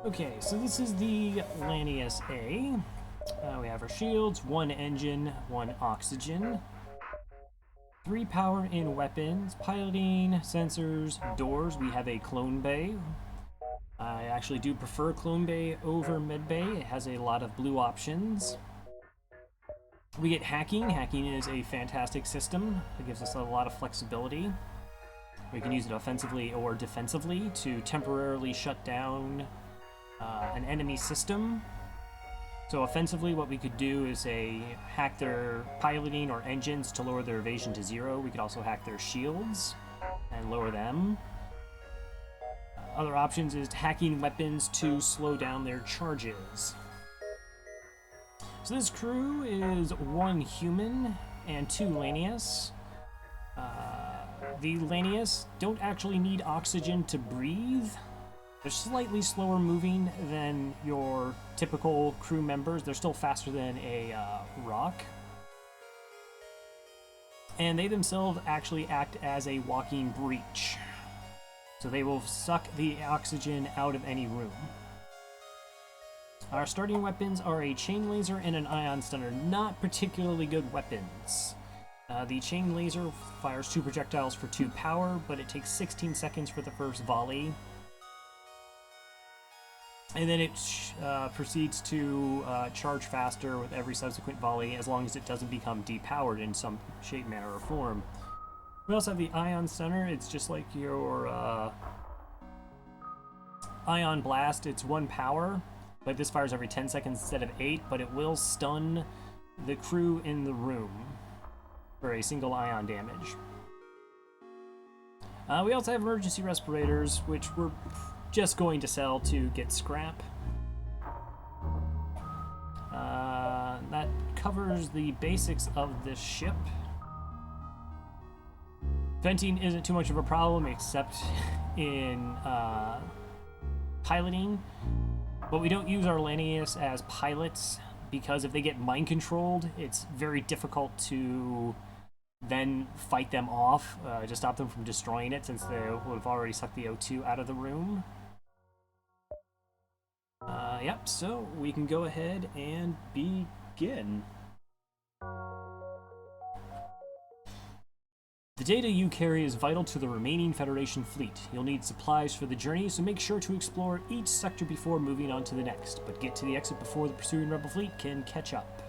Okay, so this is the Lanius A. We have our shields, 1 engine, 1 oxygen, 3 power in weapons, piloting, sensors, doors. We have a clone bay. I actually do prefer clone bay over med bay. It has a lot of blue options. We get hacking. Hacking is a fantastic system. It gives us a lot of flexibility. We can use it offensively or defensively to temporarily shut down an enemy system. So offensively, what we could do is hack their piloting or engines to lower their evasion to 0. We could also hack their shields and lower them. Other options is hacking weapons to slow down their charges. So this crew is 1 human and 2 Lanius. The Lanius don't actually need oxygen to breathe. They're slightly slower moving than your typical crew members. They're still faster than a rock. And they themselves actually act as a walking breach. So they will suck the oxygen out of any room. Our starting weapons are a chain laser and an ion stunner. Not particularly good weapons. The chain laser fires 2 projectiles for 2 power, but it takes 16 seconds for the first volley. And then it proceeds to charge faster with every subsequent volley, as long as it doesn't become depowered in some shape, manner, or form. We also have the Ion Stunner. It's just like your Ion Blast. It's 1 power, but this fires every 10 seconds instead of 8, but it will stun the crew in the room for a single ion damage. We also have emergency respirators, which we're just going to sell to get scrap. That covers the basics of this ship. Venting isn't too much of a problem, except in piloting. But we don't use our Lanius as pilots, because if they get mind controlled, it's very difficult to then fight them off, to stop them from destroying it, since they would have already sucked the O2 out of the room. Yep, so we can go ahead and begin. The data you carry is vital to the remaining Federation fleet. You'll need supplies for the journey, so make sure to explore each sector before moving on to the next, but get to the exit before the pursuing Rebel fleet can catch up.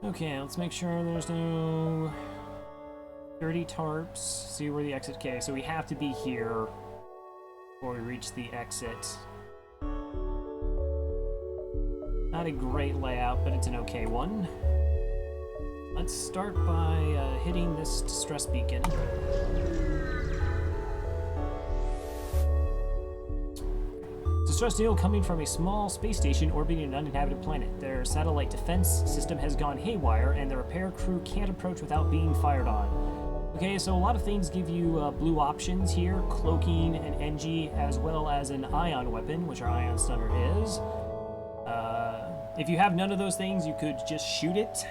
Okay, let's make sure there's no dirty tarps. See where the exit. Okay, so we have to be here before we reach the exit. Not a great layout, but it's an okay one. Let's start by hitting this distress beacon. Distress signal coming from a small space station orbiting an uninhabited planet. Their satellite defense system has gone haywire, and the repair crew can't approach without being fired on. Okay, so a lot of things give you blue options here. Cloaking, an NG, as well as an ion weapon, which our ion stunner is. If you have none of those things, you could just shoot it.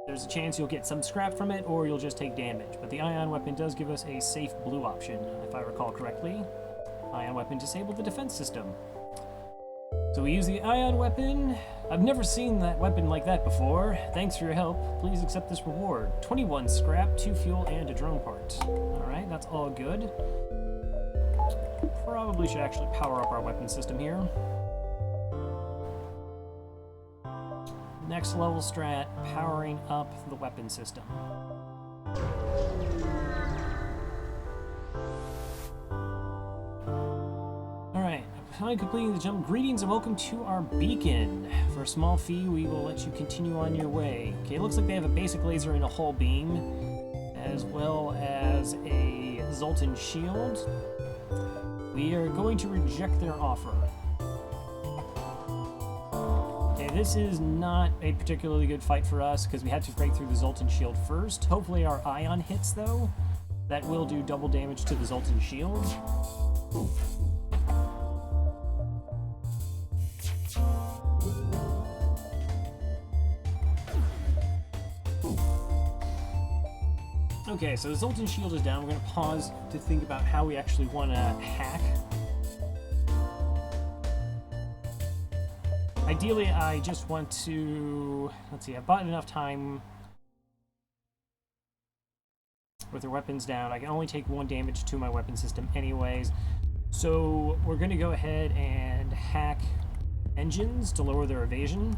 There's a chance you'll get some scrap from it, or you'll just take damage. But the ion weapon does give us a safe blue option, if I recall correctly. Ion weapon disabled the defense system. So we use the ion weapon. I've never seen that weapon like that before. Thanks for your help. Please accept this reward. 21 scrap, 2 fuel, and a drone part. Alright, that's all good. Probably should actually power up our weapon system here. Next level strat, powering up the weapon system. Upon completing the jump, greetings and welcome to our beacon. For a small fee, we will let you continue on your way. Okay, it looks like they have a basic laser and a hull beam, as well as a Zoltan shield. We are going to reject their offer. Okay, this is not a particularly good fight for us, because we had to break through the Zoltan shield first. Hopefully our ion hits, though. That will do double damage to the Zoltan shield. Okay, so the Zoltan shield is down. We're going to pause to think about how we actually want to hack. Ideally, I just want to... Let's see, I've bought enough time with their weapons down. I can only take 1 damage to my weapon system anyways. So we're going to go ahead and hack engines to lower their evasion.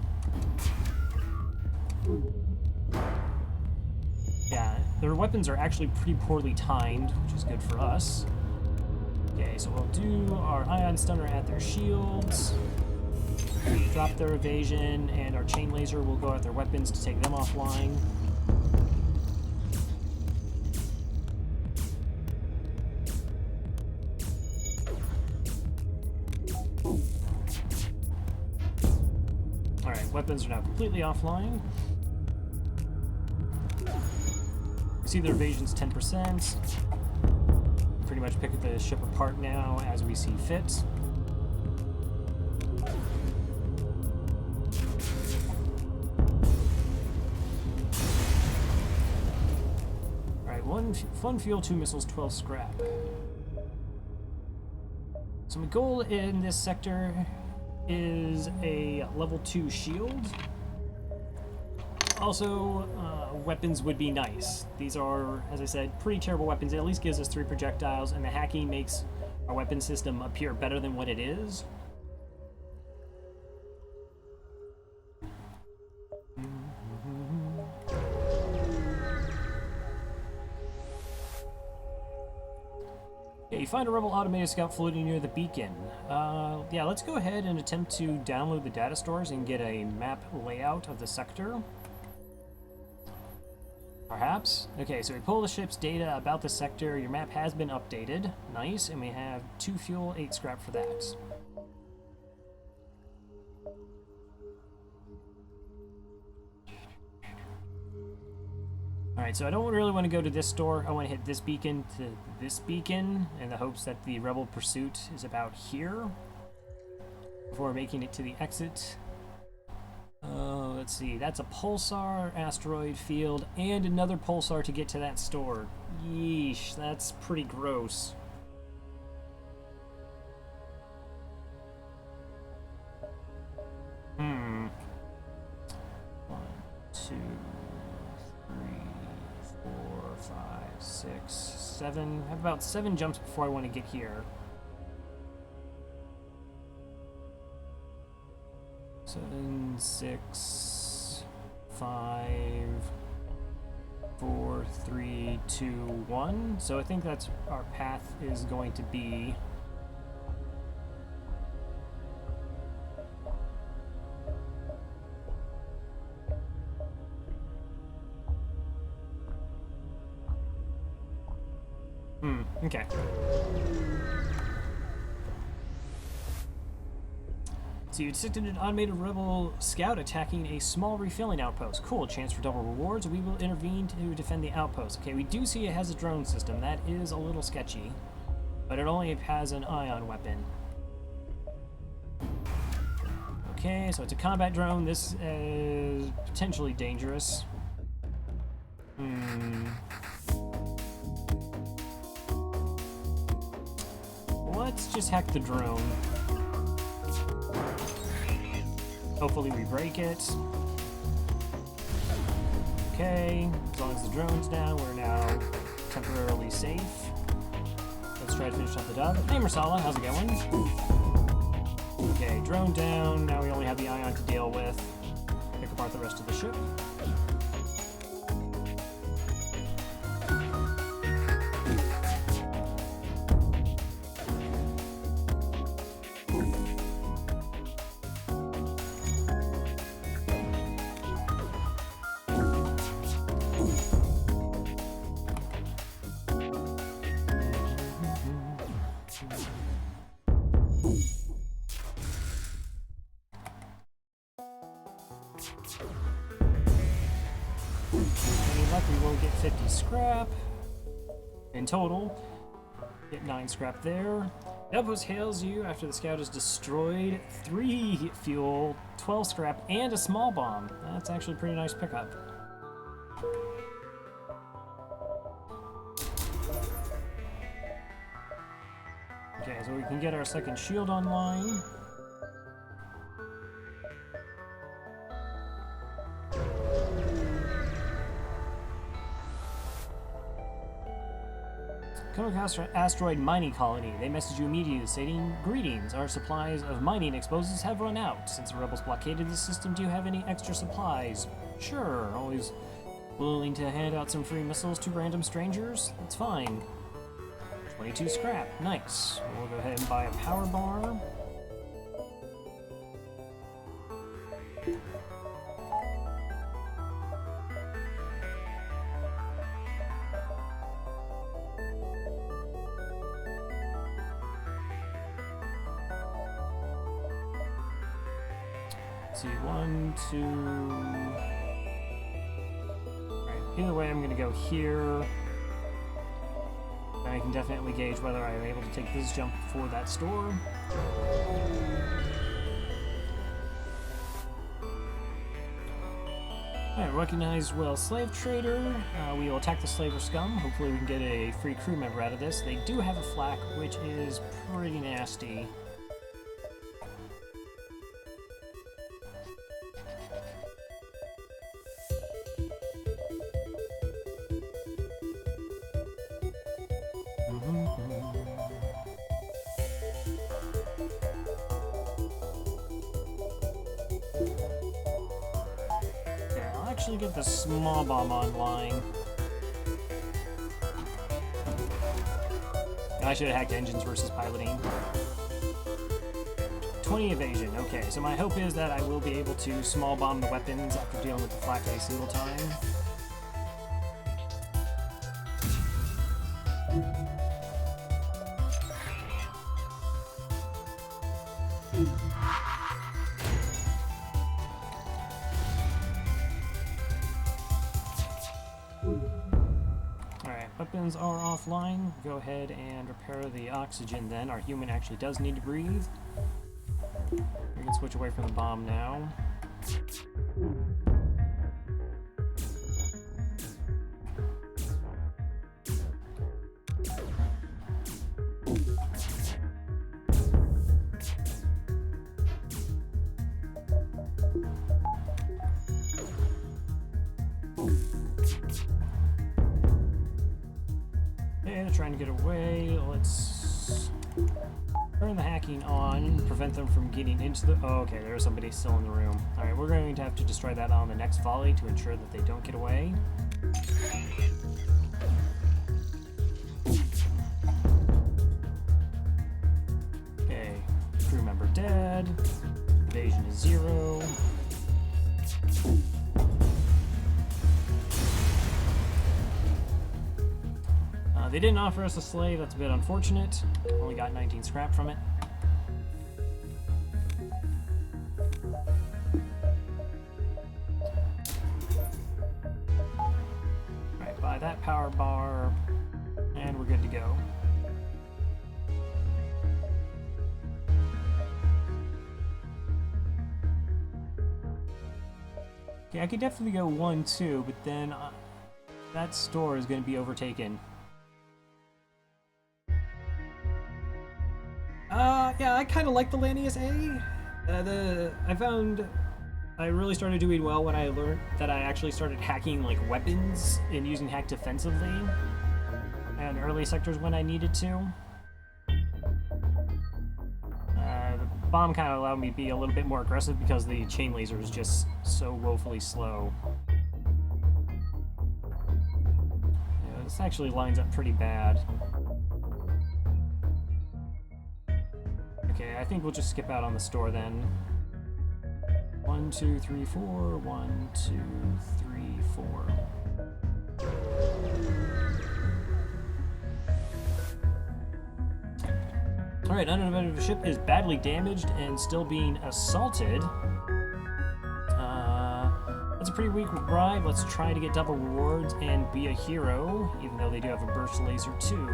Yeah, their weapons are actually pretty poorly timed, which is good for us. Okay, so we'll do our ion stunner at their shields, drop their evasion, and our chain laser will go at their weapons to take them offline. Alright, weapons are now completely offline. See their evasion's 10%. Pretty much pick the ship apart now as we see fit. Alright, 1 fun fuel, 2 missiles, 12 scrap. So my goal in this sector is a level 2 shield. Also, weapons would be nice. These are, as I said, pretty terrible weapons. It at least gives us 3 projectiles, and the hacking makes our weapon system appear better than what it is. Yeah, you find a rebel automated scout floating near the beacon. Yeah, let's go ahead and attempt to download the data stores and get a map layout of the sector. Perhaps. Okay, so we pull the ship's data about the sector. Your map has been updated. Nice, and we have 2 fuel, 8 scrap for that. Alright, so I don't really want to go to this store. I want to hit this beacon to this beacon in the hopes that the rebel pursuit is about here before making it to the exit. Let's see, that's a pulsar, asteroid field, and another pulsar to get to that store. Yeesh, that's pretty gross. Hmm. 1, 2, 3, 4, 5, 6, 7. I have about 7 jumps before I want to get here. 7, 6, 5, 4, 3, 2, 1. So I think that's our path is going to be. Okay. So you detected an automated rebel scout attacking a small refilling outpost. Cool, chance for double rewards. We will intervene to defend the outpost. Okay, we do see it has a drone system. That is a little sketchy, but it only has an ion weapon. Okay, so it's a combat drone. This is potentially dangerous. Let's just hack the drone. Hopefully we break it. Okay, as long as the drone's down, we're now temporarily safe. Let's try to finish off the dub. Hey Marsala, how's it going? Okay, drone down. Now we only have the ion to deal with. Pick apart the rest of the ship. Any luck, we will get 50 scrap in total. Get 9 scrap there. The outpost hails you after the scout is destroyed. 3 fuel, 12 scrap, and a small bomb. That's actually a pretty nice pickup. Okay, so we can get our second shield online. Come across an asteroid mining colony. They message you immediately stating, "Greetings, our supplies of mining explosives have run out. Since the rebels blockaded the system, do you have any extra supplies?" Sure, always willing to hand out some free missiles to random strangers? That's fine. 22 scrap, nice. We'll go ahead and buy a power bar. Let's see, 1, 2... Alright, either way I'm going to go here. I can definitely gauge whether I am able to take this jump for that store. Alright, recognized well slave trader. We will attack the slaver scum. Hopefully we can get a free crew member out of this. They do have a flak, which is pretty nasty. Actually get the small bomb online. I should have hacked engines versus piloting. 20 evasion, okay, so my hope is that I will be able to small bomb the weapons after dealing with the flak a single time. Weapons are offline. Go ahead and repair the oxygen then. Our human actually does need to breathe. We can switch away from the bomb now. Trying to get away. Let's turn the hacking on, prevent them from getting into the... Oh, okay, there's somebody still in the room. Alright, we're going to have to destroy that on the next volley to ensure that they don't get away. Okay, crew member dead. Evasion is 0. They didn't offer us a slave, that's a bit unfortunate. Only got 19 scrap from it. Alright, buy that power bar, and we're good to go. Okay, I could definitely go 1, 2, but then that store is going to be overtaken. Yeah, I kind of like the Lanius A. I found I really started doing well when I learned that I actually started hacking like weapons and using hack defensively and early sectors when I needed to. The bomb kind of allowed me to be a little bit more aggressive because the chain laser is just so woefully slow. Yeah, this actually lines up pretty bad. Okay, I think we'll just skip out on the store then. 1, 2, 3, 4. 1, 2, 3, 4. Alright, unidentified ship is badly damaged and still being assaulted. That's a pretty weak ride. Let's try to get double rewards and be a hero, even though they do have a burst laser too.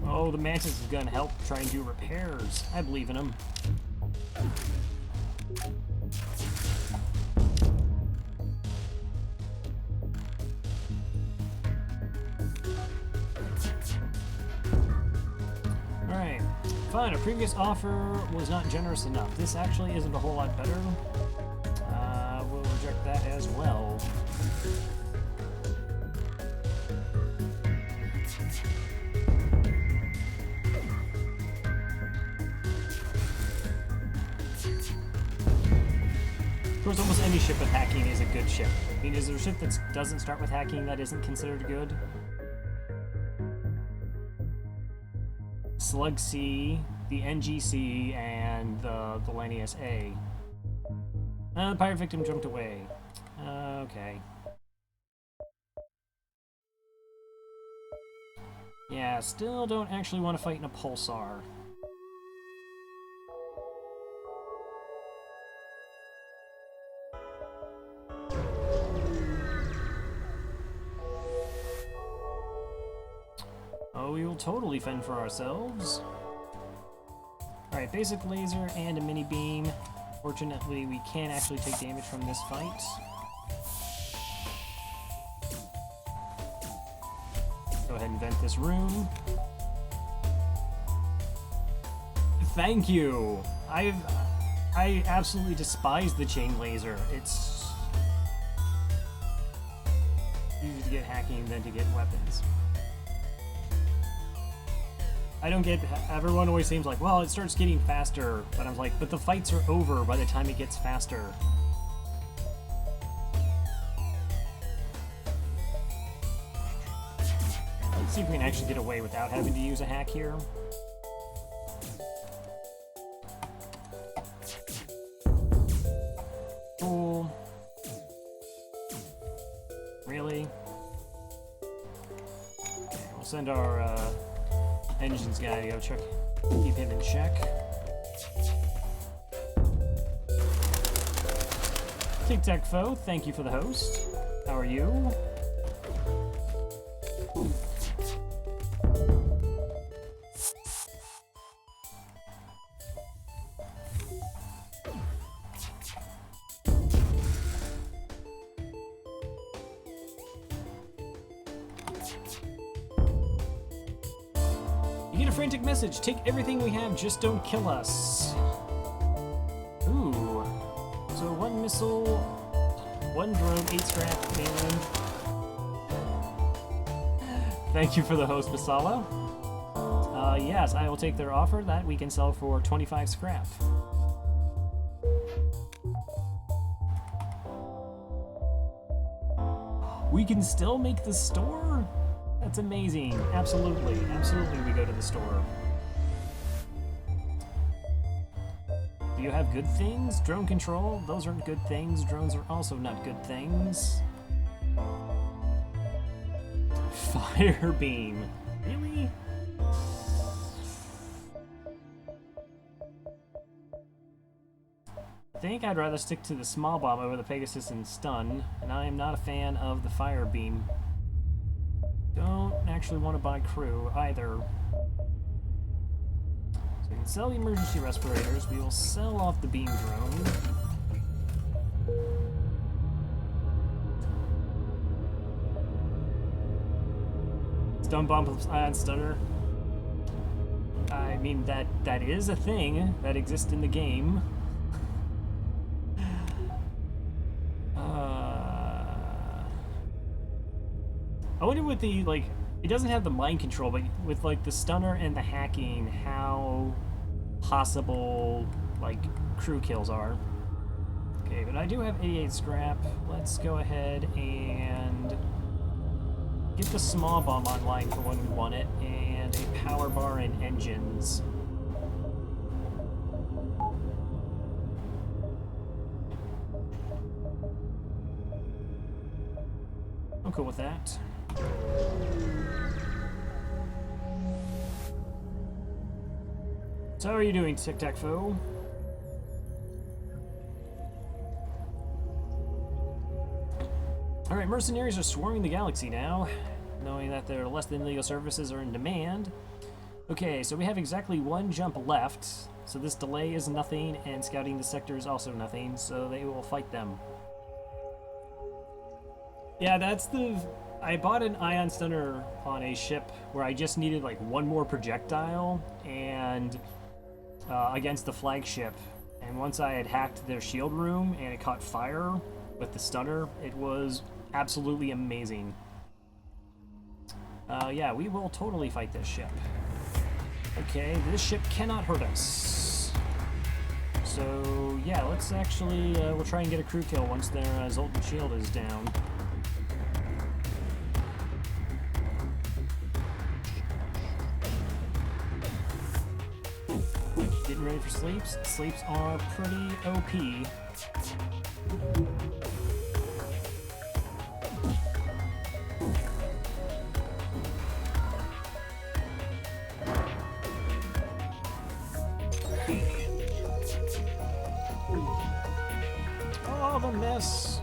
Oh, the Mantis is gonna help try and do repairs. I believe in him. Alright. Fine, a previous offer was not generous enough. This actually isn't a whole lot better. We'll reject that as well. Of course, almost any ship with hacking is a good ship. I mean, is there a ship that doesn't start with hacking that isn't considered good? Slug C, the NGC, and the Lanius A. The pirate victim jumped away. Okay. Yeah, still don't actually want to fight in a pulsar. Oh, we will totally fend for ourselves. Alright, basic laser and a mini beam. Fortunately, we can actually take damage from this fight. Go ahead and vent this room. Thank you! I absolutely despise the chain laser. It's easier to get hacking than to get weapons. I don't get, everyone always seems like, well, it starts getting faster, but I'm like, but the fights are over by the time it gets faster. Let's see if we can actually get away without having to use a hack here. Cool. Really? Okay, we'll send our, Engine's gotta go check, keep him in check. Tic Tac Foe, thank you for the host. How are you? You get a frantic message. Take everything we have, just don't kill us. Ooh. So 1 missile, 1 drone, 8 scrap, man. Thank you for the host, Masala. Yes, I will take their offer. That we can sell for 25 scrap. We can still make the store? That's amazing. Absolutely. Absolutely we go to the store. Do you have good things? Drone control? Those aren't good things. Drones are also not good things. Fire beam. Really? I think I'd rather stick to the small bomb over the Pegasus and stun, and I am not a fan of the fire beam. Don't actually want to buy crew either. So we can sell the emergency respirators. We will sell off the beam drone. Stun bomb plus ion stunner. I mean, that is a thing that exists in the game. I wonder with the, like, it doesn't have the mind control, but with, like, the stunner and the hacking, how possible, like, crew kills are. Okay, but I do have 88 scrap. Let's go ahead and get the small bomb online for when we want it, and a power bar and engines. I'm cool with that. So how are you doing, Tic Tac Foe? Alright, mercenaries are swarming the galaxy now. Knowing that their less than legal services are in demand, Okay, so we have exactly one jump left, so this delay is nothing, and scouting the sector is also nothing, so they will fight them. Yeah, that's the... I bought an ion stunner on a ship where I just needed like one more projectile and against the flagship, and once I had hacked their shield room and it caught fire with the stunner, it was absolutely amazing. Yeah, we will totally fight this ship. Okay, this ship cannot hurt us. So, yeah, let's actually, we'll try and get a crew kill once their Zoltan shield is down. Getting ready for sleeps. Sleeps are pretty OP. Oh, the miss!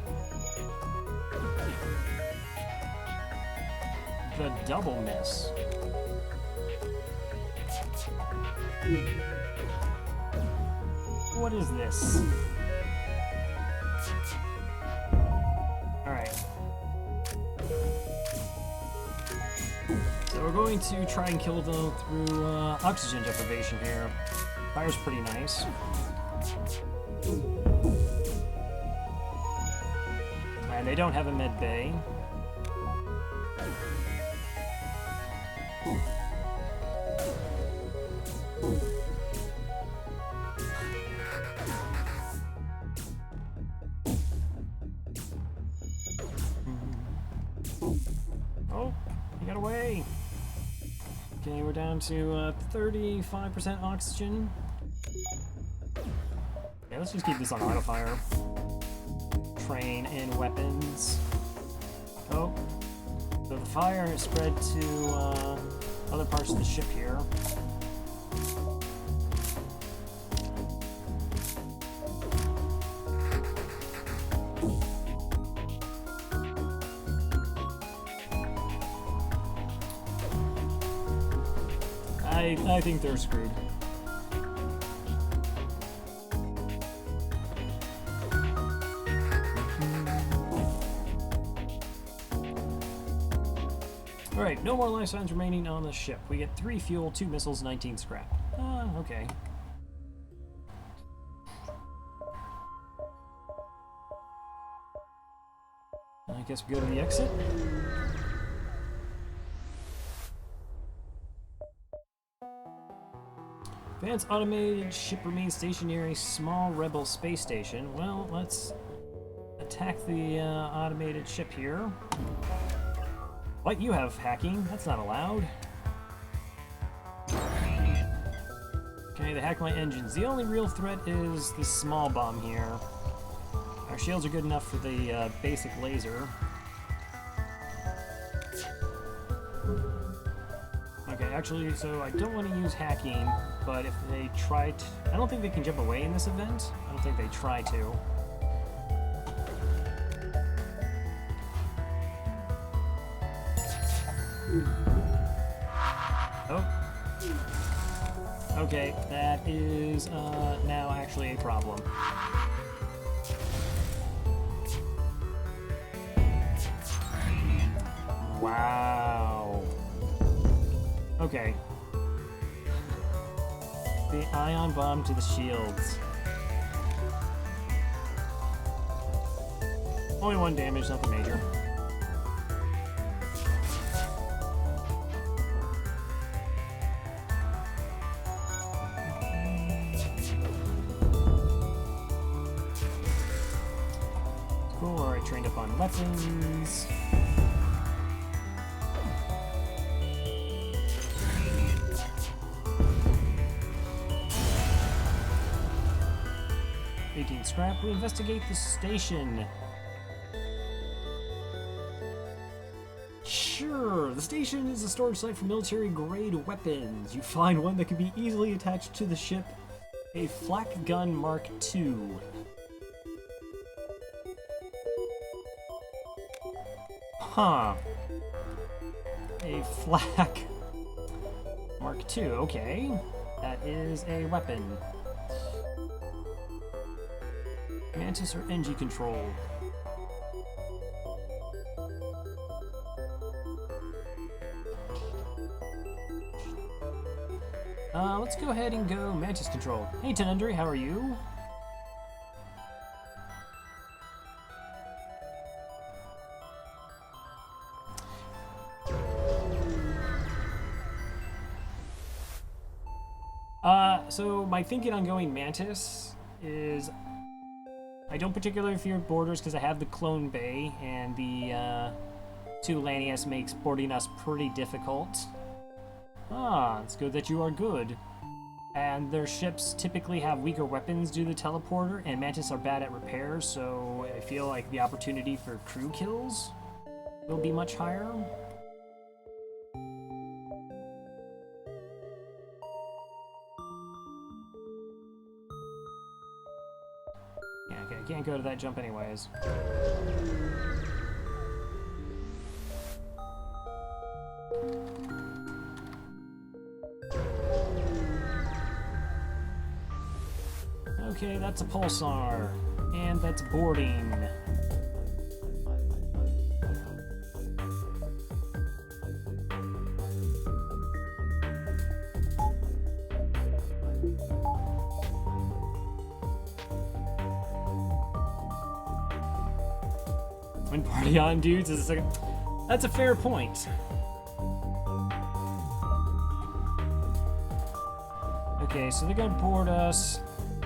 The double miss. What is this? Alright. So we're going to try and kill them through oxygen deprivation here. Fire's pretty nice. And they don't have a med bay. Oh, he got away. Okay, we're down to 35% oxygen. Yeah, let's just keep this on auto fire. Train and weapons. Oh, so the fire has spread to other parts of the ship here. I think they're screwed. Alright, no more life signs remaining on the ship. We get 3 fuel, 2 missiles, 19 scrap. Okay. I guess we go to the exit. Advanced automated ship remains stationary, small rebel space station. Well, let's attack the automated ship here. What? You have hacking? That's not allowed. Okay, they hack my engines. The only real threat is this small bomb here. Our shields are good enough for the basic laser. Okay, actually, so I don't want to use hacking, but if they try to... I don't think they can jump away in this event. I don't think they try to. Oh. Okay, that is now actually a problem. Wow. Okay. The ion bomb to the shields. Only 1 damage, nothing major. Cool, alright, trained up on weapons. Scrap, we investigate the station. Sure, the station is a storage site for military-grade weapons. You find one that can be easily attached to the ship, a flak gun Mark II. Huh. A flak Mark II, okay. That is a weapon. Mantis or NG control? Let's go ahead and go Mantis control. Hey Tenendry, how are you? So my thinking on going Mantis is I don't particularly fear borders because I have the Clone Bay, and the 2 Lanius makes boarding us pretty difficult. Ah, it's good that you are good. And their ships typically have weaker weapons due to the teleporter, and Mantis are bad at repairs, so I feel like the opportunity for crew kills will be much higher. Yeah, okay, I can't go to that jump anyways. Okay, that's a pulsar, and that's boarding. When party on, dudes, is a second. That's a fair point. Okay, so they're gonna board us.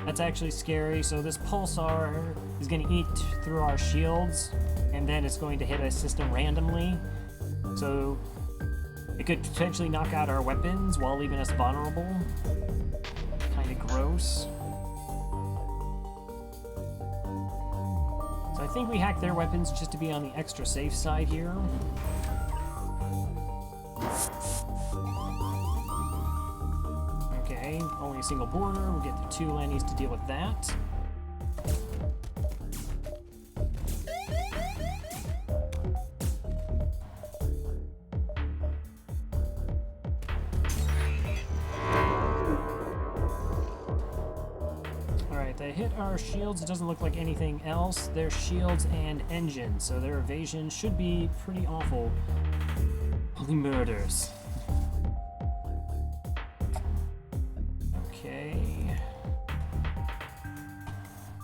That's actually scary. So this pulsar is gonna eat through our shields, and then it's going to hit a system randomly. So it could potentially knock out our weapons while leaving us vulnerable. Kind of gross. So I think we hacked their weapons just to be on the extra safe side here. Okay, only a single border. We'll get the 2 Lanius to deal with that. They hit our shields. It doesn't look like anything else. Their shields and engines, so their evasion should be pretty awful. Holy murders. Okay.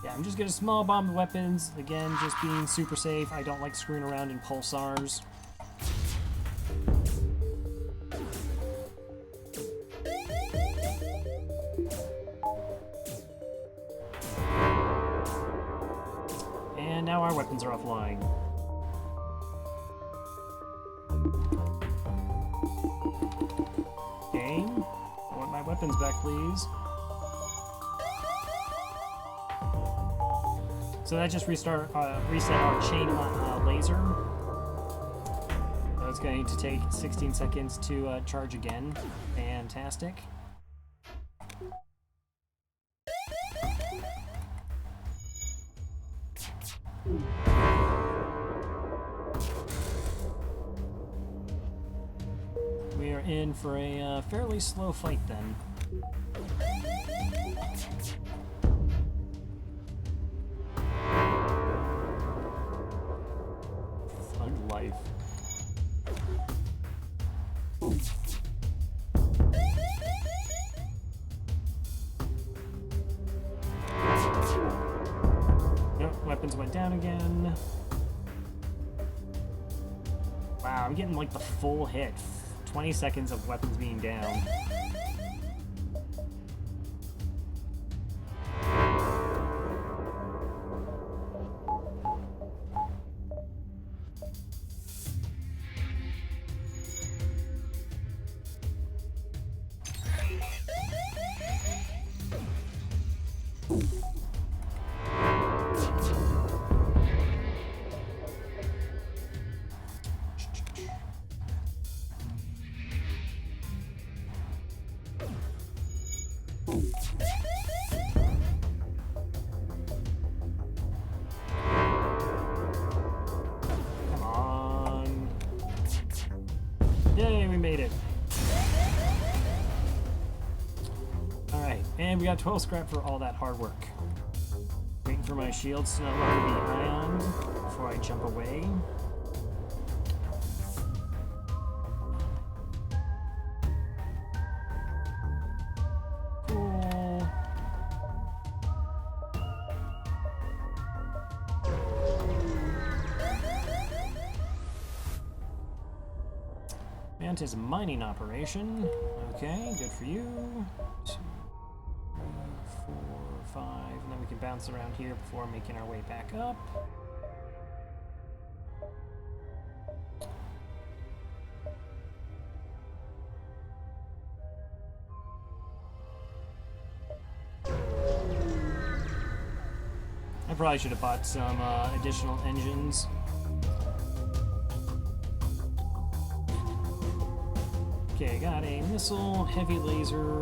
Yeah, I'm just gonna small bomb the weapons. Again, just being super safe. I don't like screwing around in pulsars. And now our weapons are offline. Game, I want my weapons back, please. So that just reset our chain laser. So it's going to take 16 seconds to charge again. Fantastic. We are in for a fairly slow fight then. Fun life. Yep, weapons went down again. Wow, I'm getting like the full hit. 20 seconds of weapons being down. Come on. Yay, we made it. And we got 12 scrap for all that hard work. Waiting for my shields to no longer be ioned before I jump away. Cool. Mantis mining operation. Okay, good for you. 2, 3, 4, 5, and then we can bounce around here before making our way back up. I probably should have bought some additional engines. Okay, got a missile, heavy laser.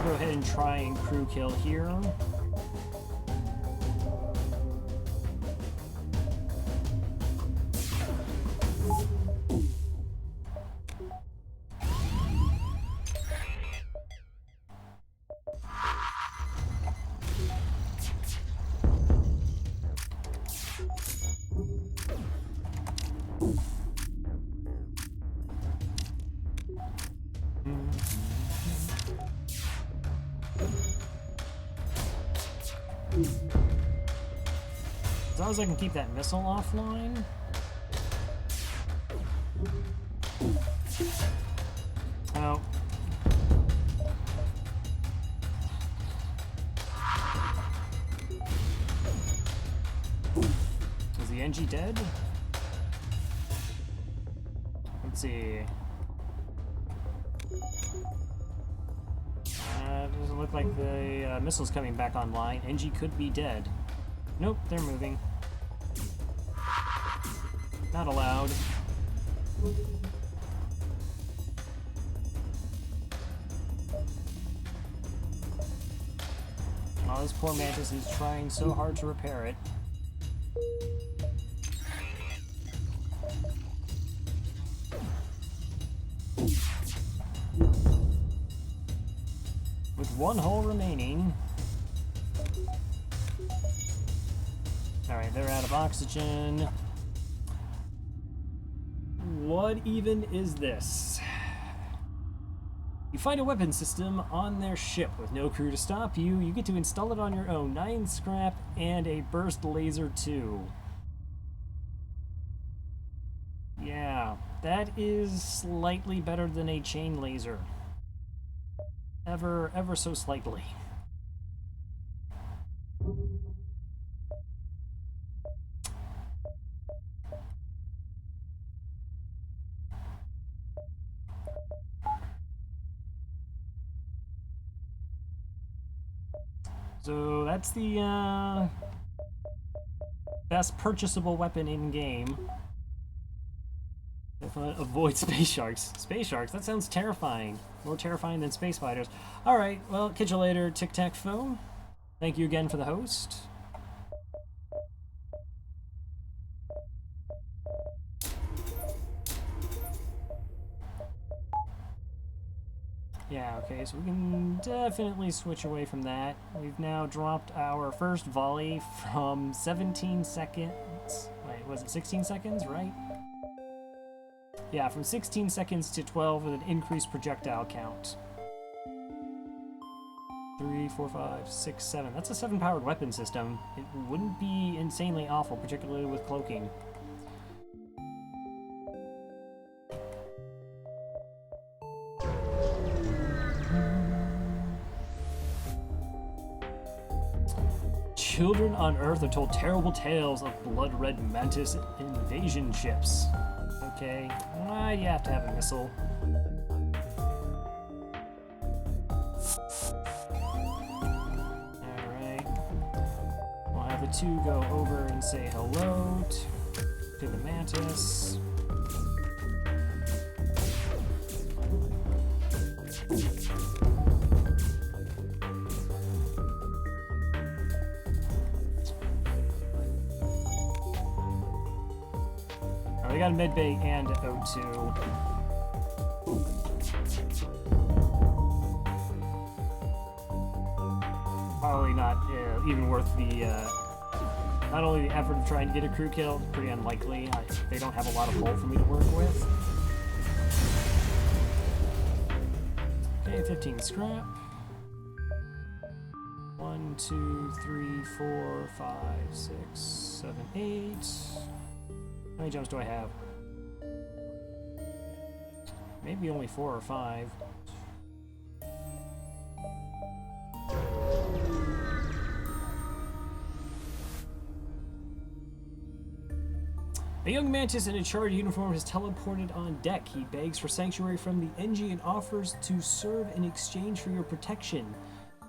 Go ahead and try and crew kill here. As long as I can keep that missile offline. Oh. Is the NG dead? Let's see. Doesn't look like the missile's coming back online. NG could be dead. Nope, they're moving. Not allowed. Oh, this poor Mantis is trying so hard to repair it. With one hull remaining. Alright, they're out of oxygen. What even is this? You find a weapon system on their ship with no crew to stop you. You get to install it on your own. 9 scrap and a burst laser too. Yeah, that is slightly better than a chain laser. Ever so slightly. So that's the best purchasable weapon in game. Avoid space sharks. Space sharks? That sounds terrifying. More terrifying than space fighters. Alright, well, catch you later, Tic-Tac-Foe. Thank you again for the host. Yeah, okay, so we can definitely switch away from that. We've now dropped our first volley from 17 seconds. Wait, was it 16 seconds, right? Yeah, from 16 seconds to 12 with an increased projectile count. 3, 4, 5, 6, 7. That's a 7-powered weapon system. It wouldn't be insanely awful, particularly with cloaking. Children on Earth are told terrible tales of blood-red mantis invasion ships. Okay, why do you have to have a missile? Alright. We'll have the two go over and say hello to the mantis. got a medbay and O2. Probably not even worth the, not only the effort of trying to get a crew kill, pretty unlikely. They don't have a lot of hull for me to work with. Okay, 15 scrap. 1, 2, 3, 4, 5, 6, 7, 8. How many jumps do I have? Maybe only 4 or 5. A young mantis in a charred uniform has teleported on deck. He begs for sanctuary from the NG and offers to serve in exchange for your protection.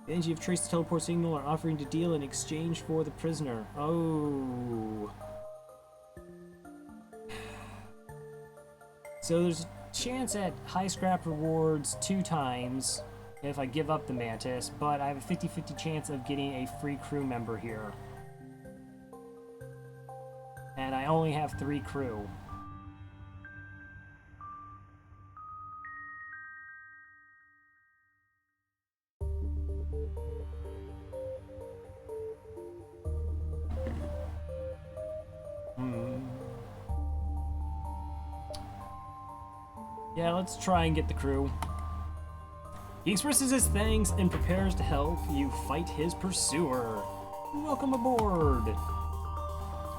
The NG have traced the teleport signal and are offering to deal in exchange for the prisoner. Oh. So there's a chance at high scrap rewards 2 times if I give up the mantis, but I have a 50-50 chance of getting a free crew member here. And I only have 3 crew. Yeah, let's try and get the crew. He expresses his thanks and prepares to help you fight his pursuer. Welcome aboard.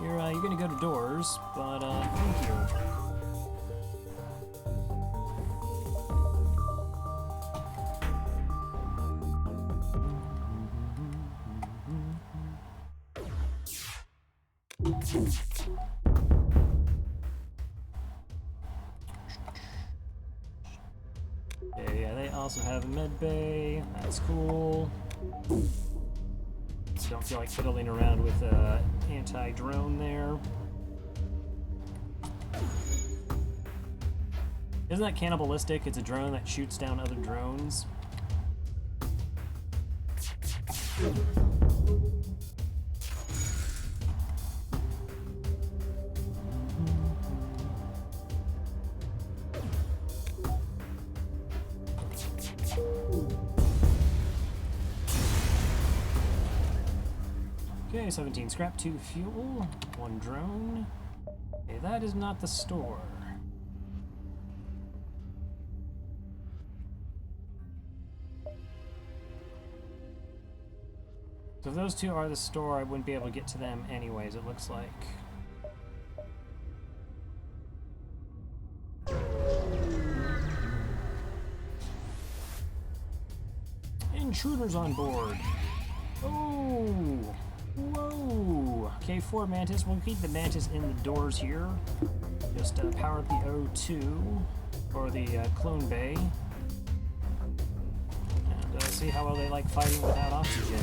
You're gonna go to doors, but thank you. Okay, yeah, they also have a med bay. That's cool. Don't feel like fiddling around with anti-drone there. Isn't that cannibalistic? It's a drone that shoots down other drones. Okay, 17 scrap, 2 fuel, 1 drone. Okay, that is not the store. So if those 2 are the store, I wouldn't be able to get to them anyways, it looks like. Intruders on board. Oh! Whoa! Okay, 4 mantis. We'll keep the mantis in the doors here. Just power up the O2, or the clone bay. And see how well they like fighting without oxygen.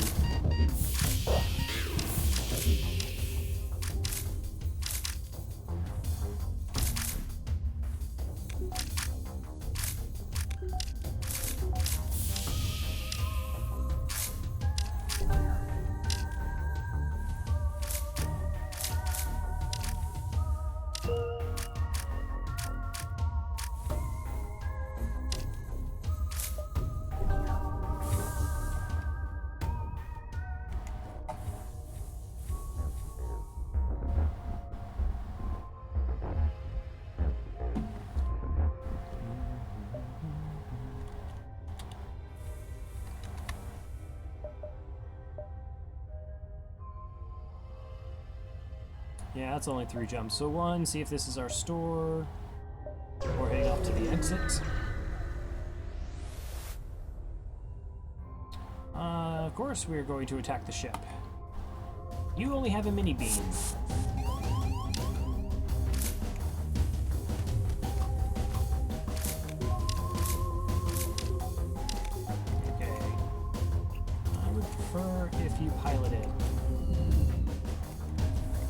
Yeah, that's only 3 jumps. So 1, see if this is our store. We're heading off to the exit. Of course, we're going to attack the ship. You only have a mini beam. Okay. I would prefer if you pilot it.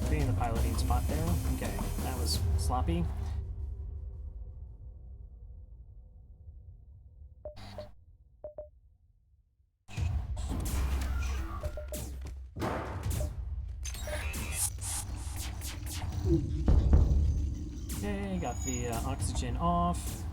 Being the piloting spot there. Okay, that was sloppy. Okay, got the oxygen off.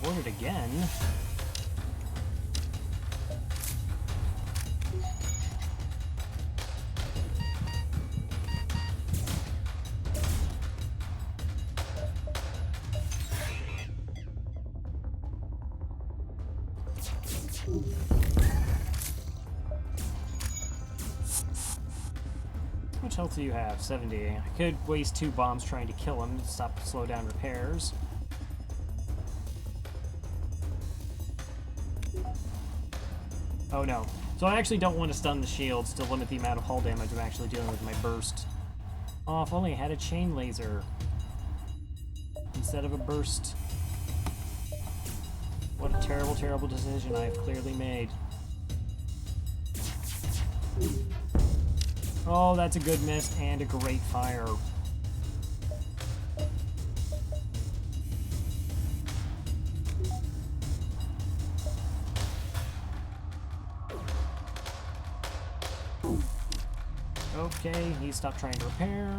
Boarded again. How much health do you have? 70. I could waste 2 bombs trying to kill him to slow down repairs. Oh no. So I actually don't want to stun the shields to limit the amount of hull damage I'm actually dealing with my burst. Oh, if only I had a chain laser instead of a burst. What a terrible, terrible decision I have clearly made. Oh, that's a good miss and a great fire. Okay, he stopped trying to repair.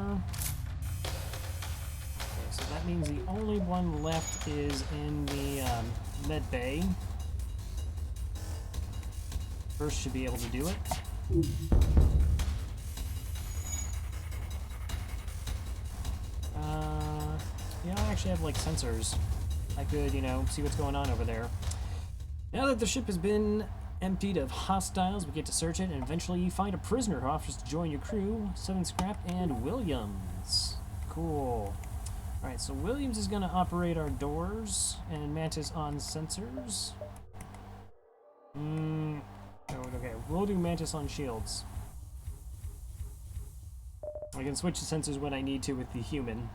Okay, so that means the only one left is in the med bay. First should be able to do it. Yeah, I actually have like sensors. I could, you know, see what's going on over there. Now that the ship has been emptied of hostiles, we get to search it, and eventually you find a prisoner who offers to join your crew. 7 scrap and Williams. Cool. Alright, so Williams is going to operate our doors, and Mantis on sensors. Okay, we'll do Mantis on shields. I can switch the sensors when I need to with the human.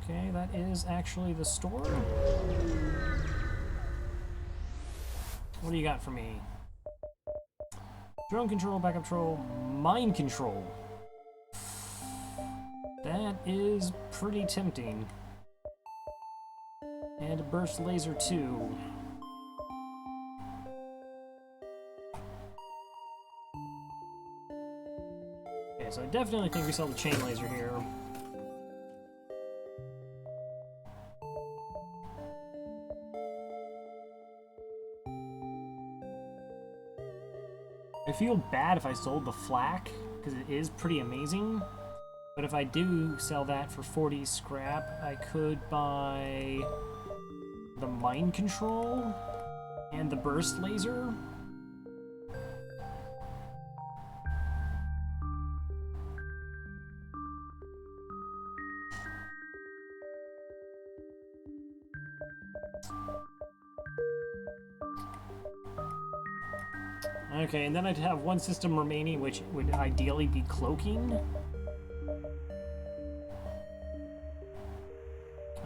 Okay, that is actually the store. What do you got for me? Drone control, backup control, mind control. That is pretty tempting. And a burst laser too. Okay, so I definitely think we saw the chain laser here. I feel bad if I sold the flak, because it is pretty amazing. But if I do sell that for 40 scrap, I could buy the mind control and the burst laser. Okay, and then I'd have one system remaining, which would ideally be cloaking.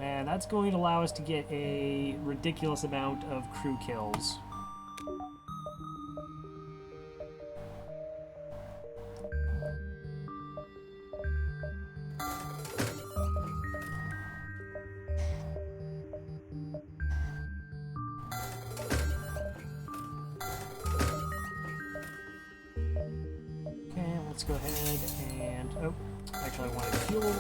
And that's going to allow us to get a ridiculous amount of crew kills. Let's go ahead and... Oh, actually I wanted fuel.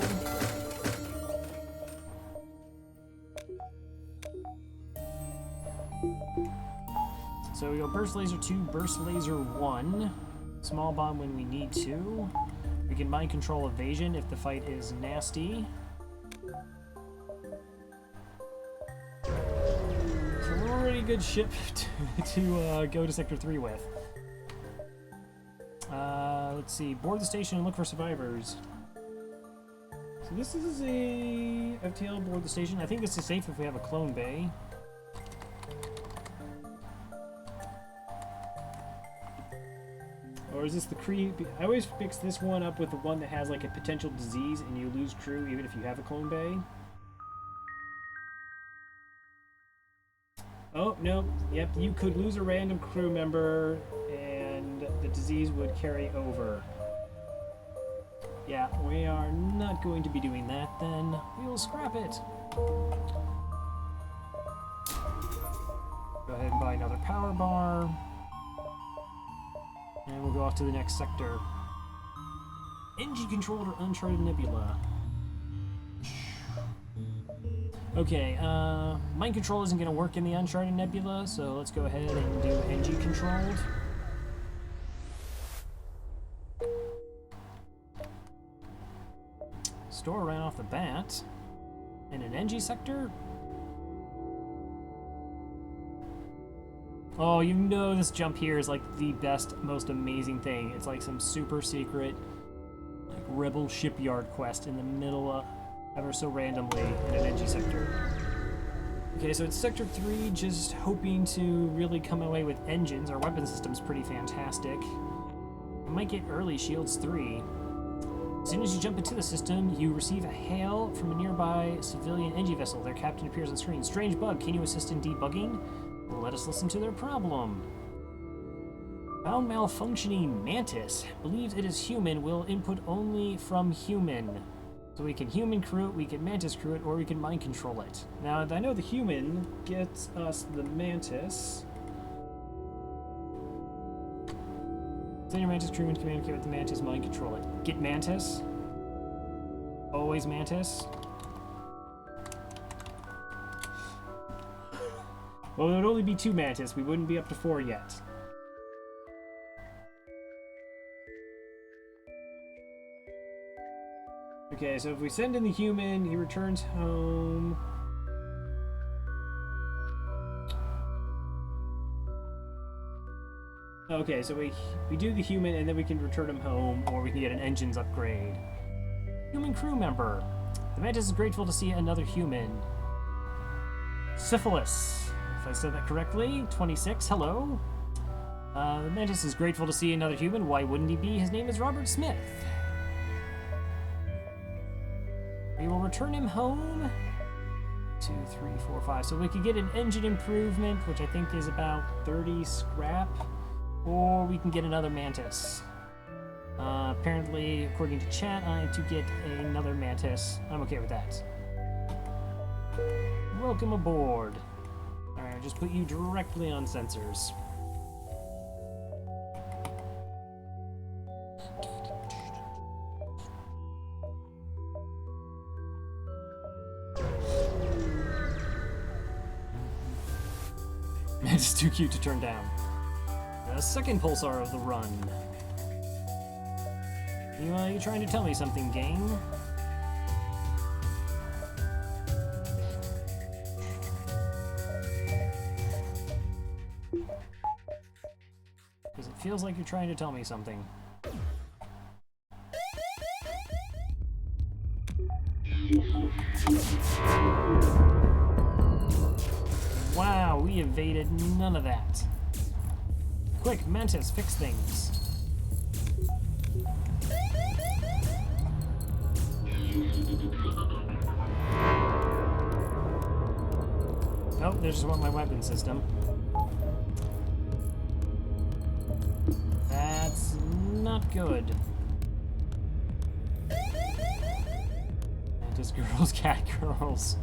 So we go burst laser 2, burst laser 1. Small bomb when we need to. We can mind control evasion if the fight is nasty. Pretty good ship to go to Sector 3 with. Let's see, board the station and look for survivors. So this is a FTL board the station. I think this is safe if we have a clone bay. Or is this the creep? I always mix this one up with the one that has like a potential disease and you lose crew even if you have a clone bay. Oh, no. Yep, you could lose a random crew member and the disease would carry over. Yeah, we are not going to be doing that then. We will scrap it. Go ahead and buy another power bar. And we'll go off to the next sector. Engine controlled or uncharted nebula. Okay, mind control isn't going to work in the uncharted nebula, so let's go ahead and do NG controlled. Store right off the bat. In an NG sector? Oh, you know this jump here is like the best, most amazing thing. It's like some super secret, like rebel shipyard quest in the middle of, ever so randomly, in an NG sector. Okay, so it's Sector 3, just hoping to really come away with engines. Our weapon system's pretty fantastic. We might get early Shields 3. As soon as you jump into the system, you receive a hail from a nearby civilian NG vessel. Their captain appears on screen. Strange bug, can you assist in debugging? Well, let us listen to their problem. Found malfunctioning mantis. Believes it is human. Will input only from human. So we can human crew it, we can mantis crew it, or we can mind control it. Now, I know the human gets us the mantis. Send your mantis crew and communicate with the mantis, mind control it. Get mantis. Always mantis. Well, it would only be 2 mantis. We wouldn't be up to 4 yet. Okay, so if we send in the human, he returns home. Okay, so we do the human and then we can return him home, or we can get an engines upgrade. Human crew member. The mantis is grateful to see another human. Syphilis. If I said that correctly. 26, hello. The mantis is grateful to see another human. Why wouldn't he be? His name is Robert Smith. We will return him home. 2, 3, 4, 5. So we could get an engine improvement, which I think is about 30 scrap. Or we can get another mantis. Apparently, according to chat, I have to get another mantis. I'm okay with that. Welcome aboard. Alright, I'll just put you directly on sensors. It's too cute to turn down. The second pulsar of the run. You trying to tell me something, gang? Because it feels like you're trying to tell me something. Wow, we evaded none of that. Quick, Mantis, fix things. Oh, there's just my weapon system. That's not good. Mantis girls, cat girls.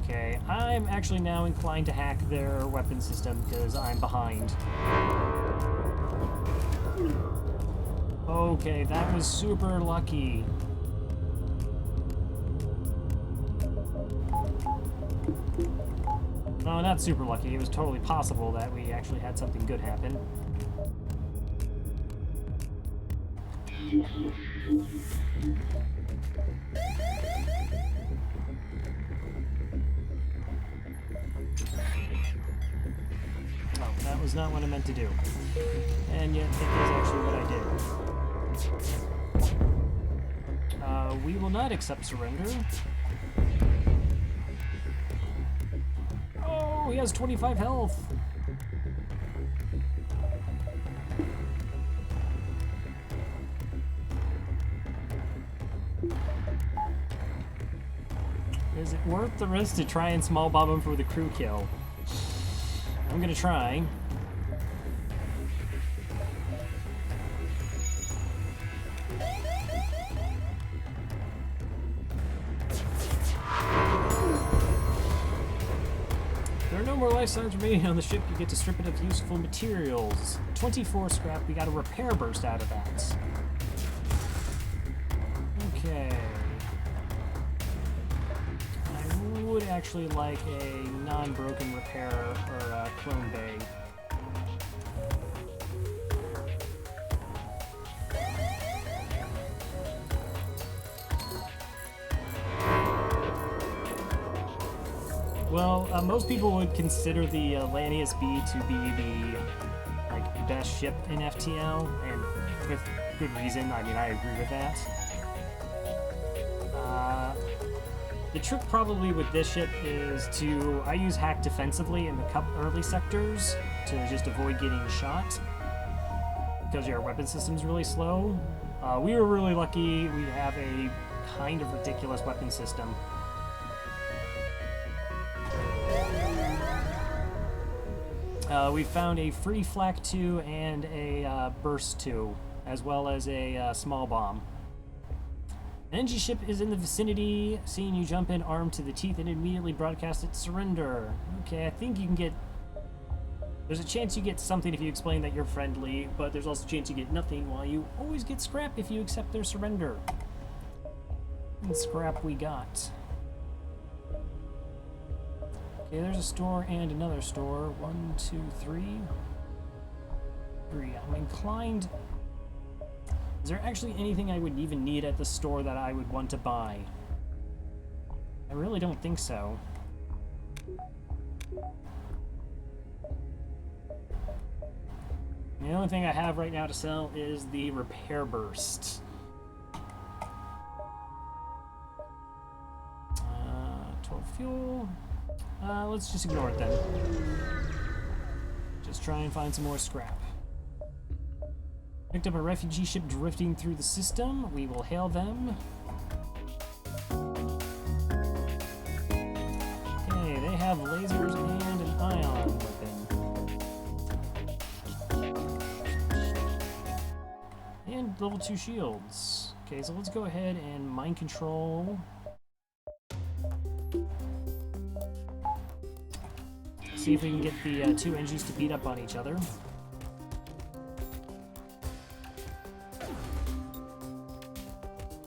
Okay, I'm actually now inclined to hack their weapon system because I'm behind. Okay, that was super lucky. No, not super lucky. It was totally possible that we actually had something good happen. Oh, that was not what I meant to do. And yet, it is actually what I did. We will not accept surrender. Oh, he has 25 health. Is it worth the risk to try and small bomb him for the crew kill? I'm gonna try. There are no more life signs remaining on the ship. You get to strip it of useful materials. 24 scrap. We got a repair burst out of that. Okay. I would actually like a non-broken repair or a clone bay. Well, most people would consider the Lanius B to be the best ship in FTL, and with good reason. I mean, I agree with that. The trick probably with this ship is I use hack defensively in the early sectors to just avoid getting shot, because your weapon system's really slow. We were really lucky. We have a kind of ridiculous weapon system. We found a free flak 2 and a burst 2, as well as a small bomb. An NG ship is in the vicinity, seeing you jump in armed to the teeth and immediately broadcast its surrender. Okay, I think you can get... There's a chance you get something if you explain that you're friendly, but there's also a chance you get nothing, while you always get scrap if you accept their surrender. And scrap we got. Okay, there's a store and another store. 1, 2, 3. 3. I'm inclined... Is there actually anything I would even need at the store that I would want to buy? I really don't think so. The only thing I have right now to sell is the repair burst. 12 fuel. Let's just ignore it then. Just try and find some more scrap. Picked up a refugee ship drifting through the system. We will hail them. Okay, they have lasers and an ion weapon. And level 2 shields. Okay, so let's go ahead and mind control. See if we can get the 2 NGs to beat up on each other.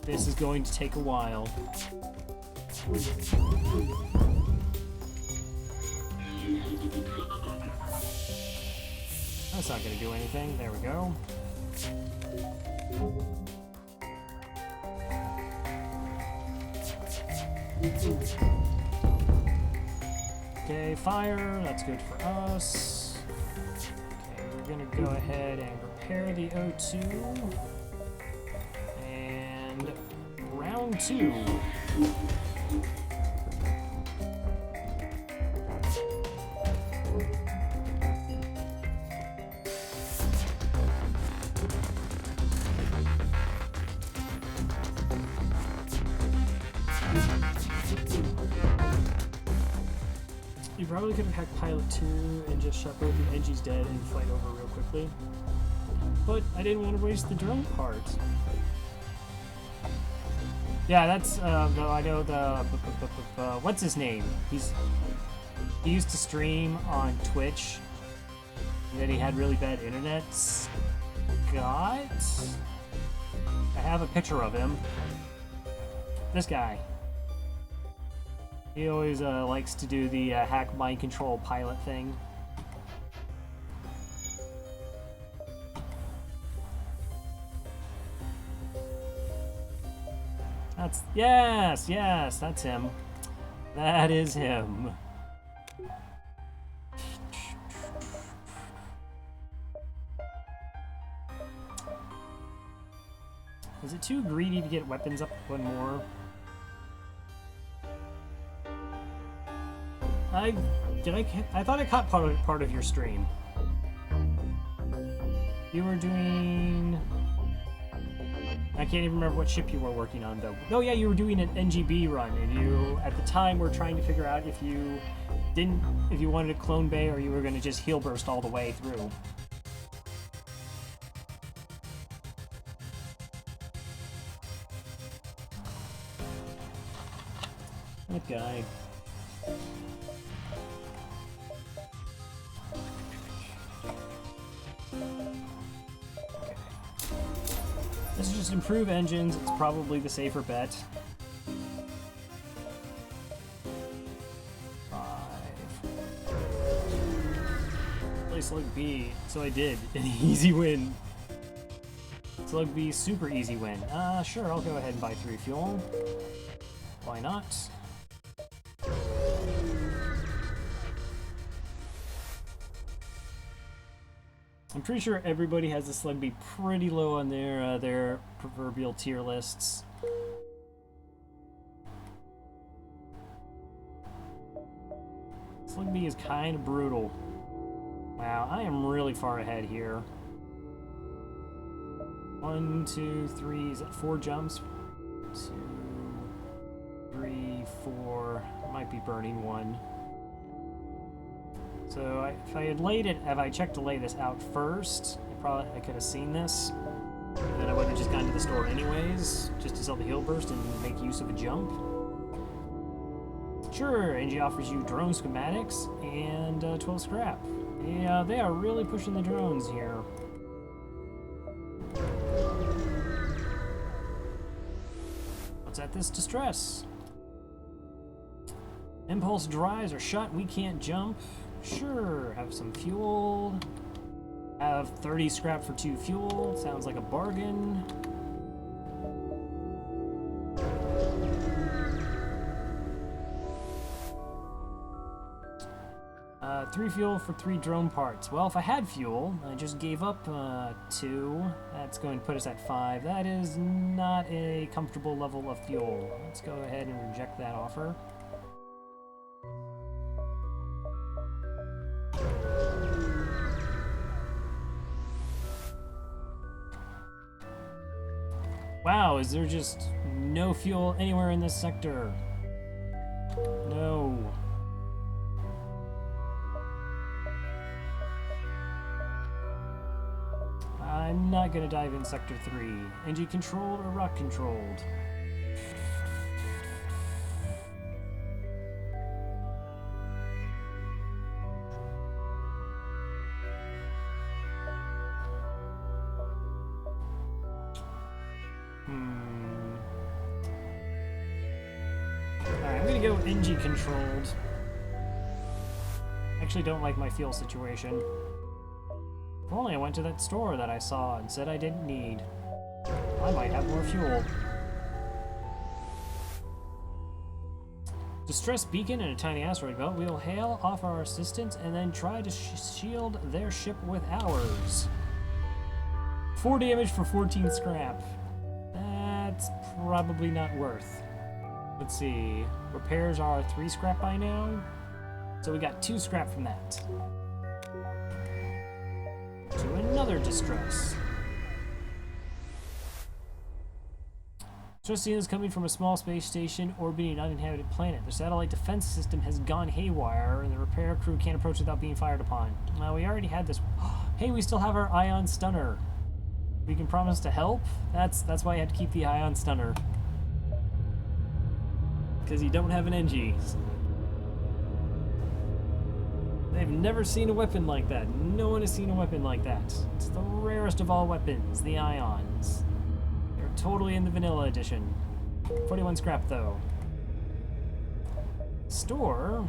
This is going to take a while. That's not going to do anything. There we go. Okay, fire. That's good for us. Okay, we're going to go ahead and repair the O2. Round 2. You probably could have hacked Pilot 2 and just shot both the NGs dead and fight over real quickly. But I didn't want to waste the drone part. Yeah, that's, though I know the, what's his name? He used to stream on Twitch, and then he had really bad internet. Scott? I have a picture of him. This guy. He always, likes to do the, hack mind control pilot thing. Yes, that's him. That is him. Is it too greedy to get weapons up one more? I thought I caught part of your stream. You were doing... I can't even remember what ship you were working on, though. Oh yeah, you were doing an NGB run, and you, at the time, were trying to figure out if you wanted a clone bay or you were going to just heal burst all the way through. That guy. Let's just improve engines. It's probably the safer bet. 5. Play Slug B. So I did. An easy win. Slug B, super easy win. Sure, I'll go ahead and buy 3 fuel. Why not? I'm pretty sure everybody has the Slug B pretty low on their proverbial tier lists. Slug B is kind of brutal. Wow, I am really far ahead here. 1, 2, 3, is that 4 jumps? 2, 3, 4, might be burning 1. So if I checked to lay this out first, I could have seen this. And then I would have just gone to the store anyways, just to sell the heal burst and make use of a jump. Sure, NG offers you drone schematics and 12 scrap. Yeah, they are really pushing the drones here. What's at this distress? Impulse drives are shut, we can't jump. Sure, have some fuel. Have 30 scrap for 2 fuel. Sounds like a bargain. Three fuel for 3 drone parts. Well, if I had fuel, I just gave up 2. That's going to put us at 5. That is not a comfortable level of fuel. Let's go ahead and reject that offer. Wow, is there just no fuel anywhere in this sector? No. I'm not gonna dive in Sector 3. NG controlled or rock controlled? Alright, I'm gonna go NG controlled. Actually don't like my fuel situation. If only I went to that store that I saw and said I didn't need. I might have more fuel. Distress beacon and a tiny asteroid belt. We'll hail off our assistance and then try to shield their ship with ours. 4 damage for 14 scrap. That's probably not worth. Let's see. Repairs are 3 scrap by now. So we got 2 scrap from that. To another distress. Distress is coming from a small space station orbiting an uninhabited planet. The satellite defense system has gone haywire, and the repair crew can't approach without being fired upon. Now, we already had this. Hey, we still have our ion stunner. We can promise to help? That's why I had to keep the ion stunner. Because you don't have an NG. They've never seen a weapon like that. No one has seen a weapon like that. It's the rarest of all weapons, the ions. They're totally in the vanilla edition. 41 scrap though. Store.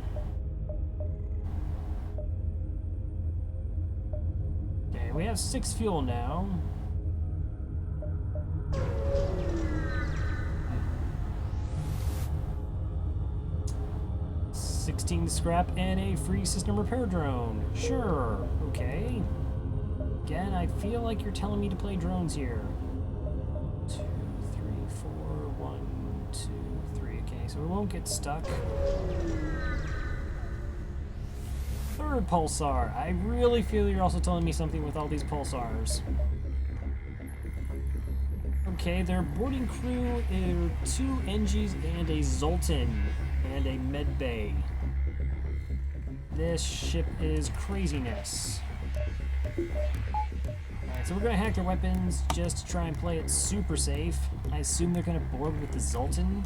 Okay, we have 6 fuel now. $16 scrap and a free system repair drone. Sure, okay. Again, I feel like you're telling me to play drones here. 2, 3, 4, 1, 2, 3. Okay, so we won't get stuck. 3rd pulsar. I really feel you're also telling me something with all these pulsars. Okay, their boarding crew are 2 NGs and a Zoltan and a med bay. This ship is craziness. Alright, so we're gonna hack their weapons just to try and play it super safe. I assume they're gonna board with the Zoltan.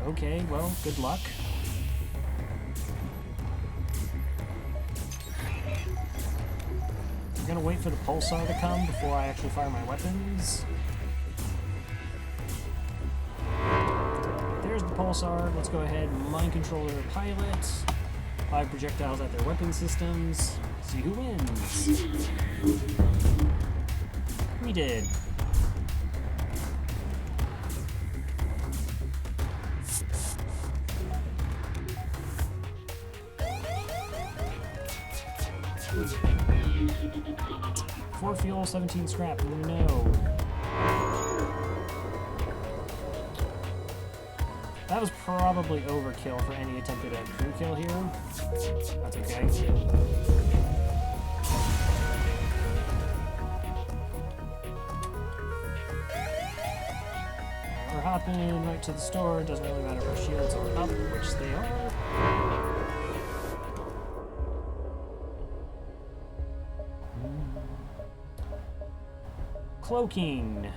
Okay, well, good luck. gonna wait for the pulsar to come before I actually fire my weapons. There's the pulsar. Let's go ahead and mind controller pilot. 5 projectiles at their weapon systems. See who wins. We did. Four fuel, 17 scrap. No. That was probably overkill for any attempted at crew kill here. That's okay. We're hopping right to the store. Doesn't really matter if our shields are up, which they are. Cloaking.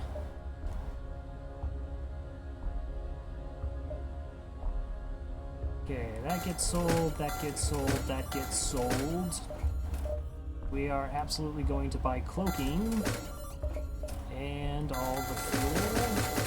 Okay, that gets sold, that gets sold, that gets sold. We are absolutely going to buy cloaking and all the fuel.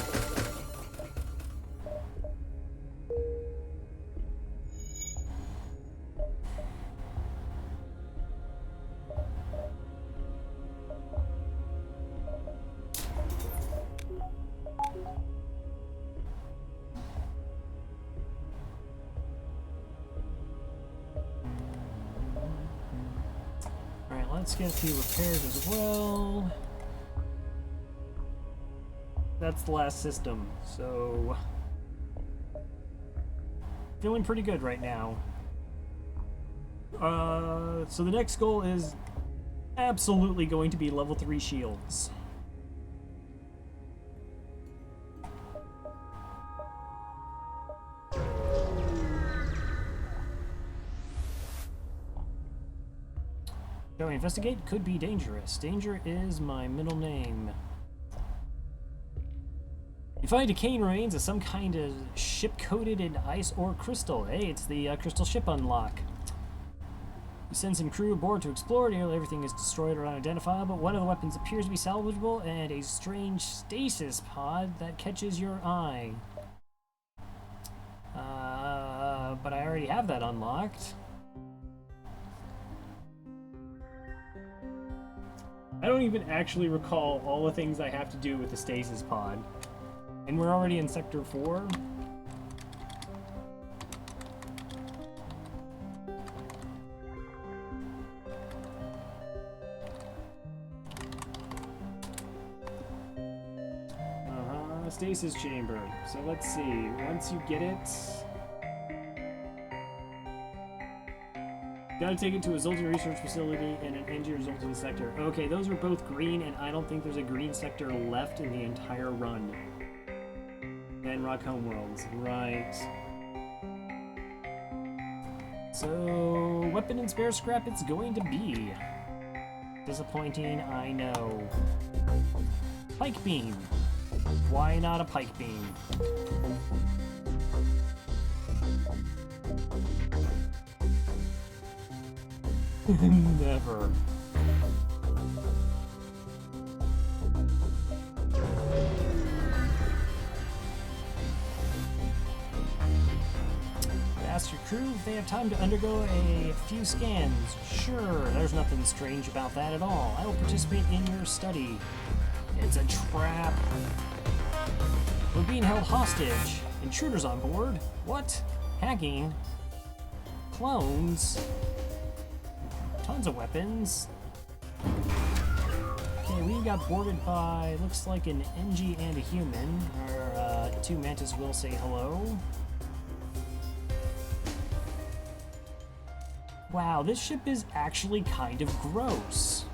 Let's get a few repairs as well. That's the last system, so feeling pretty good right now. So the next goal is absolutely going to be level 3 shields. Shall we investigate? Could be dangerous. Danger is my middle name. You find decaying remains of some kind of ship coated in ice or crystal. Hey, it's the crystal ship unlock. You send some crew aboard to explore. Nearly everything is destroyed or unidentifiable, but one of the weapons appears to be salvageable, and a strange stasis pod that catches your eye. But I already have that unlocked. I don't even actually recall all the things I have to do with the stasis pod. And we're already in Sector 4. Stasis chamber. So let's see. Once you get it, gotta take it to a Zoltan research facility and an engineer Zoltan sector. Okay, those are both green, and I don't think there's a green sector left in the entire run. And Rock Homeworlds, right. So, weapon and spare scrap it's going to be. Disappointing, I know. Pike beam. Why not a pike beam? Never. Ask your crew if they have time to undergo a few scans. Sure, there's nothing strange about that at all. I will participate in your study. It's a trap. We're being held hostage. Intruders on board? What? Hacking? Clones? Tons of weapons. Okay, we got boarded by, looks like an NG and a human. Our two Mantis will say hello. Wow, this ship is actually kind of gross.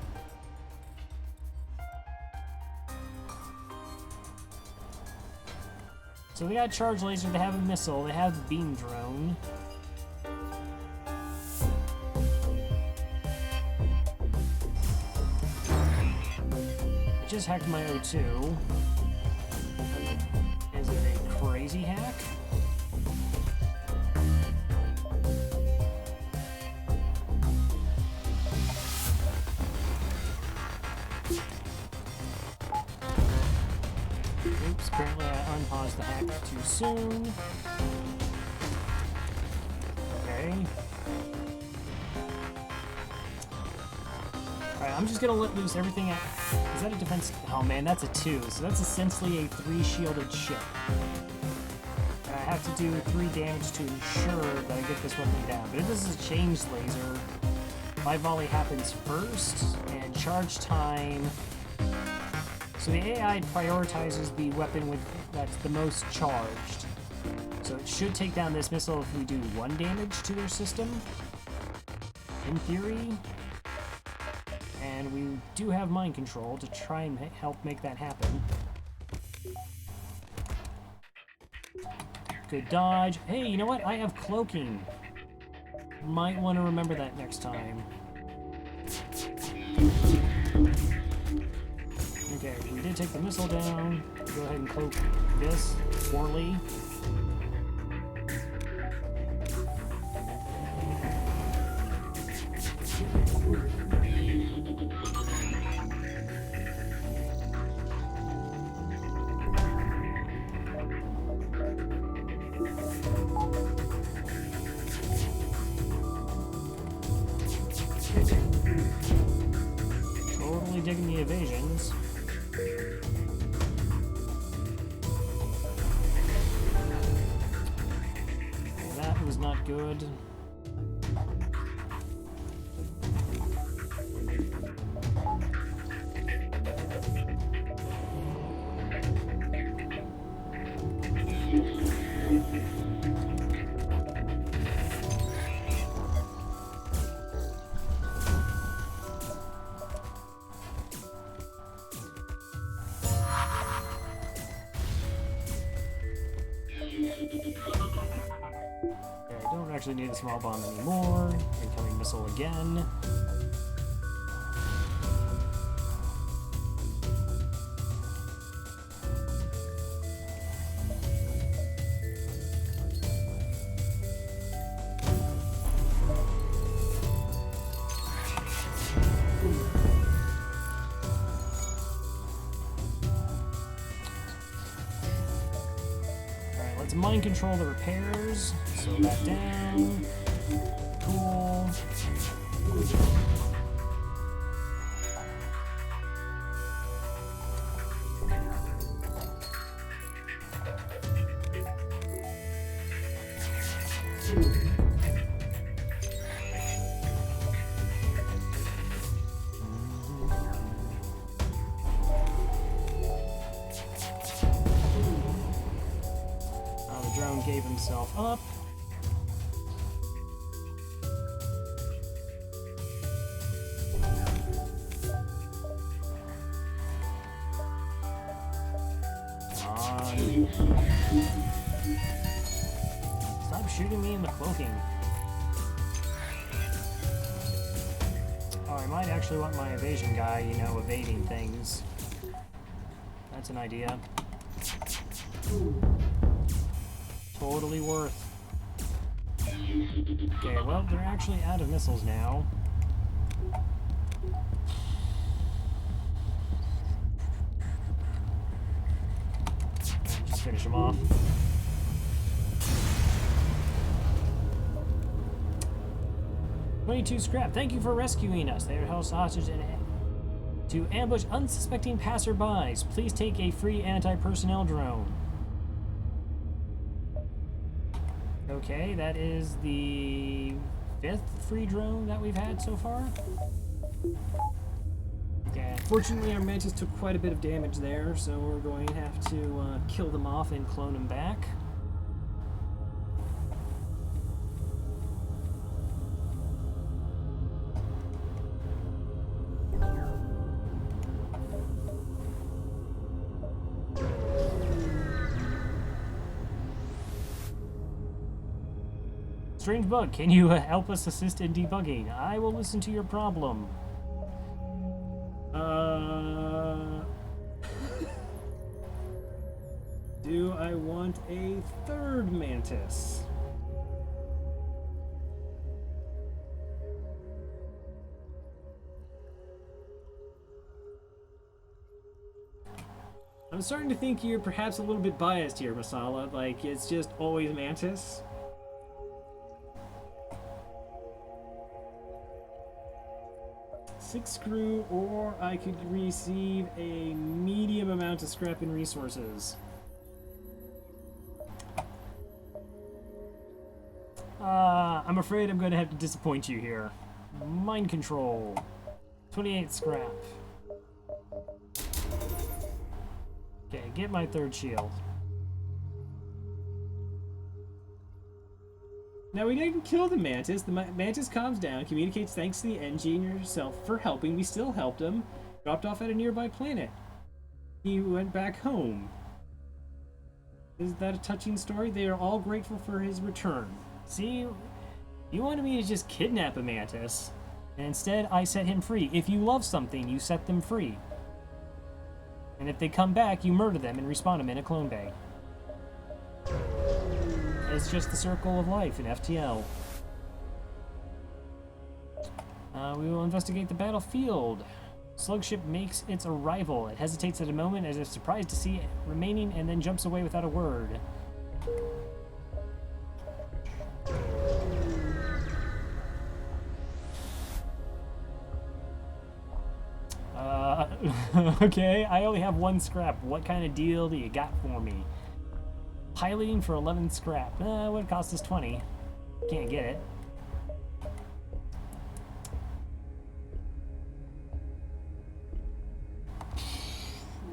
So they got charge laser, they have a missile, they have beam drone. Just hacked my O2. Is it a crazy hack? unpause the hack too soon. Okay. Alright, I'm just gonna let loose everything at... Is that a defense? Oh man, that's a 2, so that's essentially a 3-shielded ship. And I have to do 3 damage to ensure that I get this weapon down. But if this is a change laser, my volley happens first, and charge time... So the AI prioritizes the weapon that's the most charged. So it should take down this missile if we do 1 damage to their system, in theory. And we do have mind control to try and help make that happen. Good dodge. Hey, you know what? I have cloaking. Might want to remember that next time. Okay, we did take the missile down. Go ahead and cloak this poorly. Totally digging the evasions. That was not good. Actually need a small bomb anymore. Incoming missile again. Alright, let's mind control the repairs. Slow that down. Cool. The drone gave himself up. Stop shooting me in the cloaking. Oh, I might actually want my evasion guy, you know, evading things. That's an idea. Totally worth. Okay, well, they're actually out of missiles now. Just finish them off. "22 Scrap, thank you for rescuing us. They are held hostage to ambush unsuspecting passerbys. Please take a free anti-personnel drone." Okay, that is the 5th free drone that we've had so far. Okay, fortunately our Mantis took quite a bit of damage there, so we're going to have to kill them off and clone them back. "Strange bug, can you help us assist in debugging? I will listen to your problem." Do I want a 3rd Mantis? I'm starting to think you're perhaps a little bit biased here, Masala. Like, it's just always Mantis. Six screw, or I could receive a medium amount of scrap and resources. I'm afraid I'm going to have to disappoint you here. Mind control. 28 scrap. Okay, get my third shield. Now, we didn't kill the Mantis. The Mantis calms down, communicates thanks to the engineer yourself for helping. We still helped him. Dropped off at a nearby planet. He went back home. Is that a touching story? They are all grateful for his return. See, you wanted me to just kidnap a Mantis, and instead I set him free. If you love something, you set them free. And if they come back, you murder them and respawn them in a clone bay. It's just the circle of life in FTL. We will investigate the battlefield. Slugship makes its arrival. It hesitates at a moment as if surprised to see it remaining and then jumps away without a word. Okay, I only have 1 scrap. What kind of deal do you got for me? Piloting for 11 scrap. What cost us 20? Can't get it.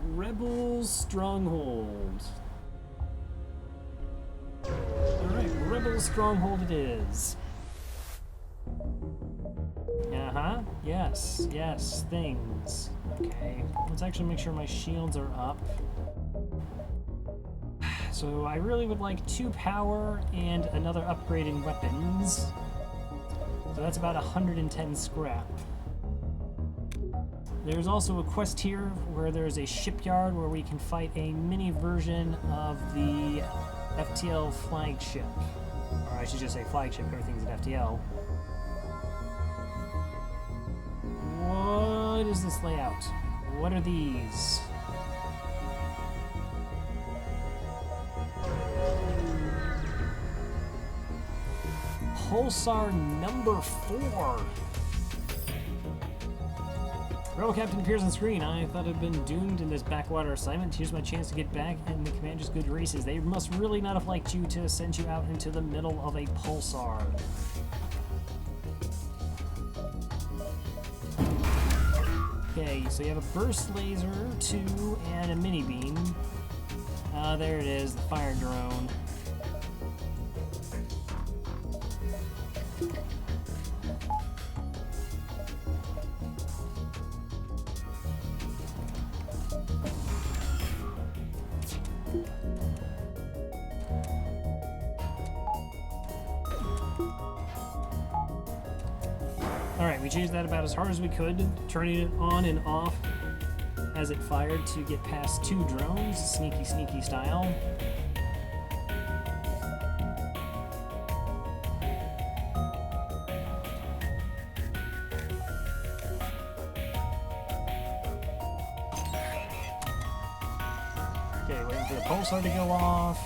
Rebel Stronghold. Alright, Rebel Stronghold it is. Uh-huh. Yes, yes, things. Okay, let's actually make sure my shields are up. So I really would like 2 power and another upgrade in weapons. So that's about 110 scrap. There's also a quest here where there's a shipyard where we can fight a mini version of the FTL flagship. Or I should just say flagship, everything's an FTL. What is this layout? What are these? Pulsar number 4. Rebel Captain appears on screen. I thought I'd been doomed in this backwater assignment. Here's my chance to get back in the Commander's good graces. They must really not have liked you to send you out into the middle of a pulsar. Okay, so you have a burst laser, 2, and a mini beam. There it is, the fire drone. Alright, we changed that about as hard as we could, turning it on and off as it fired to get past 2 drones, sneaky, sneaky style. Okay, waiting for the pulsar to go off.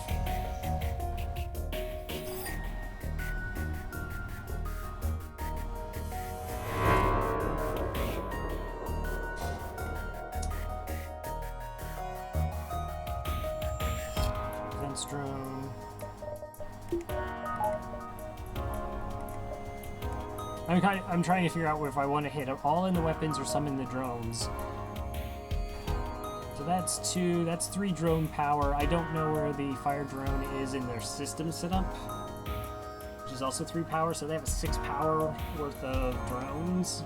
Drone. I'm trying to figure out if I want to hit all in the weapons or some in the drones. So that's 2, that's 3 drone power. I don't know where the fire drone is in their system setup, which is also 3 power, so they have a 6 power worth of drones.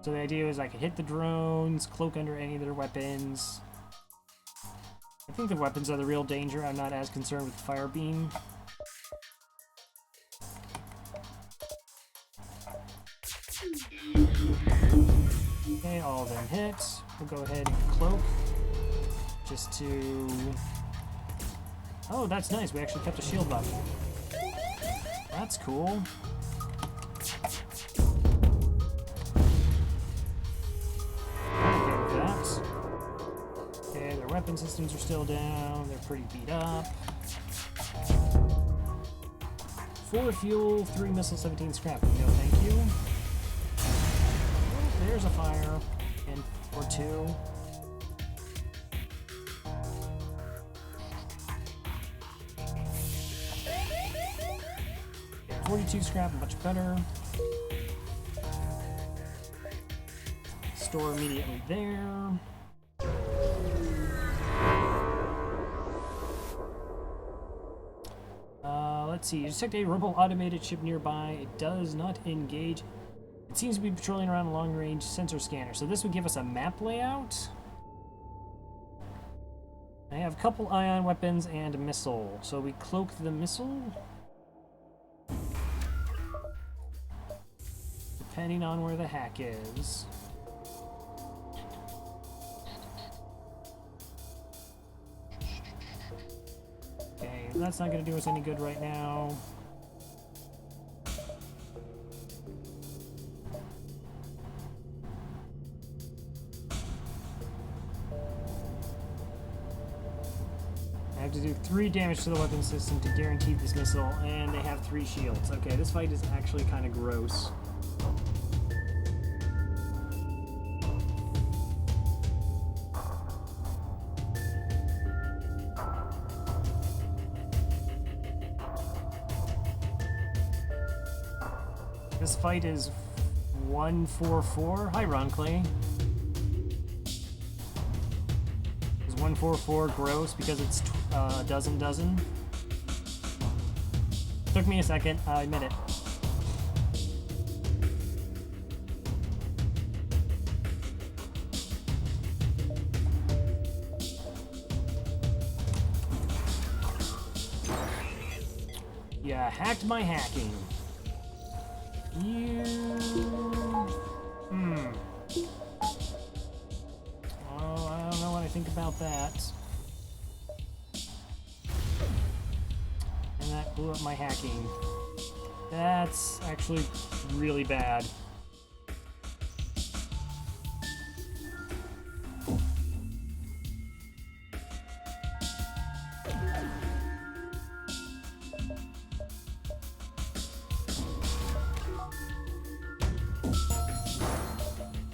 So the idea is I could hit the drones, cloak under any of their weapons. I think the weapons are the real danger. I'm not as concerned with the fire beam. Okay, all of them hit. We'll go ahead and cloak. Just to... Oh, that's nice. We actually kept a shield up. That's cool. Okay, weapon systems are still down. They're pretty beat up. 4 fuel, 3 missile, 17 scrap. No, thank you. Oh, there's a fire. And or 2. 42 scrap, much better. Store immediately there. Let's see. You detect a rebel automated ship nearby. It does not engage. It seems to be patrolling around a long-range sensor scanner. So this would give us a map layout. I have a couple ion weapons and a missile. So we cloak the missile. Depending on where the hack is. Okay, that's not going to do us any good right now. I have to do 3 damage to the weapon system to guarantee this missile, and they have 3 shields. Okay, this fight is actually kind of gross. This fight is 144. Hi, Ronclay. Is 144 gross because it's a dozen? Took me a second. I admit it. Yeah, hacked my hacking. You... Oh, I don't know what I think about that. And that blew up my hacking. That's actually really bad.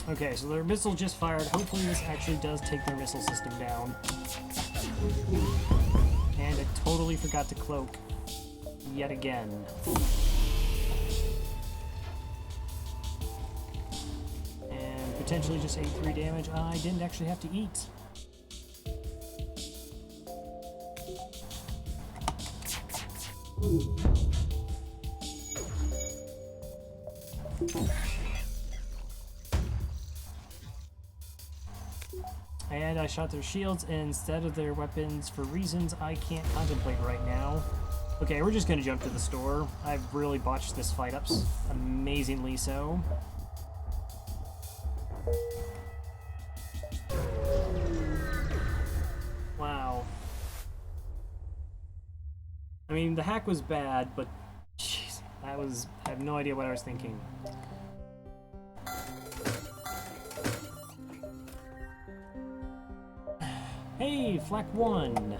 Okay, so their missile just fired. Hopefully this actually does take their missile system down. And I totally forgot to cloak yet again. And potentially just ate 3 damage. I didn't actually have to eat. And I shot their shields instead of their weapons for reasons I can't contemplate right now. Okay, we're just gonna jump to the store. I've really botched this fight up, amazingly so. Wow. I mean, the hack was bad, but jeez, I have no idea what I was thinking. Hey, Flak 1!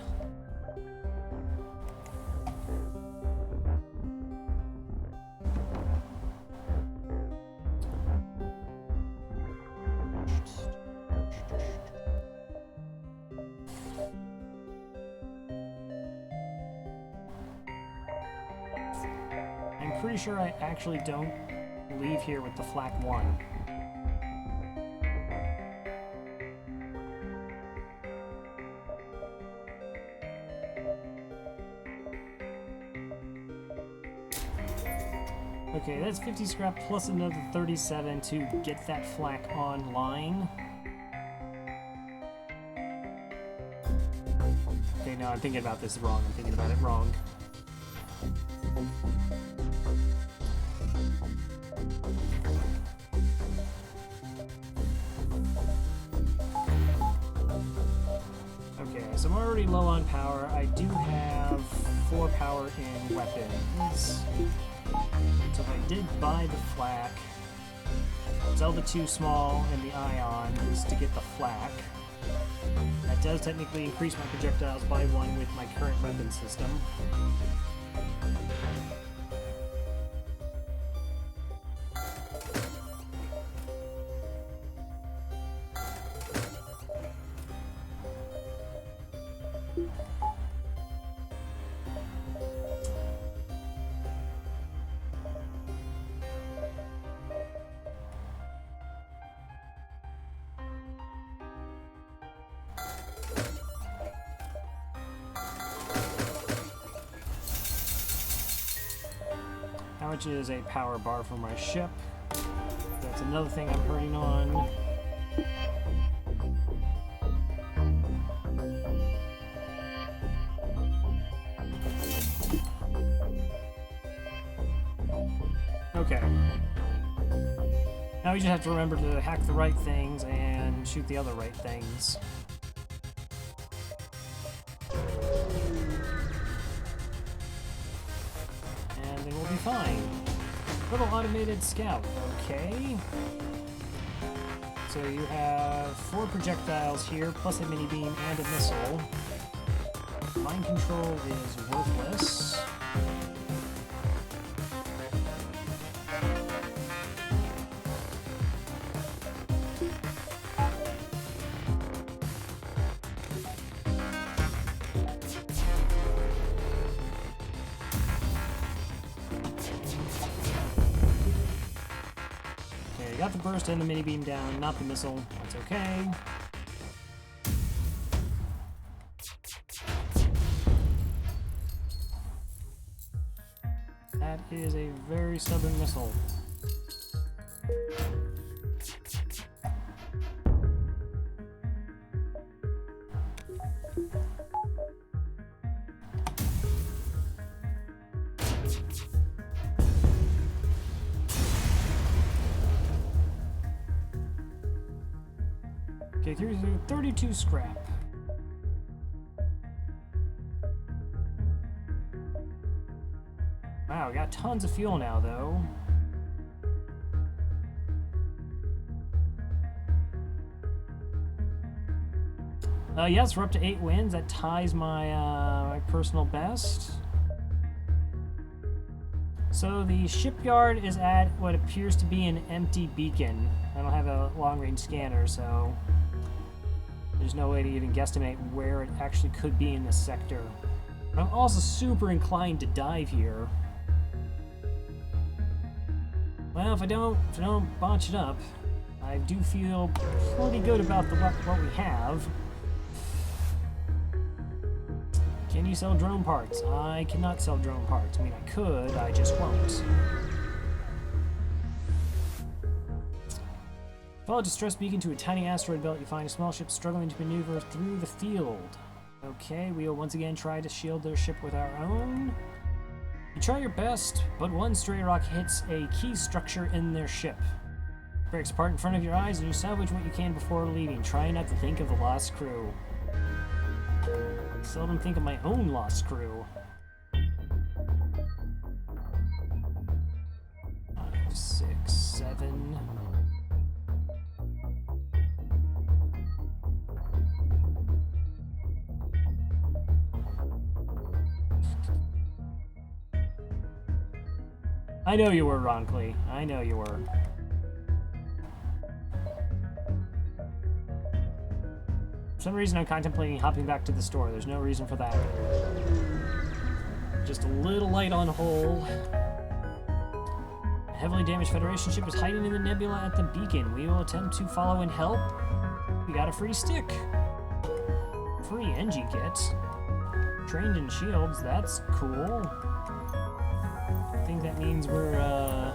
I'm pretty sure I actually don't leave here with the Flak 1. Okay, that's 50 scrap plus another 37 to get that flak online. Okay, no, I'm thinking about this wrong. I'm thinking about it wrong. Okay, so I'm already low on power. I do have 4 power in weapons. So if I did buy the flak, sell the 2 small and the ions to get the flak. That does technically increase my projectiles by 1 with my current weapon system. How much is a power bar for my ship? That's another thing I'm hurting on. Okay. Now we just have to remember to hack the right things and shoot the other right things. Be fine. Little automated scout, okay. So you have 4 projectiles here, plus a mini beam and a missile. Mind control is worthless. Got the burst and the mini beam down, not the missile. That's okay. That is a very stubborn missile. Okay, here's 32 scrap. Wow, we got tons of fuel now, though. Yes, we're up to 8 wins. That ties my, my personal best. So the shipyard is at what appears to be an empty beacon. I don't have a long-range scanner, so there's no way to even guesstimate where it actually could be in this sector. But I'm also super inclined to dive here. Well, if I don't botch it up, I do feel pretty good about what we have. Can you sell drone parts? I cannot sell drone parts. I mean, I could, I just won't. Follow a distress beacon to a tiny asteroid belt. You find a small ship struggling to maneuver through the field. Okay, we will once again try to shield their ship with our own. You try your best, but one stray rock hits a key structure in their ship. It breaks apart in front of your eyes, and you salvage what you can before leaving. Try not to think of the lost crew. I seldom think of my own lost crew. 5, 6, 7. I know you were, Ronkley. I know you were. For some reason, I'm contemplating hopping back to the store. There's no reason for that. Just a little light on hull. A heavily damaged Federation ship is hiding in the nebula at the beacon. We will attempt to follow and help. We got a free stick. Free NG kit. Trained in shields. That's cool. I think that means we're gonna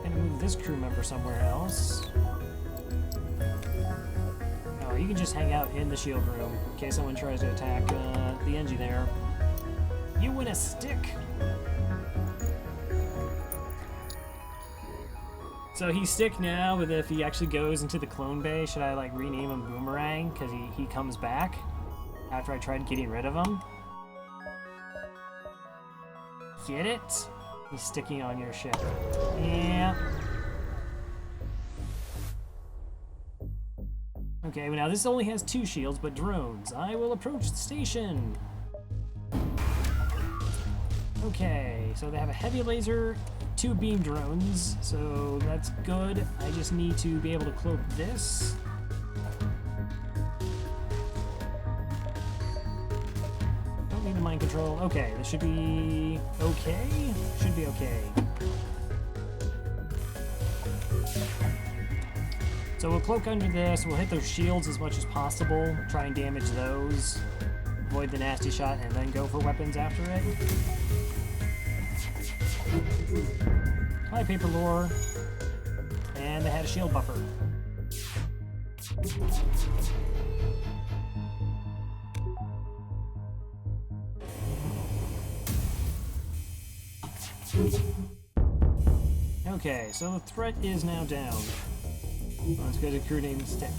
move this crew member somewhere else. Oh, you can just hang out in the shield room in case someone tries to attack the NG there. You win a stick! So he's stick now, but if he actually goes into the clone bay, should I like rename him Boomerang because he comes back after I tried getting rid of him? Get it? He's sticking on your ship. Yeah. Okay, well now this only has 2 shields, but drones. I will approach the station. Okay, so they have a heavy laser, 2 beam drones, so that's good. I just need to be able to cloak this. Don't need the mind control. Okay, this should be okay. Should be okay. So we'll cloak under this, we'll hit those shields as much as possible, try and damage those, avoid the nasty shot, and then go for weapons after it. Hi, paper lore. And they had a shield buffer. Okay, so the threat is now down. Let's go to recruiting stick.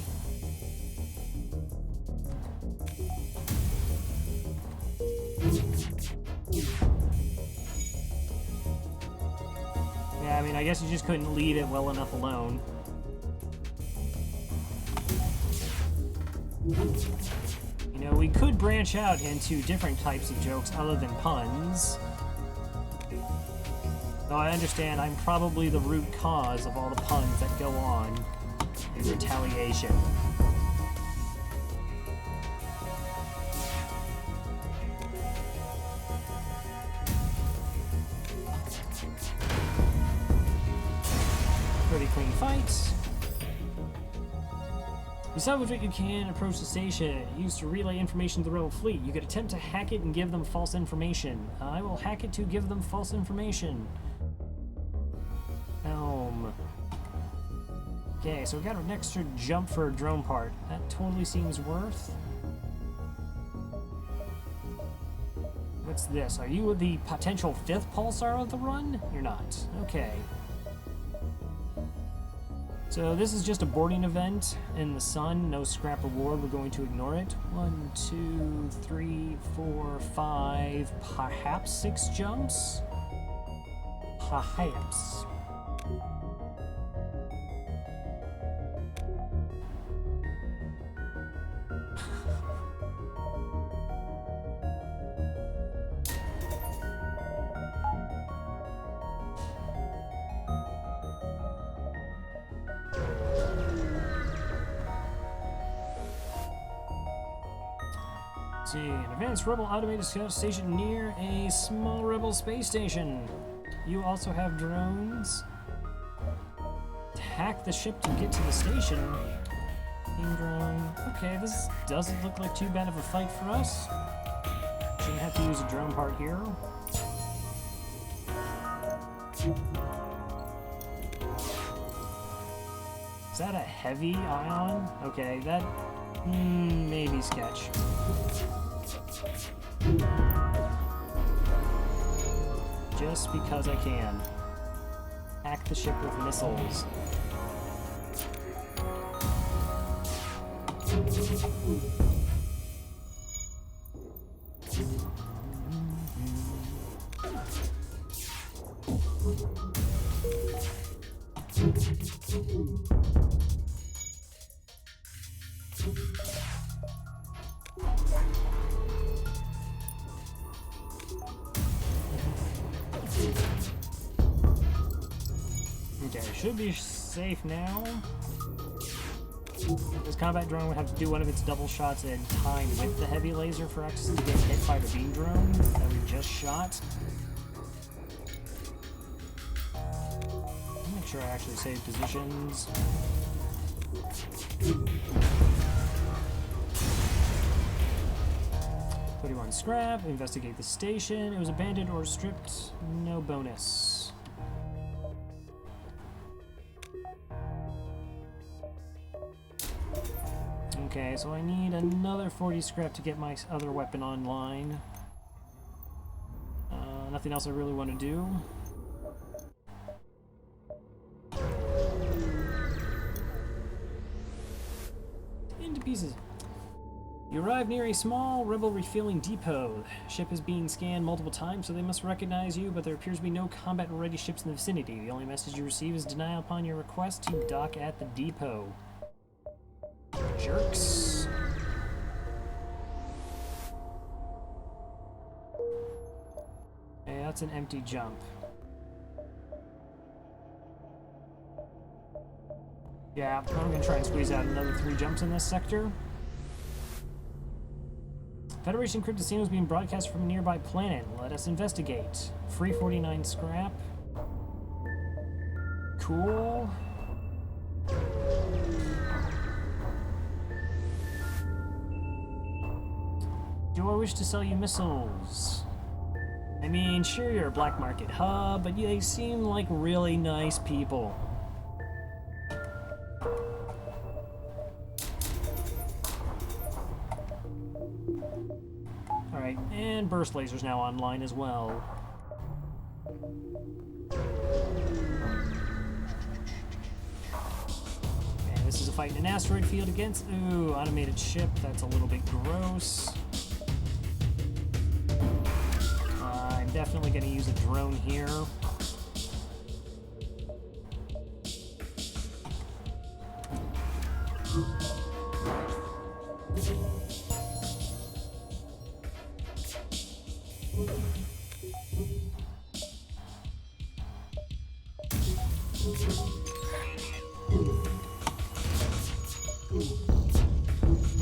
Yeah, I mean, I guess you just couldn't lead it well enough alone. You know, we could branch out into different types of jokes other than puns. Though I understand I'm probably the root cause of all the puns that go on in retaliation. Pretty clean fights. You salvage what you can, approach the station. Used to relay information to the rebel fleet. You could attempt to hack it and give them false information. I will hack it to give them false information. Okay, so we got an extra jump for a drone part. That totally seems worth. What's this? Are you the potential 5th pulsar of the run? You're not. Okay. So this is just a boarding event in the sun. No scrap reward. We're going to ignore it. 1, 2, 3, 4, 5, perhaps 6 jumps? Perhaps. See, an advanced rebel automated scout station near a small rebel space station. You also have drones. Hack the ship to get to the station. Beam drone. Okay, this doesn't look like too bad of a fight for us. Shouldn't have to use a drone part here. Is that a heavy ion? Okay, that maybe sketch. Just because I can. Hack the ship with missiles. Okay, should be safe now. This combat drone would have to do one of its double shots in time with the heavy laser for X to get hit by the beam drone that we just shot. Make sure I actually save positions. Put him on scrap, investigate the station. It was abandoned or stripped, no bonus. Okay, so I need another 40 scrap to get my other weapon online. Nothing else I really want to do. Into pieces. You arrive near a small rebel refueling depot. Ship is being scanned multiple times, so they must recognize you, but there appears to be no combat-ready ships in the vicinity. The only message you receive is denial upon your request to dock at the depot. jerks. Okay, that's an empty jump. Yeah, I'm gonna try and squeeze out another 3 jumps in this sector. Federation Cryptocene was being broadcast from a nearby planet. Let us investigate. Free 49 scrap. Cool. Do I wish to sell you missiles? I mean, sure, you're a black market hub, but they seem like really nice people. Alright, and burst laser's now online as well. And this is a fight in an asteroid field against... Ooh, automated ship. That's a little bit gross. I'm definitely going to use a drone here.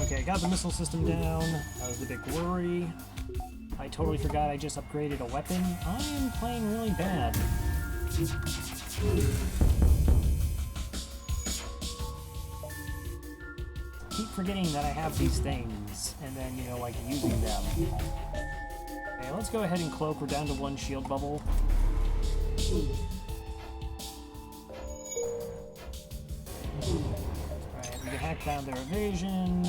Okay, got the missile system down. That was the big worry. I totally forgot I just upgraded a weapon. I am playing really bad. Keep forgetting that I have these things, and then, you know, like, using them. Okay, let's go ahead and cloak. We're down to 1 shield bubble. Alright, we can hack down their evasion.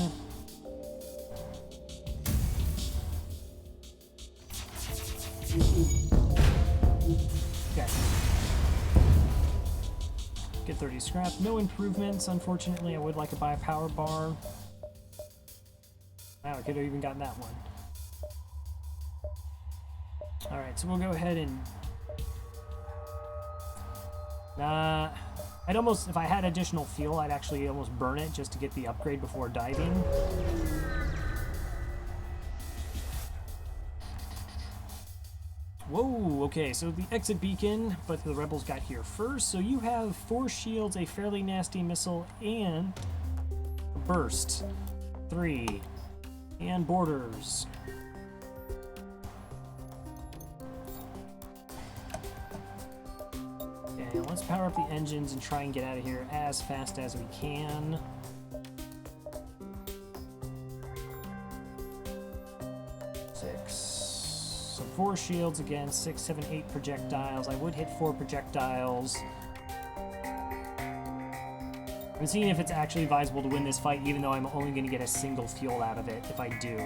Okay. Get 30 scrap. No improvements, unfortunately. I would like to buy a power bar. Wow, I could have even gotten that one. Alright, so we'll go ahead and... I'd almost, if I had additional fuel, I'd actually almost burn it just to get the upgrade before diving. Whoa, okay, so the exit beacon, but the rebels got here first. So you have 4 shields, a fairly nasty missile, and a burst. 3. And borders. Okay, let's power up the engines and try and get out of here as fast as we can. So 4 shields again, 6, 7, 8 projectiles. I would hit 4 projectiles. I'm seeing if it's actually advisable to win this fight, even though I'm only going to get a single fuel out of it if I do.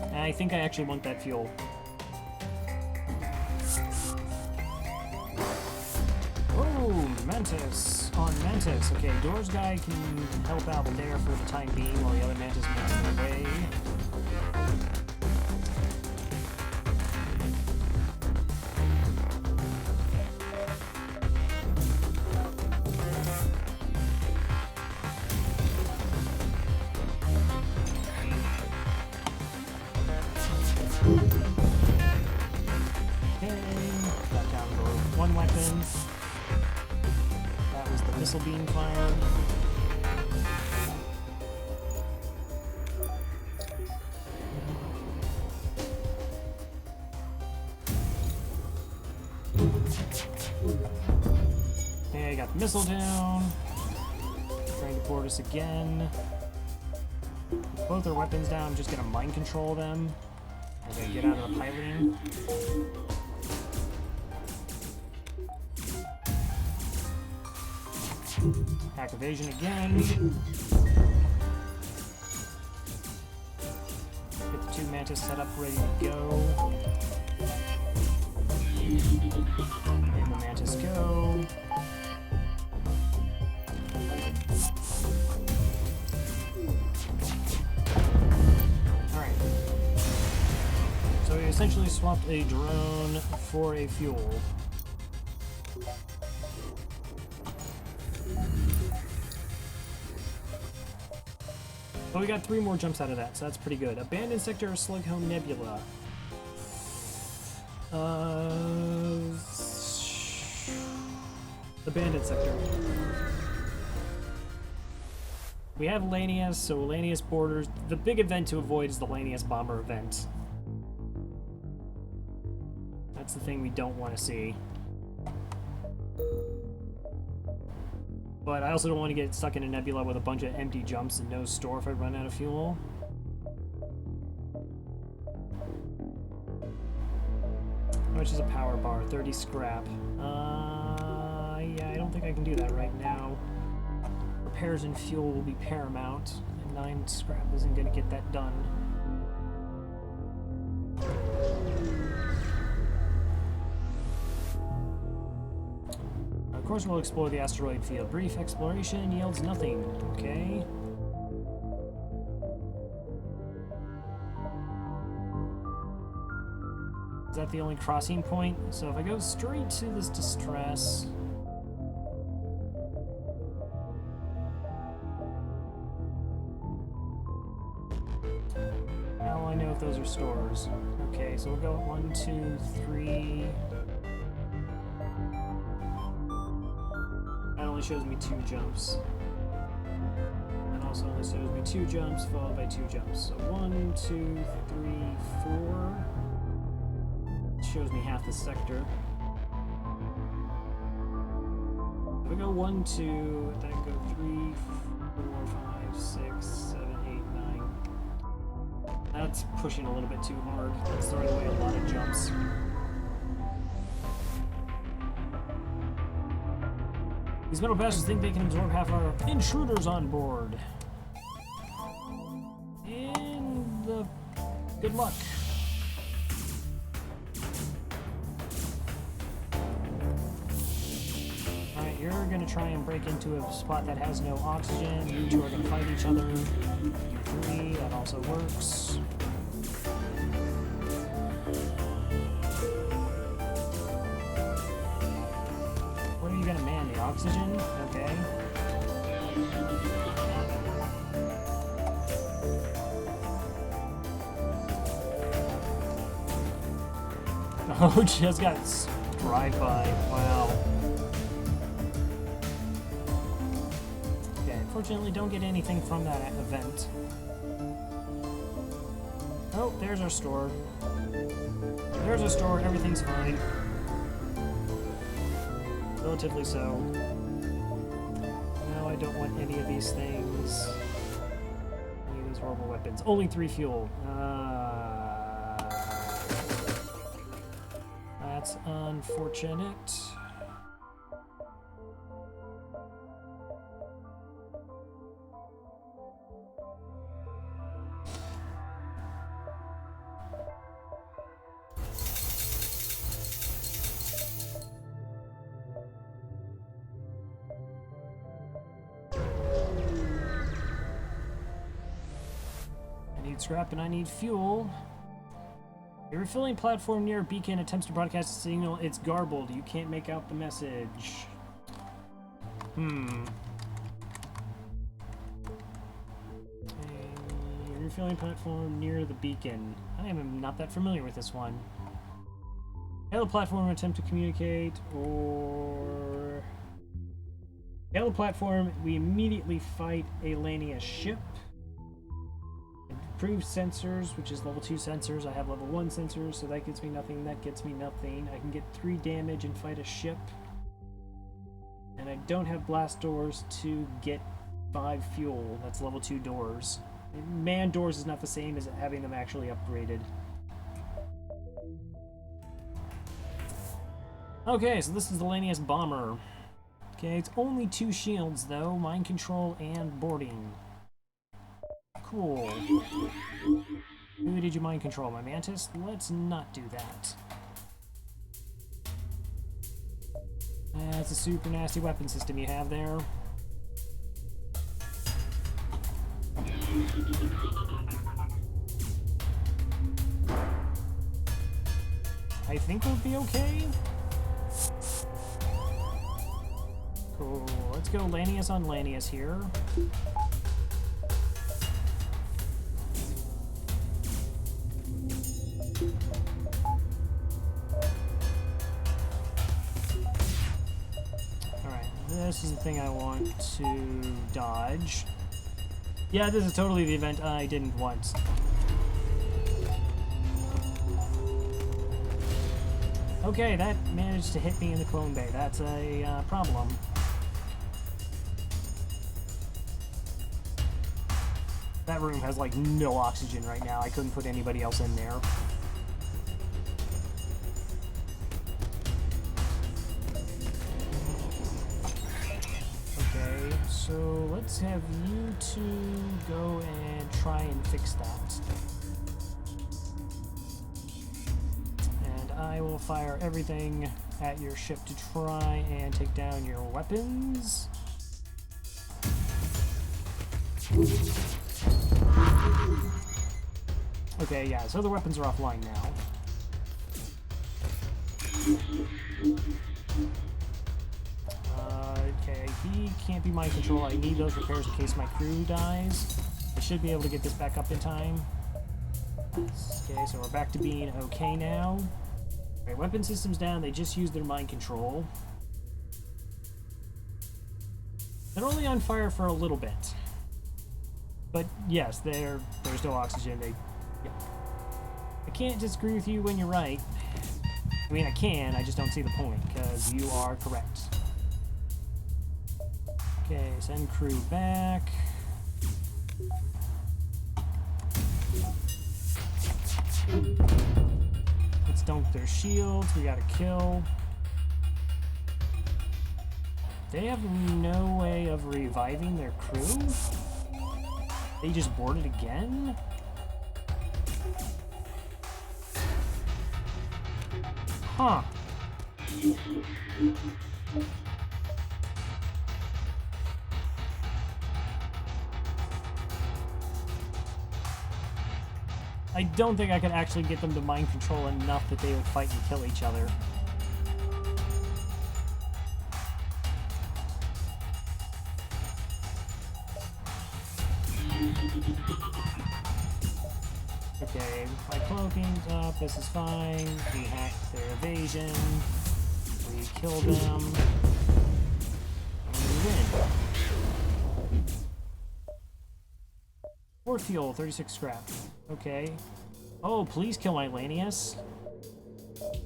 And I think I actually want that fuel. Mantis on Mantis. Okay, Doors guy can help out there for the time being while the other Mantis makes their way. Okay, got down to 1 weapon. Missile beam fire. Okay, I got the missile down. Trying to board us again. Both their weapons down. I'm just gonna mind control them as I get out of the piloting. Hack evasion again. Get the 2 Mantis set up, ready to go. And the Mantis go. Alright. essentially swapped a drone for a fuel. But we got 3 more jumps out of that, so that's pretty good. Abandoned Sector, Slughome Nebula. Abandoned Sector. We have Lanius, so Lanius borders. The big event to avoid is the Lanius bomber event. That's the thing we don't want to see. But I also don't want to get stuck in a nebula with a bunch of empty jumps and no store if I run out of fuel. How much is a power bar? 30 scrap. Yeah, I don't think I can do that right now. Repairs and fuel will be paramount, and 9 scrap isn't going to get that done. Of course, we'll explore the asteroid field. Brief exploration yields nothing. Okay. Is that the only crossing point? So if I go straight to this distress... How will I know if those are stores? Okay, so we'll go 1, 2, 3... That only shows me 2 jumps. And also only shows me 2 jumps followed by 2 jumps. So 1, 2, 3, 4... shows me half the sector. If I go 1, 2, then I go 3, 4, 5, 6, 7, 8, 9. That's pushing a little bit too hard. That's throwing away a lot of jumps. These metal bastards think they can absorb half our intruders on board. And good luck. You're gonna try and break into a spot that has no oxygen. You 2 are gonna fight each other. You 3, that also works. What are you gonna man? The oxygen? Okay. Oh, just got drive-by. Wow. Unfortunately, don't get anything from that event. Oh, there's our store. There's our store, everything's fine. Relatively so. No, I don't want any of these things. Any of these horrible weapons. Only 3 fuel. That's unfortunate. Scrap and I need fuel. A refilling platform near a beacon attempts to broadcast a signal. It's garbled. You can't make out the message. A refilling platform near the beacon. I am not that familiar with this one. Hail the platform, attempt to communicate, or... Hail the platform, we immediately fight a Lanius ship. Improved sensors, which is level 2 sensors. I have level 1 sensors, so that gets me nothing, that gets me nothing. I can get 3 damage and fight a ship. And I don't have blast doors to get 5 fuel. That's level 2 doors. And man doors is not the same as having them actually upgraded. Okay, so this is the Lanius bomber. Okay, it's only 2 shields though, mind control and boarding. Cool. Who did you mind control? My mantis? Let's not do that. That's a super nasty weapon system you have there. okay. Cool. Let's go Lanius on Lanius here. Alright, this is the thing I want to dodge. Yeah, this is totally the event I didn't want. Okay, that managed to hit me in the clone bay. That's a problem. That room has like no oxygen right now. I couldn't put anybody else in there. Okay, so let's have you two go and try and fix that. I will fire everything at your ship to try and take down your weapons. Okay, yeah, so the weapons are offline now. Okay, he can't be mind control. I need those repairs in case my crew dies. I should be able to get this back up in time. Okay, so we're back to being okay now. Okay, weapon systems down, they just used their mind control. They're only on fire for a little bit. But yes, there's no oxygen. Yeah. I can't disagree with you when you're right. I mean, I can, I just don't see the point, because you are correct. Okay, send crew back. Let's dunk their shields. We gotta kill. They have no way of reviving their crew? They just boarded again? Huh. I don't think I could actually get them to mind control enough that they would fight and kill each other. Okay, my cloaking's up, this is fine. We hacked their evasion. We kill them. And we win. 4 fuel, 36 scrap. Okay. Oh, please kill my Lanius.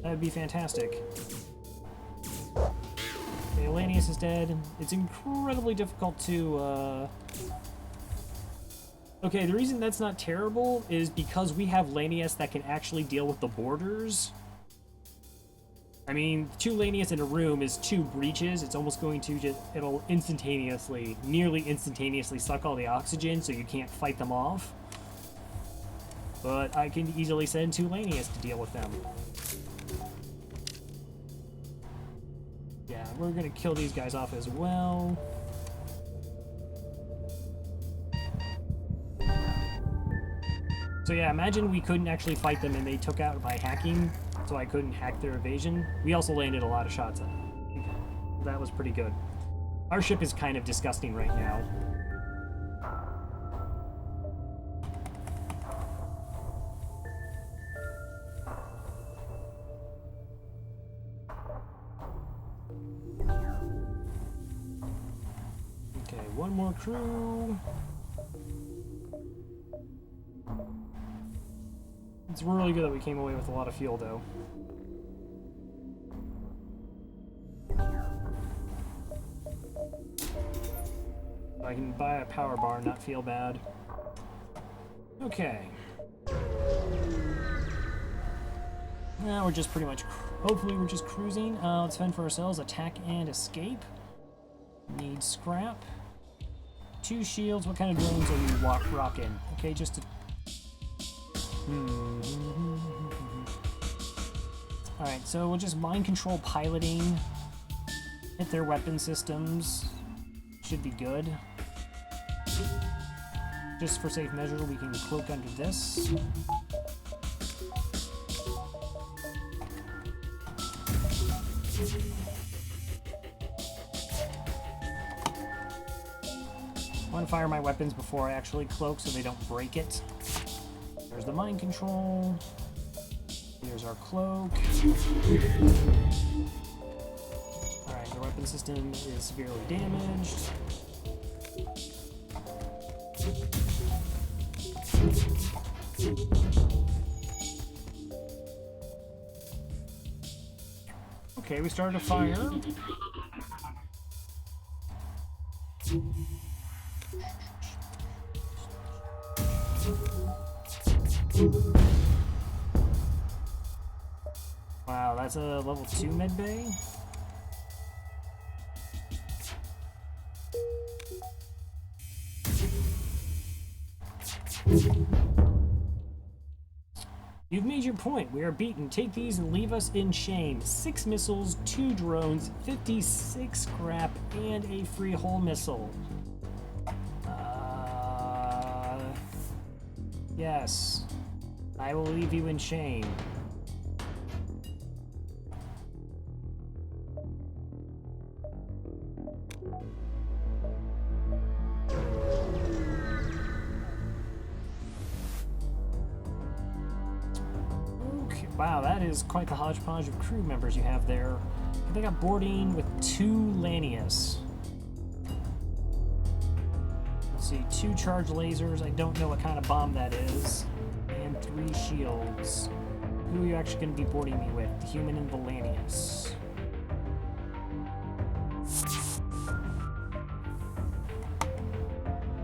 That would be fantastic. Okay, Lanius is dead. It's incredibly difficult to, Okay, the reason that's not terrible is because we have Lanius that can actually deal with the borders. I mean, 2 Lanius in a room is 2 breaches. It's almost going to just, it'll instantaneously, nearly instantaneously suck all the oxygen so you can't fight them off. But I can easily send 2 Lanius to deal with them. Yeah, we're gonna kill these guys off as well. So yeah, imagine we couldn't actually fight them and they took out by hacking, so I couldn't hack their evasion. We also landed a lot of shots at them. That was pretty good. Our ship is kind of disgusting right now. Okay, 1 more crew. It's really good that we came away with a lot of fuel, though. I can buy a power bar and not feel bad. Okay. Now we're just pretty much... Hopefully we're just cruising. Let's fend for ourselves. Attack and escape. Need scrap. 2 shields. What kind of drones are you rocking? Okay, just to... Alright, so we'll just mind control piloting. Hit their weapon systems. Should be good. Just for safe measure, we can cloak under this. I want to fire my weapons before I actually cloak so they don't break it. There's the mind control. Here's our cloak. Alright, the weapon system is severely damaged. Okay, we started a fire. Wow, that's a level 2 medbay. You've made your point. We are beaten. Take these and leave us in shame. 6 missiles, 2 drones, 56 scrap, and a free hull missile. Yes. I will leave you in shame. Wow, that is quite the hodgepodge of crew members you have there. They got boarding with 2 Lanius. Let's see, 2 charge lasers. I don't know what kind of bomb that is. And 3 shields. Who are you actually going to be boarding me with? The human and the Lanius.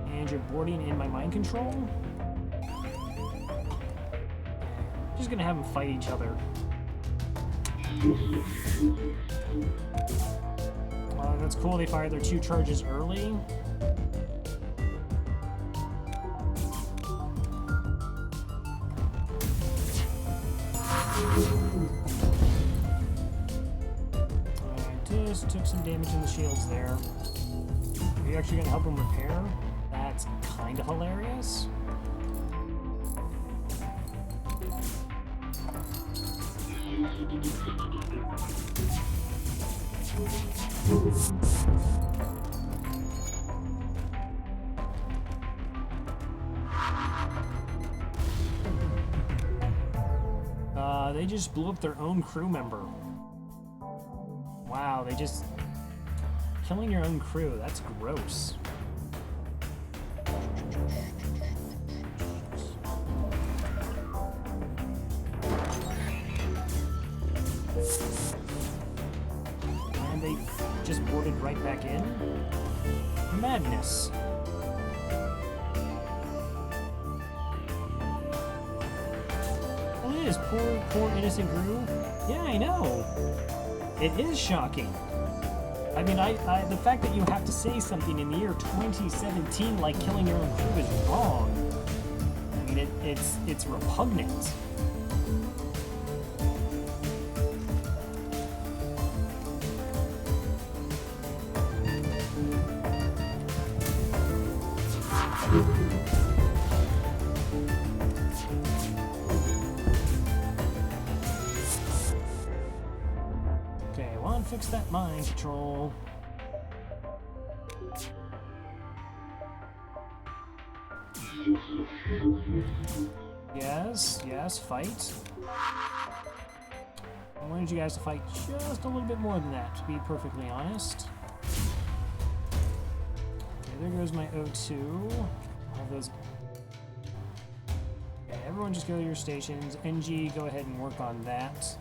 And you're boarding in my mind control? Just gonna have them fight each other. That's cool. They fired their 2 charges early. Just took some damage in the shields there. Are you actually gonna help them repair? That's kind of hilarious. They just blew up their own crew member. Wow, they just... Killing your own crew, that's gross. And they just boarded right back in? Madness. Oh, it is. Poor innocent crew. Yeah, I know. It is shocking. I mean, the fact that you have to say something in the year 2017 like killing your own crew is wrong. I mean, it's repugnant. Okay, well, I'll fix that mind control. Yes, fight. I wanted you guys to fight just a little bit more than that, to be perfectly honest. Okay, there goes my O2. All those. Okay, everyone just go to your stations. NG, go ahead and work on that.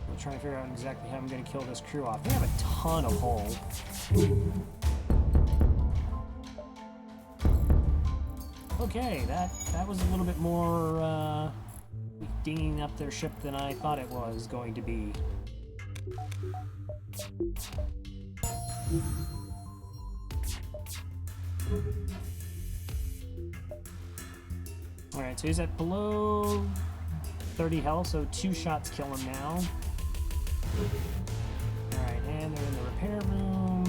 I'm trying to figure out exactly how I'm going to kill this crew off. They have a ton of hull. Okay, that was a little bit more dinging up their ship than I thought it was going to be. Alright, so he's at below 30 health, so 2 shots kill him now. Alright, and they're in the repair room.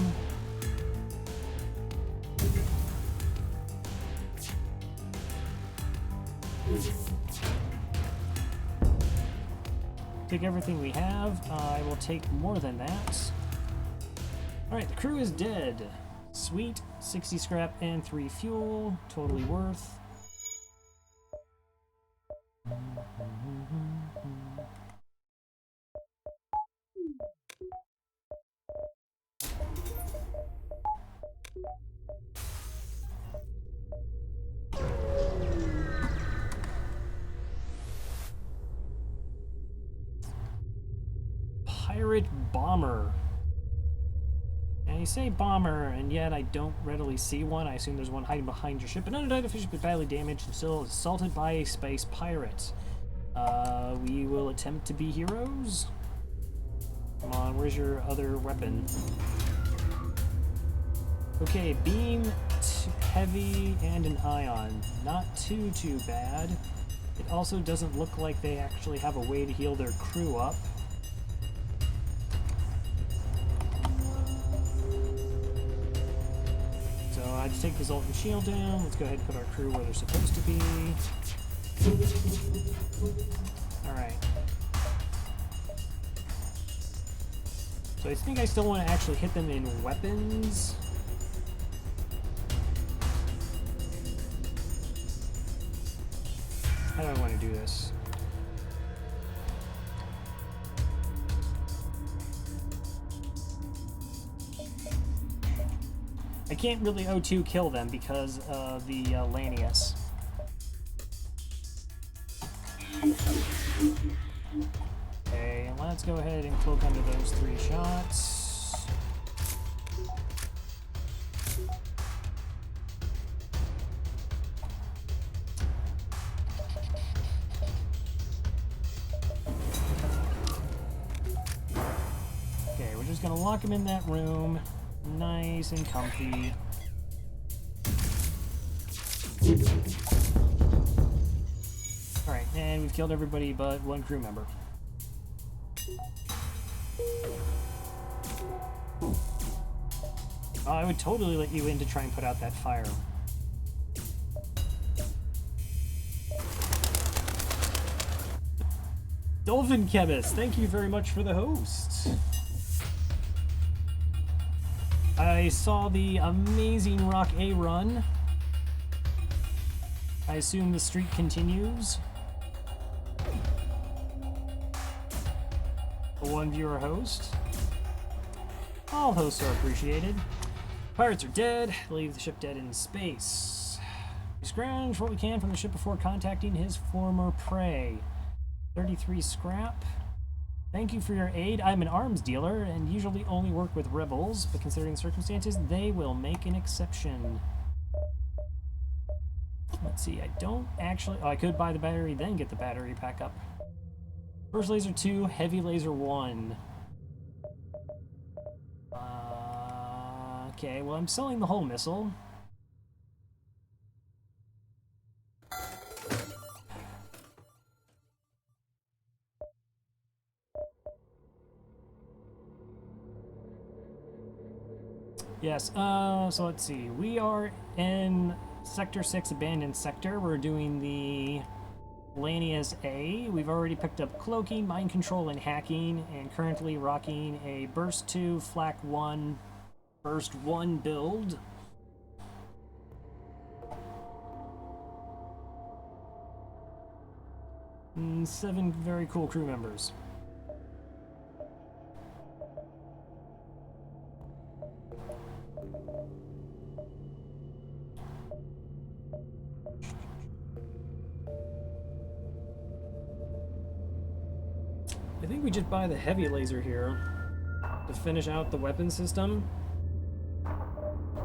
take everything we have. I will take more than that. Alright, the crew is dead. Sweet. 60 scrap and 3 fuel. Totally worth. Pirate bomber. And you say bomber, and yet I don't readily see one. I assume there's one hiding behind your ship. An unidentified ship is badly damaged and still assaulted by a space pirate. We will attempt to be heroes. Come on, where's your other weapon? Okay, beam, heavy, and an ion. Not too bad. It also doesn't look like they actually have a way to heal their crew up. So I just take the Zoltan shield down. Let's go ahead and put our crew where they're supposed to be. Alright. So I think I still want to actually hit them in weapons. How do I want to do this? I can't really O2 kill them because of the Lanius. Okay, let's go ahead and cloak under those 3 shots. Okay, we're just gonna lock him in that room. Nice and comfy. Alright, and we've killed everybody but one crew member. Oh, I would totally let you in to try and put out that fire. Dolphin Chemist, thank you very much for the host. I saw the amazing Rock A run. I assume the streak continues. A 1 viewer host. All hosts are appreciated. Pirates are dead. Leave the ship dead in space. We scrounge what we can from the ship before contacting his former prey. 33 scrap. Thank you for your aid. I'm an arms dealer and usually only work with rebels, but considering the circumstances, they will make an exception. Let's see, I don't actually... Oh, I could buy the battery, then get the battery pack up. First laser 2, heavy laser 1. Okay, well, I'm selling the whole missile. Yes, so let's see. We are in Sector 6 Abandoned Sector. We're doing the Lanius A. We've already picked up cloaking, mind control, and hacking, and currently rocking a Burst 2, Flak 1, Burst 1 build. And 7 very cool crew members. I think we just buy the heavy laser here to finish out the weapon system.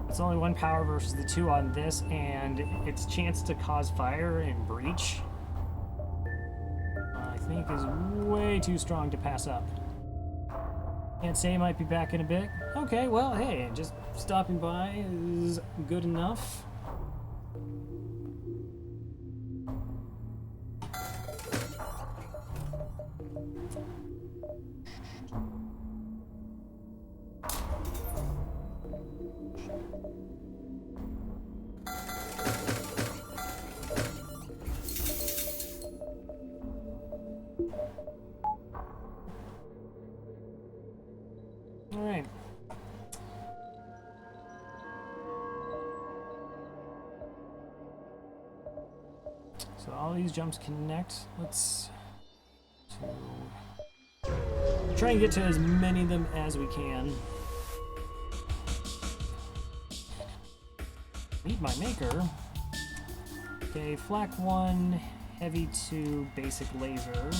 It's only 1 power versus the 2 on this, and its chance to cause fire and breach, I think, is way too strong to pass up. Can't say I might be back in a bit. Okay, well, hey, just stopping by is good enough. Alright. So all these jumps connect. Let's try and get to as many of them as we can. Meet my maker. Okay, flak 1, heavy 2, basic laser.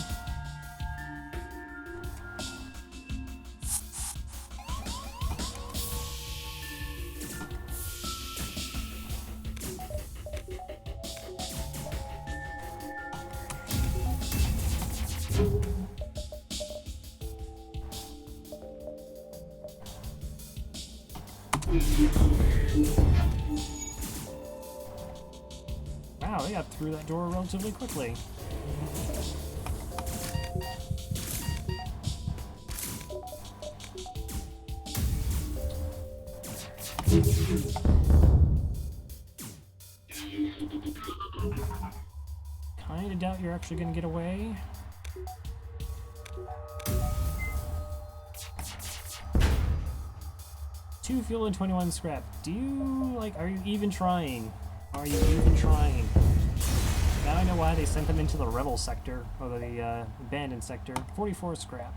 Wow, they got through that door relatively quickly. Kinda doubt you're actually gonna get away. Two fuel and 21 scrap. Do you, like, are you even trying? Are you even trying? Now I know why they sent them into the rebel sector, or the abandoned sector. 44 scrap.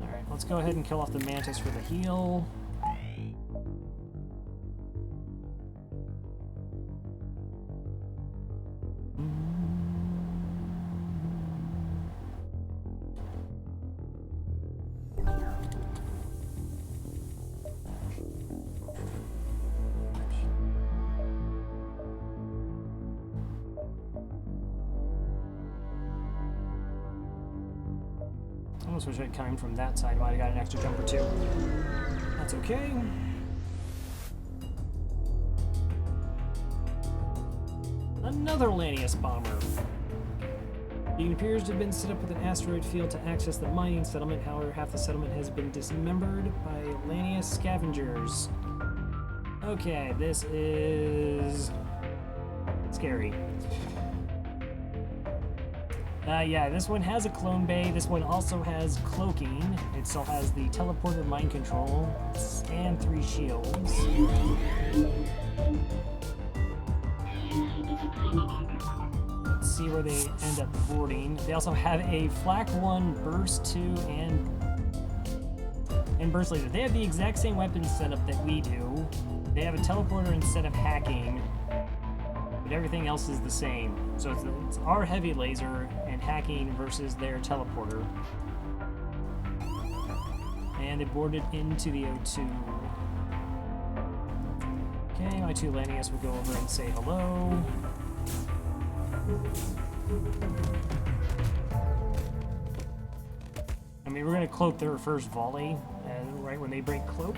Alright, let's go ahead and kill off the mantis for the heal. I almost wish I'd come from that side. Might have got an extra jump or two. That's okay. Another Lanius bomber. It appears to have been set up with an asteroid field to access the mining settlement. However, half the settlement has been dismembered by Lanius scavengers. Okay, this is scary. Yeah, this one has a clone bay. This one also has cloaking. It still has the teleporter mind control and 3 shields. Let's see where they end up boarding. They also have a flak 1, burst 2, and burst laser. They have the exact same weapons setup that we do. They have a teleporter instead of hacking, but everything else is the same. So it's our heavy laser and hacking versus their teleporter. And they boarded into the O2. Okay, my 2 Lanius will go over and say hello. I mean, we're going to cloak their first volley, right when they break cloak.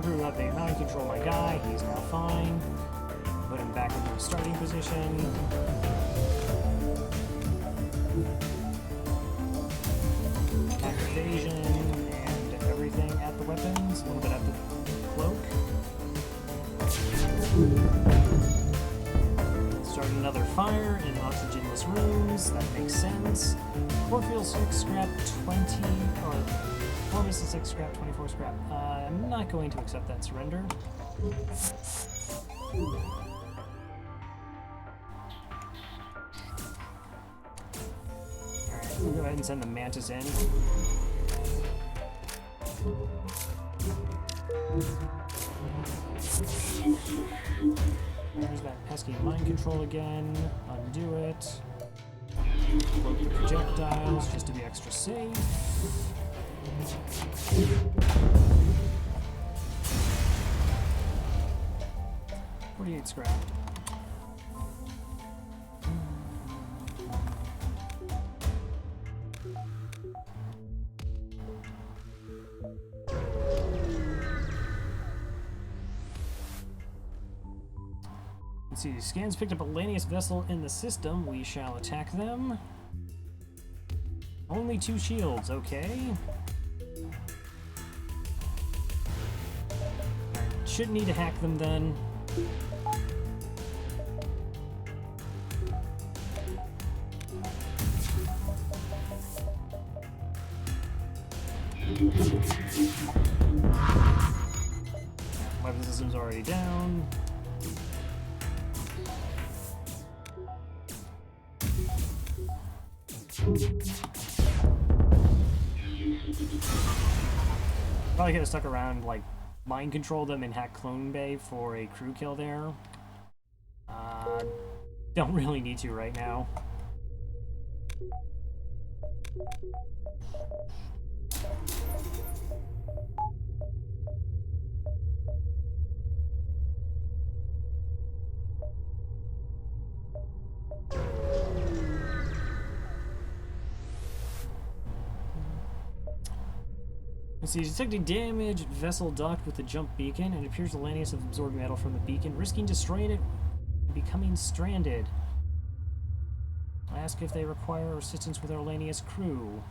Through that they mind control my guy, he's now fine. Put him back into his starting position. Attack evasion and everything at the weapons, a little bit at the cloak. Start another fire in oxygenless rooms, that makes sense. 4 fuel 6 scrap 20 or 4 missile 6 scrap, 24 scrap. I'm not going to accept that surrender. Alright, we'll go ahead and send the mantis in. There's that pesky mind control again. Undo it. Cloak the projectiles just to be extra safe. 48 scrap. see. Scans picked up a Lanius vessel in the system. We shall attack them. Only 2 shields, okay. Alright, shouldn't need to hack them then. Weapon system's already down. Probably could have stuck around, like, mind control them and hack Clone Bay for a crew kill there. Don't really need to right now. Let's see, detecting damage, vessel docked with the jump beacon, and it appears the Lanius have absorbed metal from the beacon, risking destroying it and becoming stranded. I ask if they require assistance with our Lanius crew.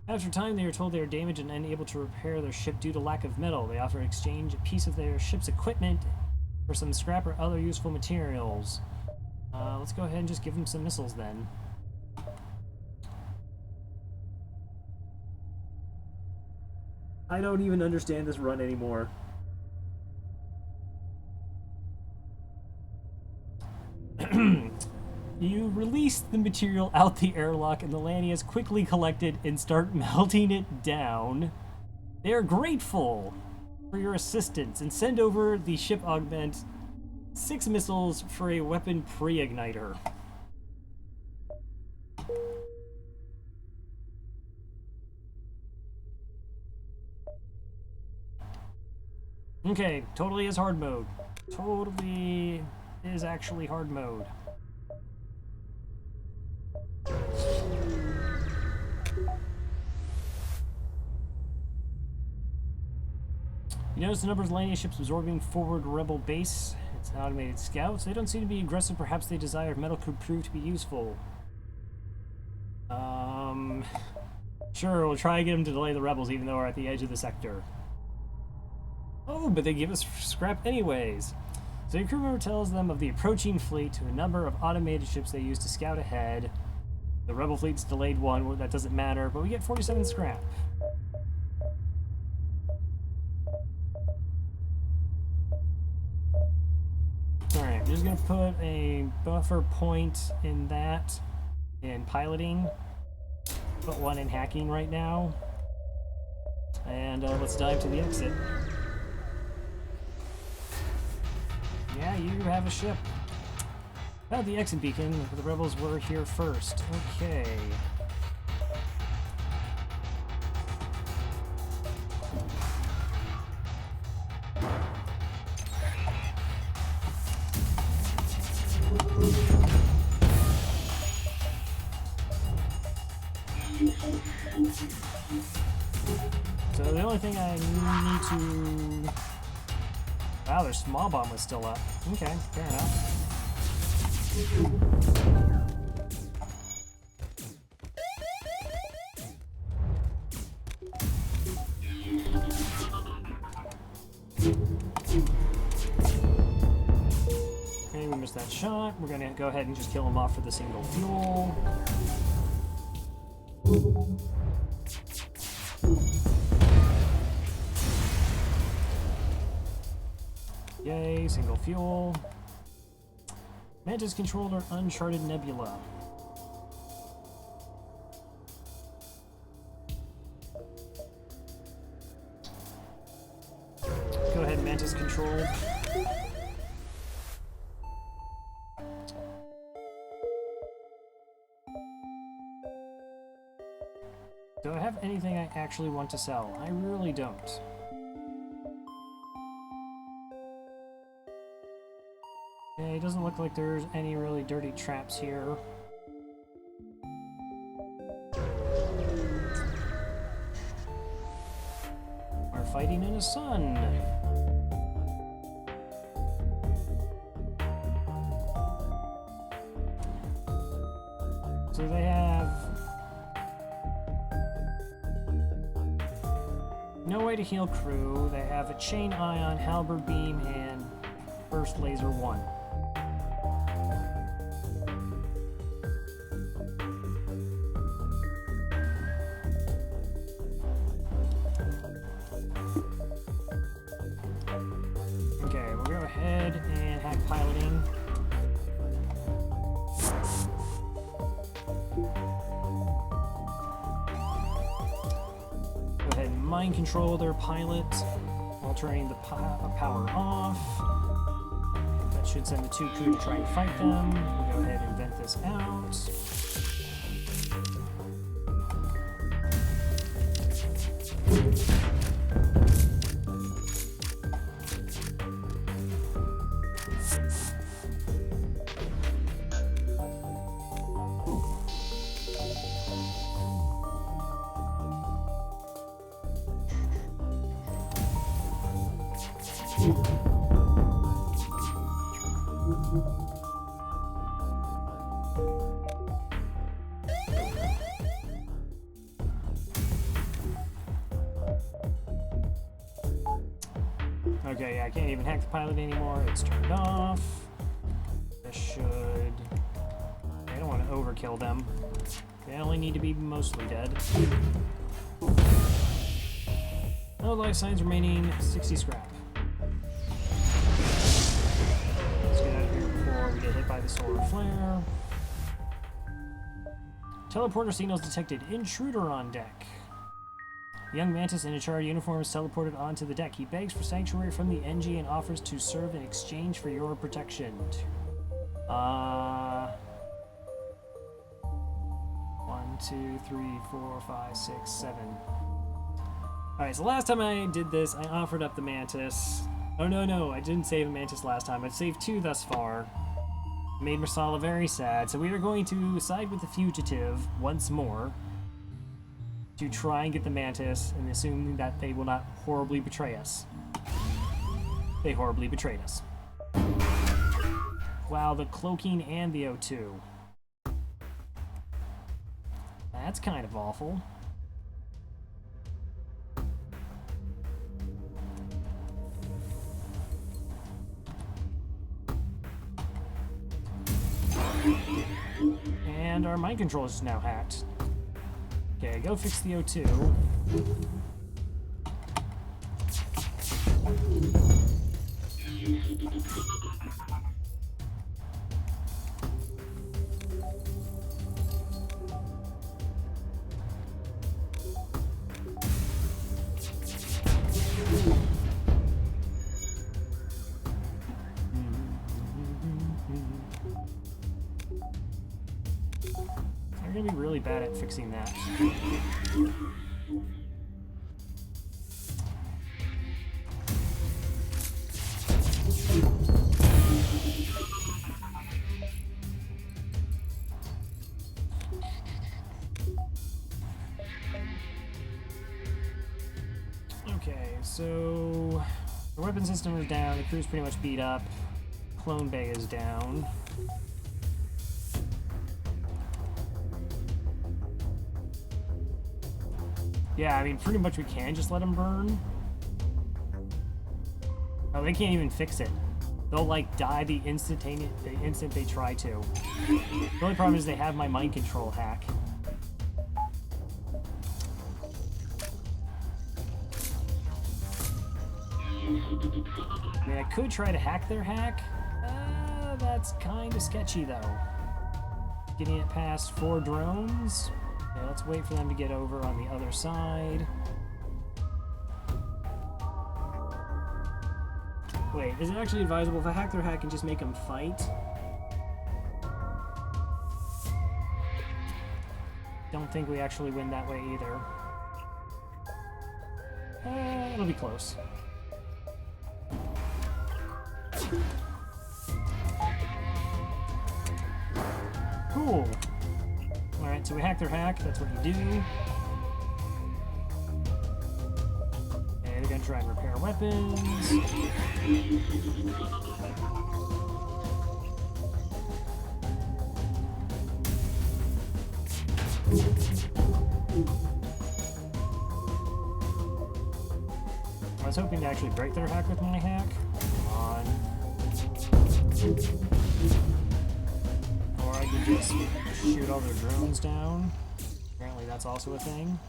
After time, they are told they are damaged and unable to repair their ship due to lack of metal. They offer to exchange a piece of their ship's equipment for some scrap or other useful materials. Let's go ahead and just give them some missiles then. I don't even understand this run anymore. You release the material out the airlock and the Lanius quickly collect it and start melting it down. They are grateful for your assistance and send over the ship augment 6 missiles for a weapon pre-igniter. Okay, totally is hard mode. Totally is actually hard mode. You notice the number of Lanius ships absorbing forward rebel base. It's an automated scout, so they don't seem to be aggressive. Perhaps they desire if metal could prove to be useful. Sure, we'll try and get them to delay the rebels even though we're at the edge of the sector. Oh, but they give us scrap anyways. So your crew member tells them of the approaching fleet to a number of automated ships they use to scout ahead. The rebel fleet's delayed one, well, that doesn't matter, but we get 47 scrap. Alright, I'm just gonna put a buffer point in that, in piloting. Put one in hacking right now. And let's dive to the exit. Yeah, you have a ship. Found the exit beacon, but the rebels were here first. Okay. So the only thing I need to... Wow, their small bomb was still up. Okay, fair enough. Okay, we missed that shot. We're gonna go ahead and just kill him off for the single fuel. Yay, single fuel. Mantis controlled our uncharted nebula. Go ahead, Mantis controlled. Do I have anything I actually want to sell? I really don't. Okay, it doesn't look like there's any really dirty traps here. We're fighting in a sun. So they have no way to heal crew. They have a chain ion, halberd beam, and burst laser 1. Okay, we'll go ahead and hack piloting. Go ahead and mind control their pilot while turning the power off. That should send the 2 crew to try and fight them. We'll go ahead and vent this out. Okay, yeah, I can't even hack the pilot anymore. It's turned off. This should... I don't want to overkill them. They only need to be mostly dead. No life signs remaining, 60 scrap. Let's get out of here before we get hit by the solar flare. Teleporter signals detected. Intruder on deck. The young mantis in a charred uniform is teleported onto the deck. He begs for sanctuary from the NG and offers to serve in exchange for your protection. 1, 2, 3, 4, 5, 6, 7. Alright, so last time I did this, I offered up the mantis. Oh no, I didn't save a mantis last time. I've saved 2 thus far. Made Marsala very sad, so we are going to side with the fugitive once more to try and get the mantis and assume that they will not horribly betray us. They horribly betrayed us. Wow, the cloaking and the O2. That's kind of awful. And our mind control is now hacked. Okay, go fix the O2. They're gonna be really bad at fixing that. Okay, so the weapon system is down, the crew's pretty much beat up, clone bay is down. Yeah, I mean, pretty much we can just let them burn. Oh, they can't even fix it. They'll, like, die the instant they try to. The only problem is they have my mind control hack. I mean, I could try to hack their hack. That's kind of sketchy, though. Getting it past 4 drones. Okay, let's wait for them to get over on the other side. Wait, is it actually advisable if I hack their hack and just make them fight? Don't think we actually win that way either. It'll be close. Cool. Alright, so we hack their hack, that's what you do. And they're gonna try and repair weapons. I was hoping to actually break their hack with my hack. Come on. Or I could just shoot all their drones down. Apparently that's also a thing.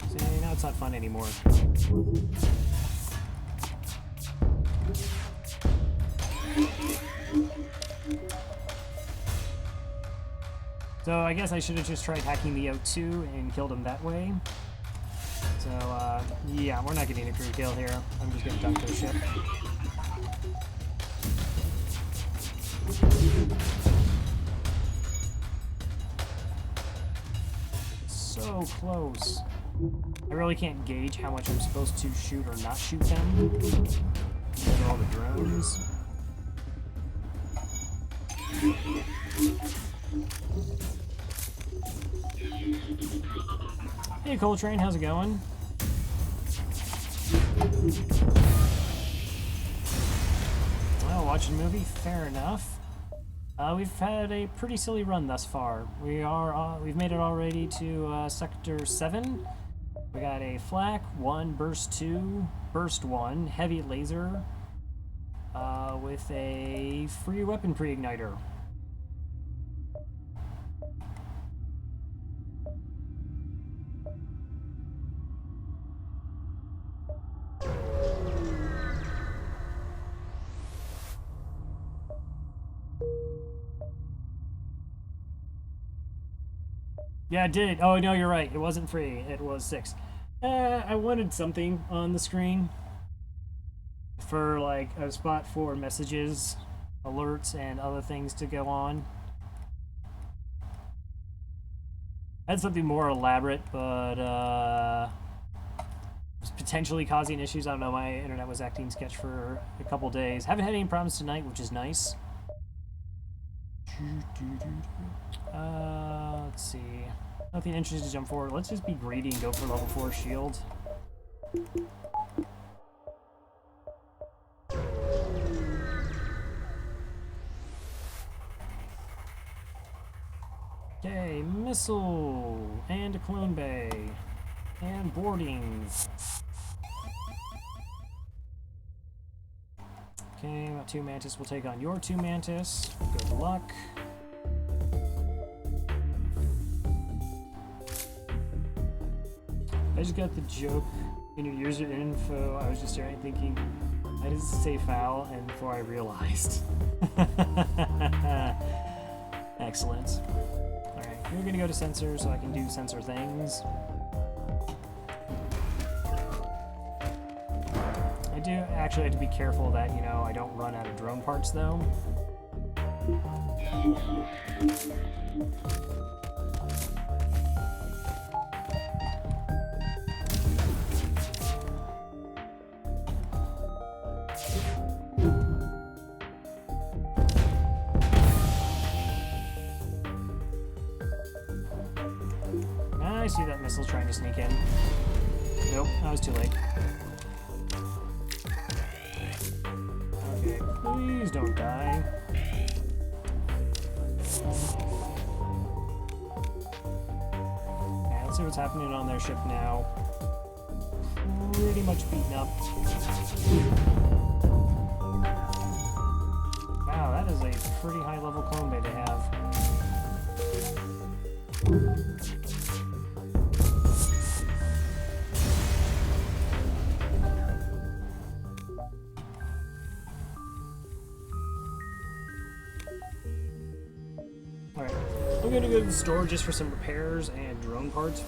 See, now it's not fun anymore. So I guess I should have just tried hacking the O2 and killed him that way. So, yeah, we're not getting a crew kill here. I'm just gonna dunk their ship. So close. I really can't gauge how much I'm supposed to shoot or not shoot them. Because of all the drones. Hey Coltrane, how's it going? Well, watching a movie, fair enough. We've had a pretty silly run thus far. We've made it already to Sector 7. We got a flak, 1, burst 2, burst 1, heavy laser, with a free weapon pre-igniter. Yeah, it did. Oh, no, you're right. It wasn't free. It was 6. I wanted something on the screen for, like, a spot for messages, alerts, and other things to go on. I had something more elaborate, but, it was potentially causing issues. I don't know, my internet was acting sketch for a couple days. Haven't had any problems tonight, which is nice. Let's see. Nothing interesting to jump forward. Let's just be greedy and go for level 4 shield. Okay, missile and a clone bay and boarding. Okay, my 2 Mantis will take on your 2 Mantis. Good luck. I just got the joke in your user info. I was just staring thinking, I just say foul, and before I realized. Excellent. Alright, you're gonna go to sensor so I can do sensor things. I do actually have to be careful that, you know, I don't run out of drone parts though. I see that missile trying to sneak in. Nope, I was too late. Okay, please don't die. Okay, let's see what's happening on their ship now. Pretty much beaten up. Wow, that is a pretty high level clone bay to have. Alright, I'm gonna go to the store just for some repairs and drone parts.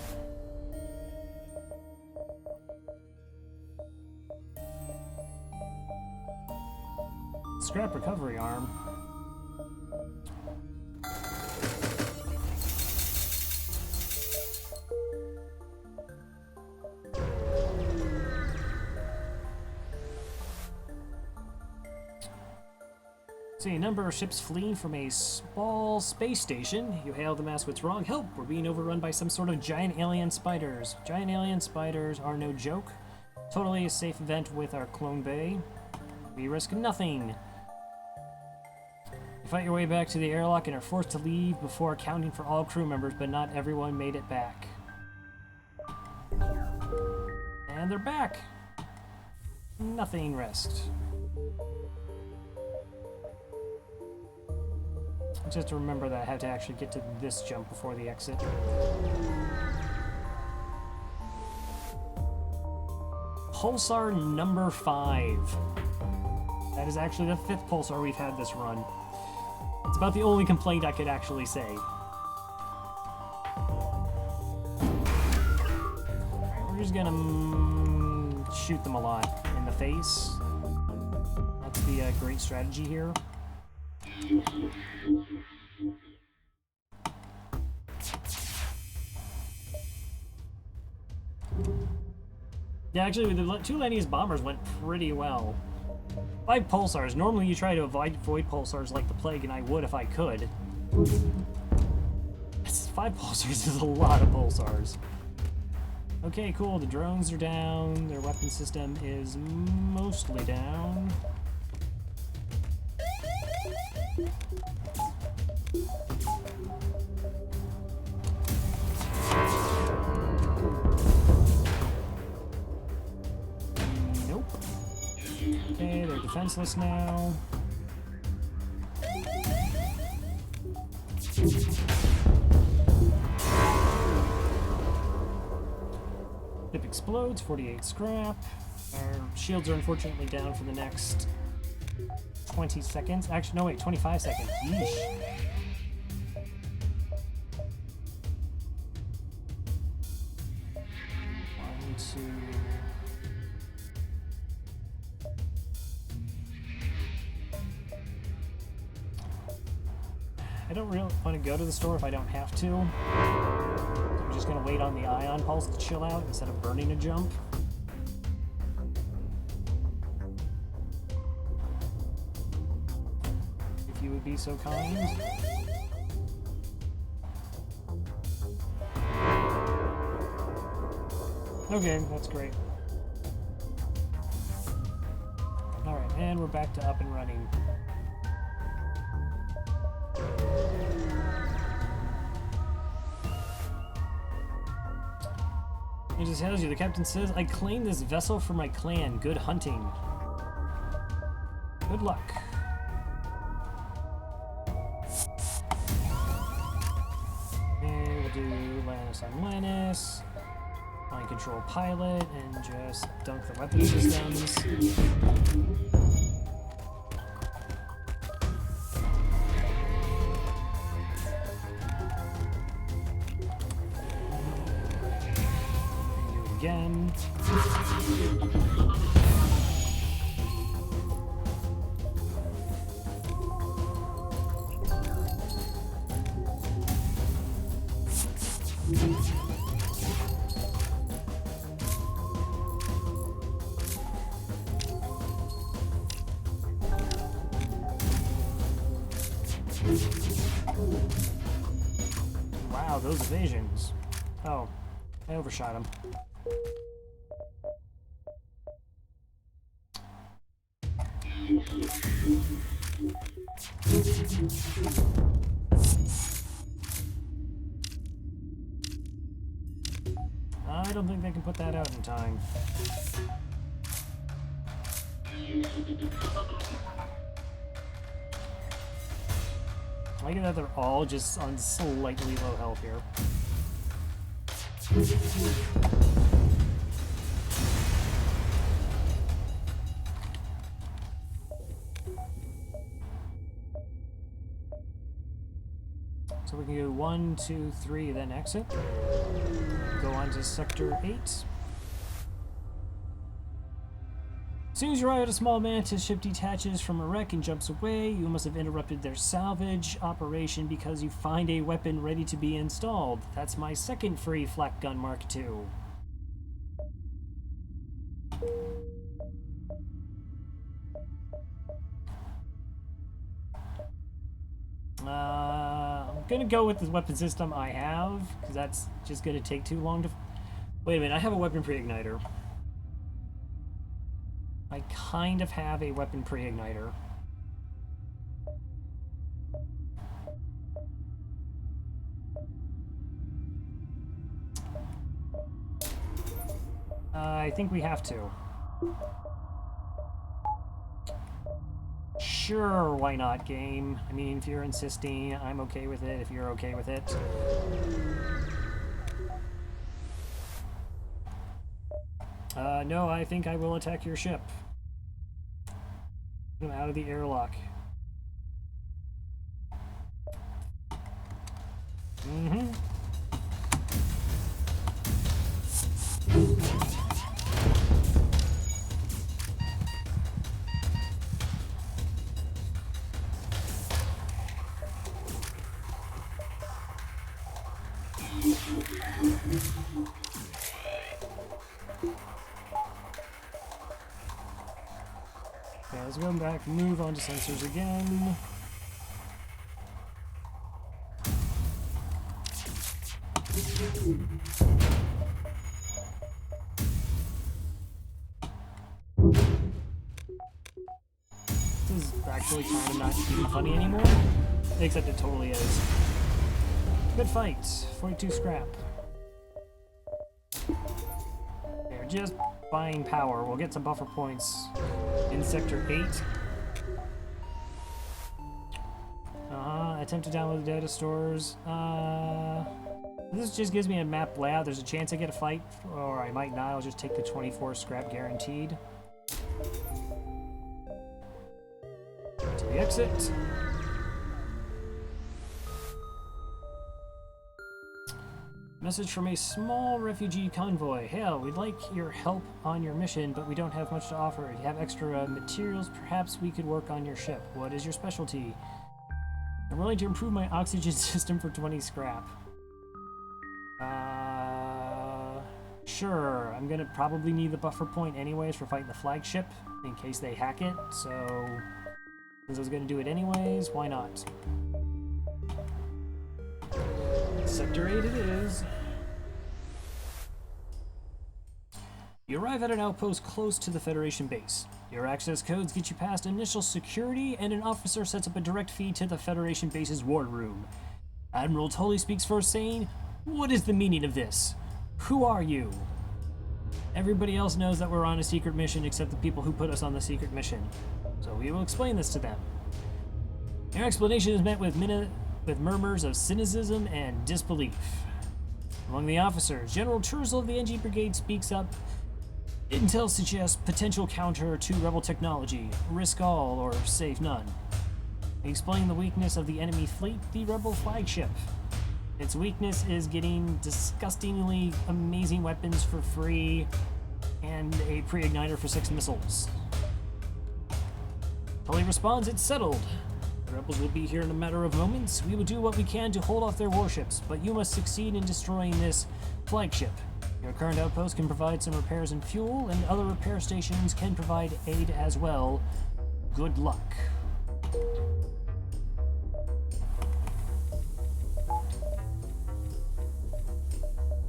Scrap recovery arm. See a number of ships fleeing from a small space station. You hail them, ask what's wrong. Help! We're being overrun by some sort of giant alien spiders. Giant alien spiders are no joke. Totally a safe event with our clone bay. We risk nothing. You fight your way back to the airlock and are forced to leave before accounting for all crew members, but not everyone made it back. And they're back. Nothing rest. Just to remember that I have to actually get to this jump before the exit. Pulsar number 5. That is actually the 5th pulsar we've had this run. It's about the only complaint I could actually say. Alright, we're just gonna shoot them a lot in the face. That's the great strategy here. Yeah, actually, the 2 Lanius bombers went pretty well. 5 pulsars. Normally you try to avoid pulsars like the plague, and I would if I could. 5 pulsars is a lot of pulsars. Okay, cool. The drones are down. Their weapon system is mostly down. Nope. Okay, they're defenseless now. Ship explodes, 48 scrap. Our shields are unfortunately down for the next 20 seconds. Actually, no, wait, 25 seconds. Yeesh. One, two. I don't really want to go to the store if I don't have to. I'm just going to wait on the ion pulse to chill out instead of burning a jump. If you would be so kind. Okay, that's great. Alright, and we're back to up and running. It just tells you, the captain says, I claim this vessel for my clan. Good hunting. Good luck. Okay, we'll do Lanius on Lanius. Mind control pilot, and just dunk the weapon systems. Again. Wow, those evasions. Oh, I overshot him. I don't think they can put that out in time. I like that they're all just on slightly low health here. So we can do 1, 2, 3, then exit. Go on to Sector 8. As soon as you arrive at a small mantis ship detaches from a wreck and jumps away, you must have interrupted their salvage operation because you find a weapon ready to be installed. That's my second free flak gun Mark II. I'm gonna go with the weapon system I have, because that's just gonna take too long to... Wait a minute, I have a weapon pre-igniter. I kind of have a weapon pre-igniter. I think we have to. Sure, why not, game? I mean, if you're insisting, I'm okay with it, if you're okay with it. No, I think I will attack your ship. I'm out of the airlock. Mm-hmm. Okay, let's go back, move on to sensors again. This is actually kind of not even funny anymore, except it totally is. Good fight, 42 scrap. They're just buying power. We'll get some buffer points in Sector 8. Attempt to download the data stores. This just gives me a map layout. There's a chance I get a fight, or I might not. I'll just take the 24 scrap guaranteed. To the exit. Message from a small refugee convoy. Hail, we'd like your help on your mission, but we don't have much to offer. If you have extra materials, perhaps we could work on your ship. What is your specialty? I'm willing to improve my oxygen system for 20 scrap. Sure. I'm gonna probably need the buffer point anyways for fighting the flagship, in case they hack it, so... Since I was gonna do it anyways, why not? Sector 8 it is. You arrive at an outpost close to the Federation base. Your access codes get you past initial security, and an officer sets up a direct feed to the Federation base's war room. Admiral Tully speaks first, saying, "What is the meaning of this? Who are you?" Everybody else knows that we're on a secret mission except the people who put us on the secret mission, so we will explain this to them. Your explanation is met with murmurs of cynicism and disbelief. Among the officers, General Turzel of the NG Brigade speaks up. Intel suggests potential counter to rebel technology. Risk all or save none. He explained the weakness of the enemy fleet, the rebel flagship. Its weakness is getting disgustingly amazing weapons for free and a pre-igniter for 6 missiles. Tully responds, "It's settled. The rebels will be here in a matter of moments. We will do what we can to hold off their warships, but you must succeed in destroying this flagship. Your current outpost can provide some repairs and fuel, and other repair stations can provide aid as well. Good luck."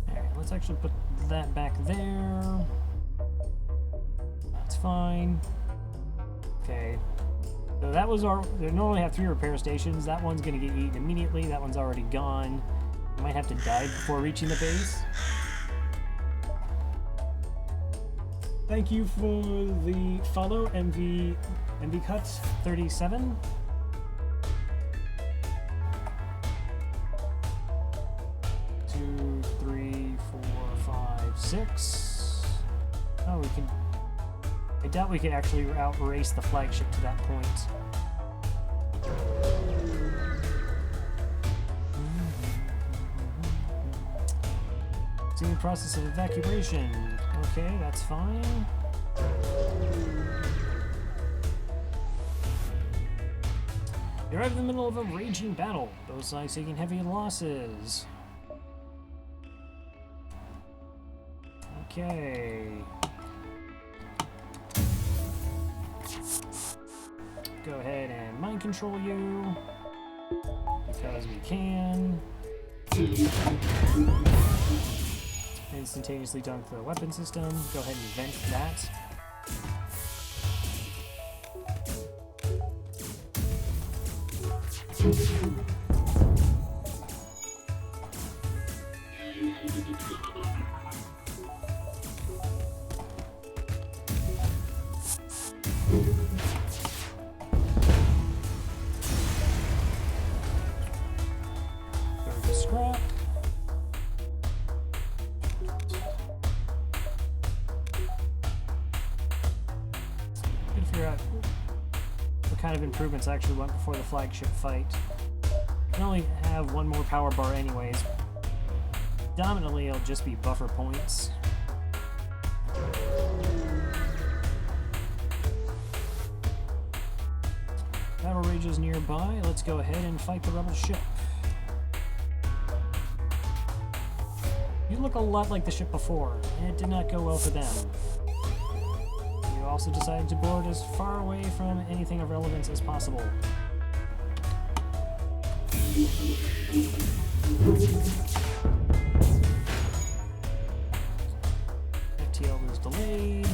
Alright, let's actually put that back there. That's fine. Okay. So that was our... They normally have 3 repair stations. That one's going to get eaten immediately. That one's already gone. I might have to dive before reaching the base. Thank you for the follow, MV Cut 37. Two, three, 4, 5, 6. Oh, we can. I doubt we can actually outrace the flagship to that point. It's in the process of evacuation. Okay, that's fine. You're right in the middle of a raging battle. Both sides taking heavy losses. Okay. Go ahead and mind control you. because we can. Instantaneously dunk the weapon system. Go ahead and vent that. Scrap. Gotta figure out what kind of improvements I actually want before the flagship fight. I can only have one more power bar anyways. Dominantly, it'll just be buffer points. Battle Rage is nearby. Let's go ahead and fight the rebel ship. You look a lot like the ship before, and it did not go well for them. You also decided to board as far away from anything of relevance as possible. FTL was delayed.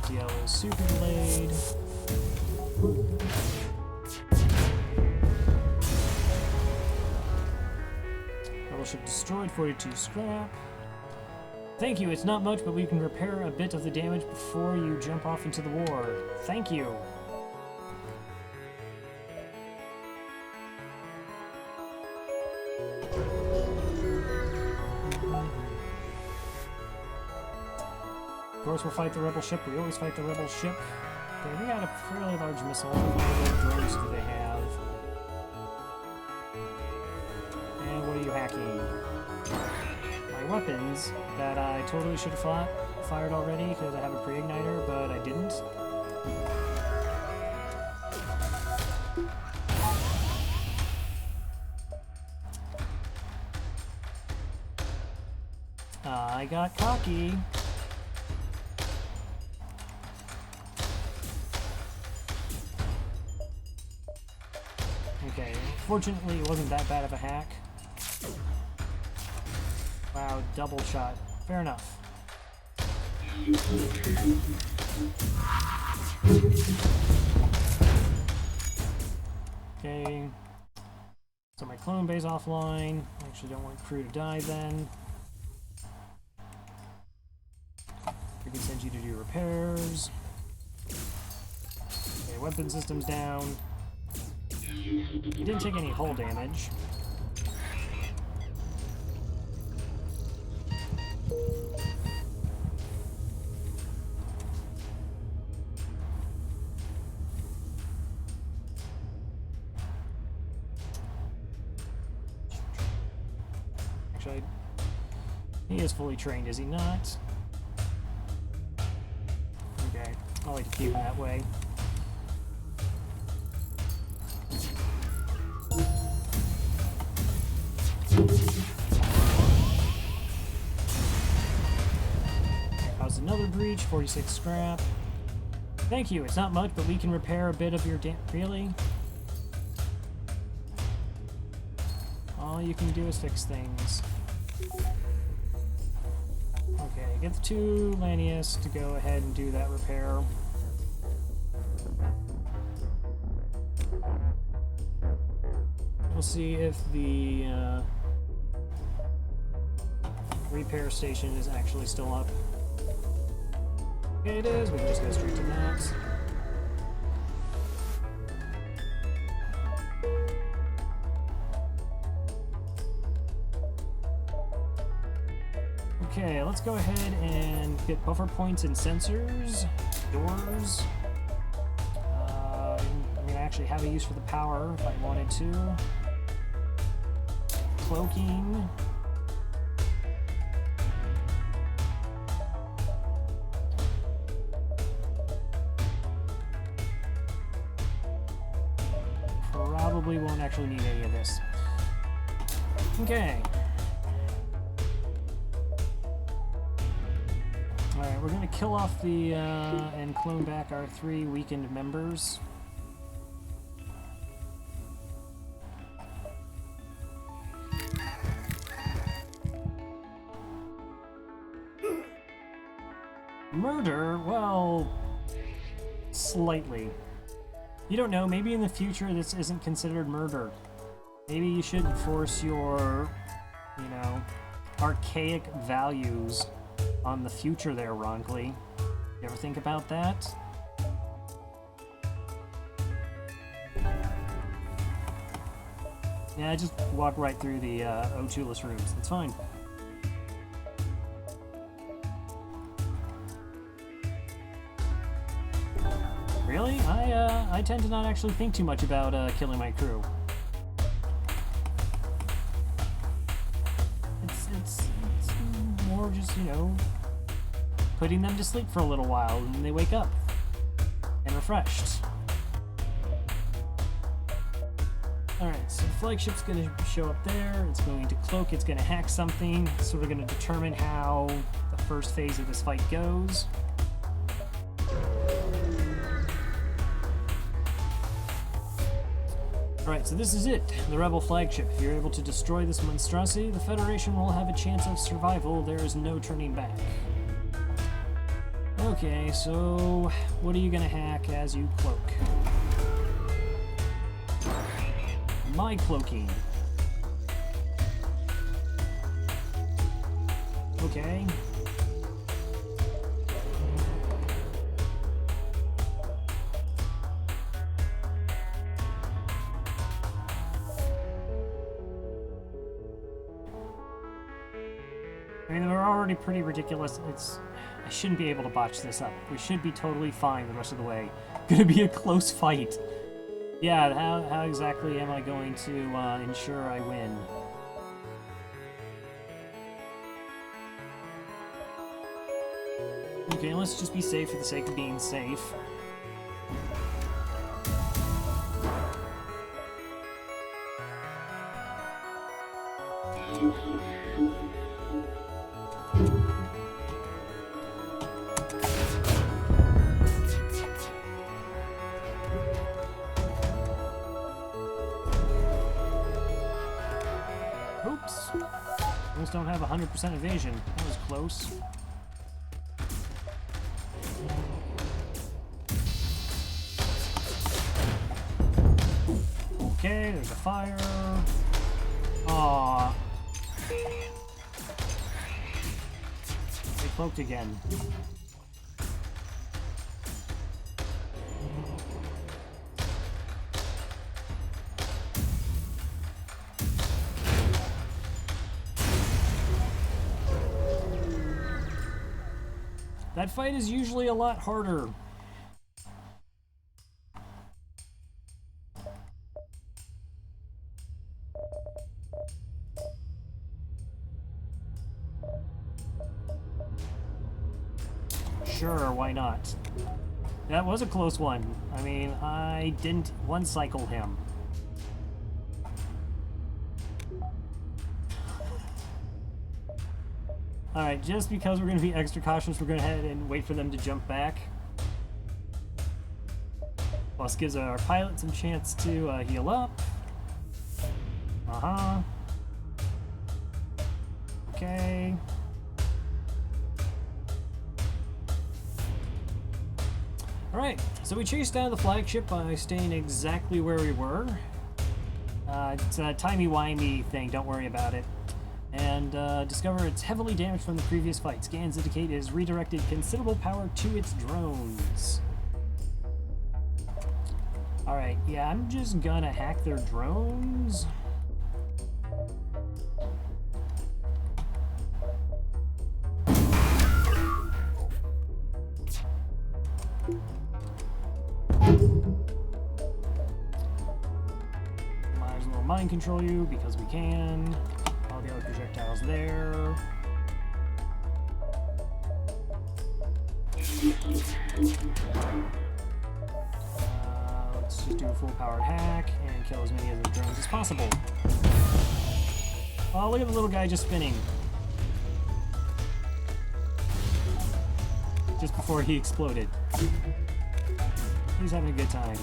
FTL is super delayed. Battleship destroyed, 42 scrap. Thank you, it's not much, but we can repair a bit of the damage before you jump off into the war. Thank you. Of course, we'll fight the rebel ship. We always fight the rebel ship. Okay, they got a fairly large missile. How many drones do they have? And what are you hacking? My weapons that I totally should have fired already because I have a pre-igniter, but I didn't. I got cocky. Okay, fortunately it wasn't that bad of a hack. Wow, double shot. Fair enough. Okay. So my clone bay's offline. I actually don't want crew to die then. We can send you to do repairs. Okay, weapon system's down. You didn't take any hull damage. Actually, he is fully trained, is he not? Okay, I like to keep him that way. How's another breach? 46 scrap. Thank you, it's not much, but we can repair a bit of your really? All you can do is fix things. Okay, get the two Lanius to go ahead and do that repair. We'll see if the repair station is actually still up. Okay, it is. We can just go straight to that. Okay, let's go ahead and get buffer points and sensors, doors. I'm gonna actually have a use for the power if I wanted to. Cloaking. Probably won't actually need any of this. Okay. Alright, we're gonna kill off the, and clone back our 3 weakened members. Murder? Well, slightly. You don't know, maybe in the future this isn't considered murder. Maybe you should force your, you know, archaic values on the future there, Ronkly. You ever think about that? Yeah, just walk right through the O2-less rooms. That's fine. Really? I tend to not actually think too much about killing my crew. It's more just, you know, putting them to sleep for a little while and they wake up and refreshed. Alright, so the flagship's going to show up there, it's going to cloak, it's going to hack something, so we're going to determine how the first phase of this fight goes. Alright, so this is it, the Rebel flagship. If you're able to destroy this monstrosity, the Federation will have a chance of survival. There is no turning back. Okay, so what are you gonna hack as you cloak? My cloaking. Okay. I mean, they're already pretty ridiculous. I shouldn't be able to botch this up. We should be totally fine the rest of the way. Gonna be a close fight. Yeah, how exactly am I going to ensure I win? Okay, let's just be safe for the sake of being safe. Oops. Almost don't have 100% evasion. That was close. Okay, there's a fire. Aww. They cloaked again. That fight is usually a lot harder. Sure, why not? That was a close one. I mean, I didn't one-cycle him. Alright, just because we're going to be extra cautious, we're going to head and wait for them to jump back. Plus gives our pilot some chance to heal up. Uh-huh. Okay. Alright, so we chased down the flagship by staying exactly where we were. It's a timey-wimey thing, don't worry about it. And discover it's heavily damaged from the previous fight. Scans indicate it has redirected considerable power to its drones. Alright, yeah, I'm just gonna hack their drones. Might as well mind control you because we can. All the other projectiles there. Let's just do a full powered hack and kill as many of the drones as possible. Oh, look at the little guy just spinning. just before he exploded. He's having a good time.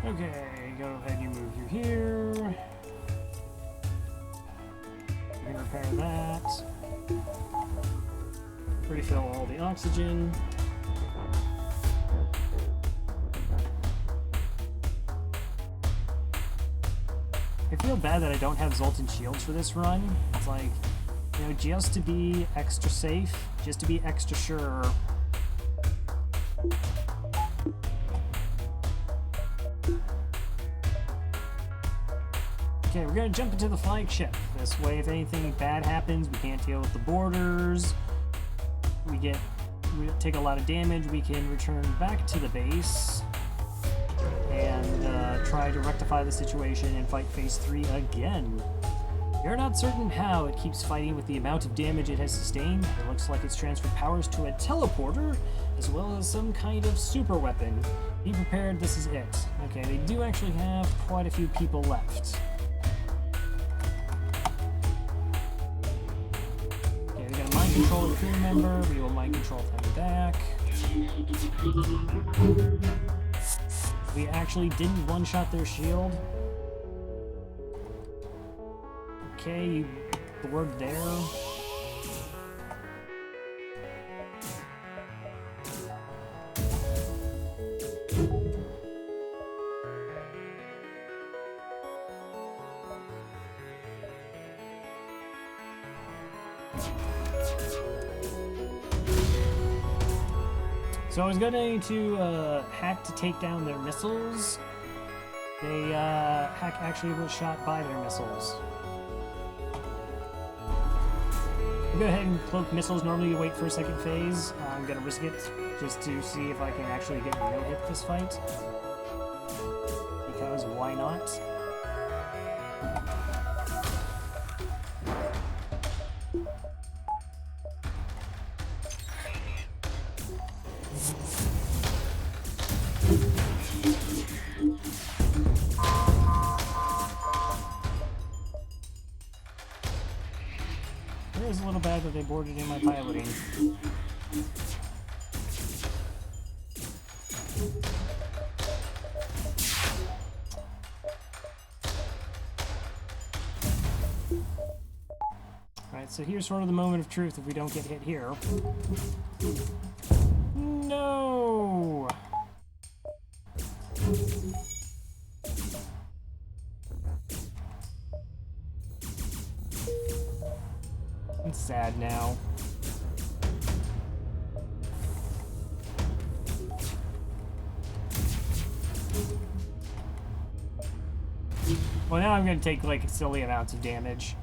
Okay, go ahead, you move through here. You can repair that. Refill all the oxygen. I feel bad that I don't have Zoltan shields for this run. It's like, you know, just to be extra safe, just to be extra sure. Okay, we're gonna jump into the flagship. This way, if anything bad happens, we can't deal with the borders. We take a lot of damage. We can return back to the base and try to rectify the situation and fight phase 3 again. We're not certain how it keeps fighting with the amount of damage it has sustained. It looks like it's transferred powers to a teleporter, as well as some kind of super weapon. Be prepared, this is it. Okay, they do actually have quite a few people left. Okay, we got a mind control crew member. We will mind control them back. We actually didn't one-shot their shield. Okay, you board there. So I was going to hack to take down their missiles. They hack actually was shot by their missiles. I'll go ahead and cloak missiles. Normally you wait for a second phase. I'm gonna risk it just to see if I can actually get no hit this fight. Because why not? It is a little bad that they boarded in my piloting. Alright, so here's sort of the moment of truth if we don't get hit here. No! I'm sad now. Well, now I'm gonna take like silly amounts of damage.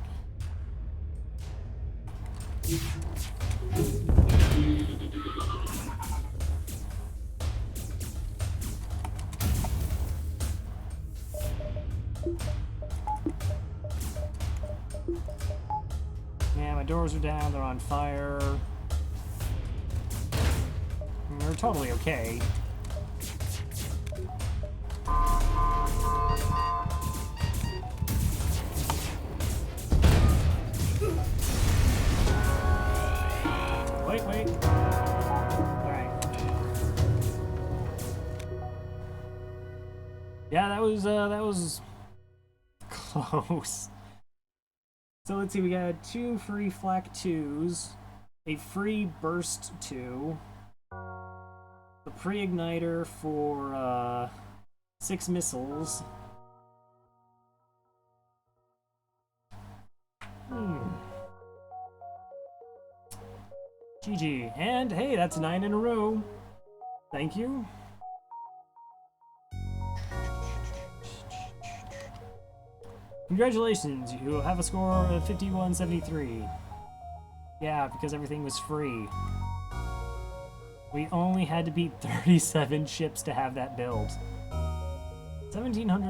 Yeah, my doors are down, they're on fire. We're totally okay. Wait. Alright. Yeah, that was close. So let's see, we got 2 free flak 2s, a free burst 2, a pre-igniter for 6 missiles, GG. And hey, that's 9 in a row. Thank you. Congratulations, you have a score of 5173. Yeah, because everything was free. We only had to beat 37 ships to have that build. 1700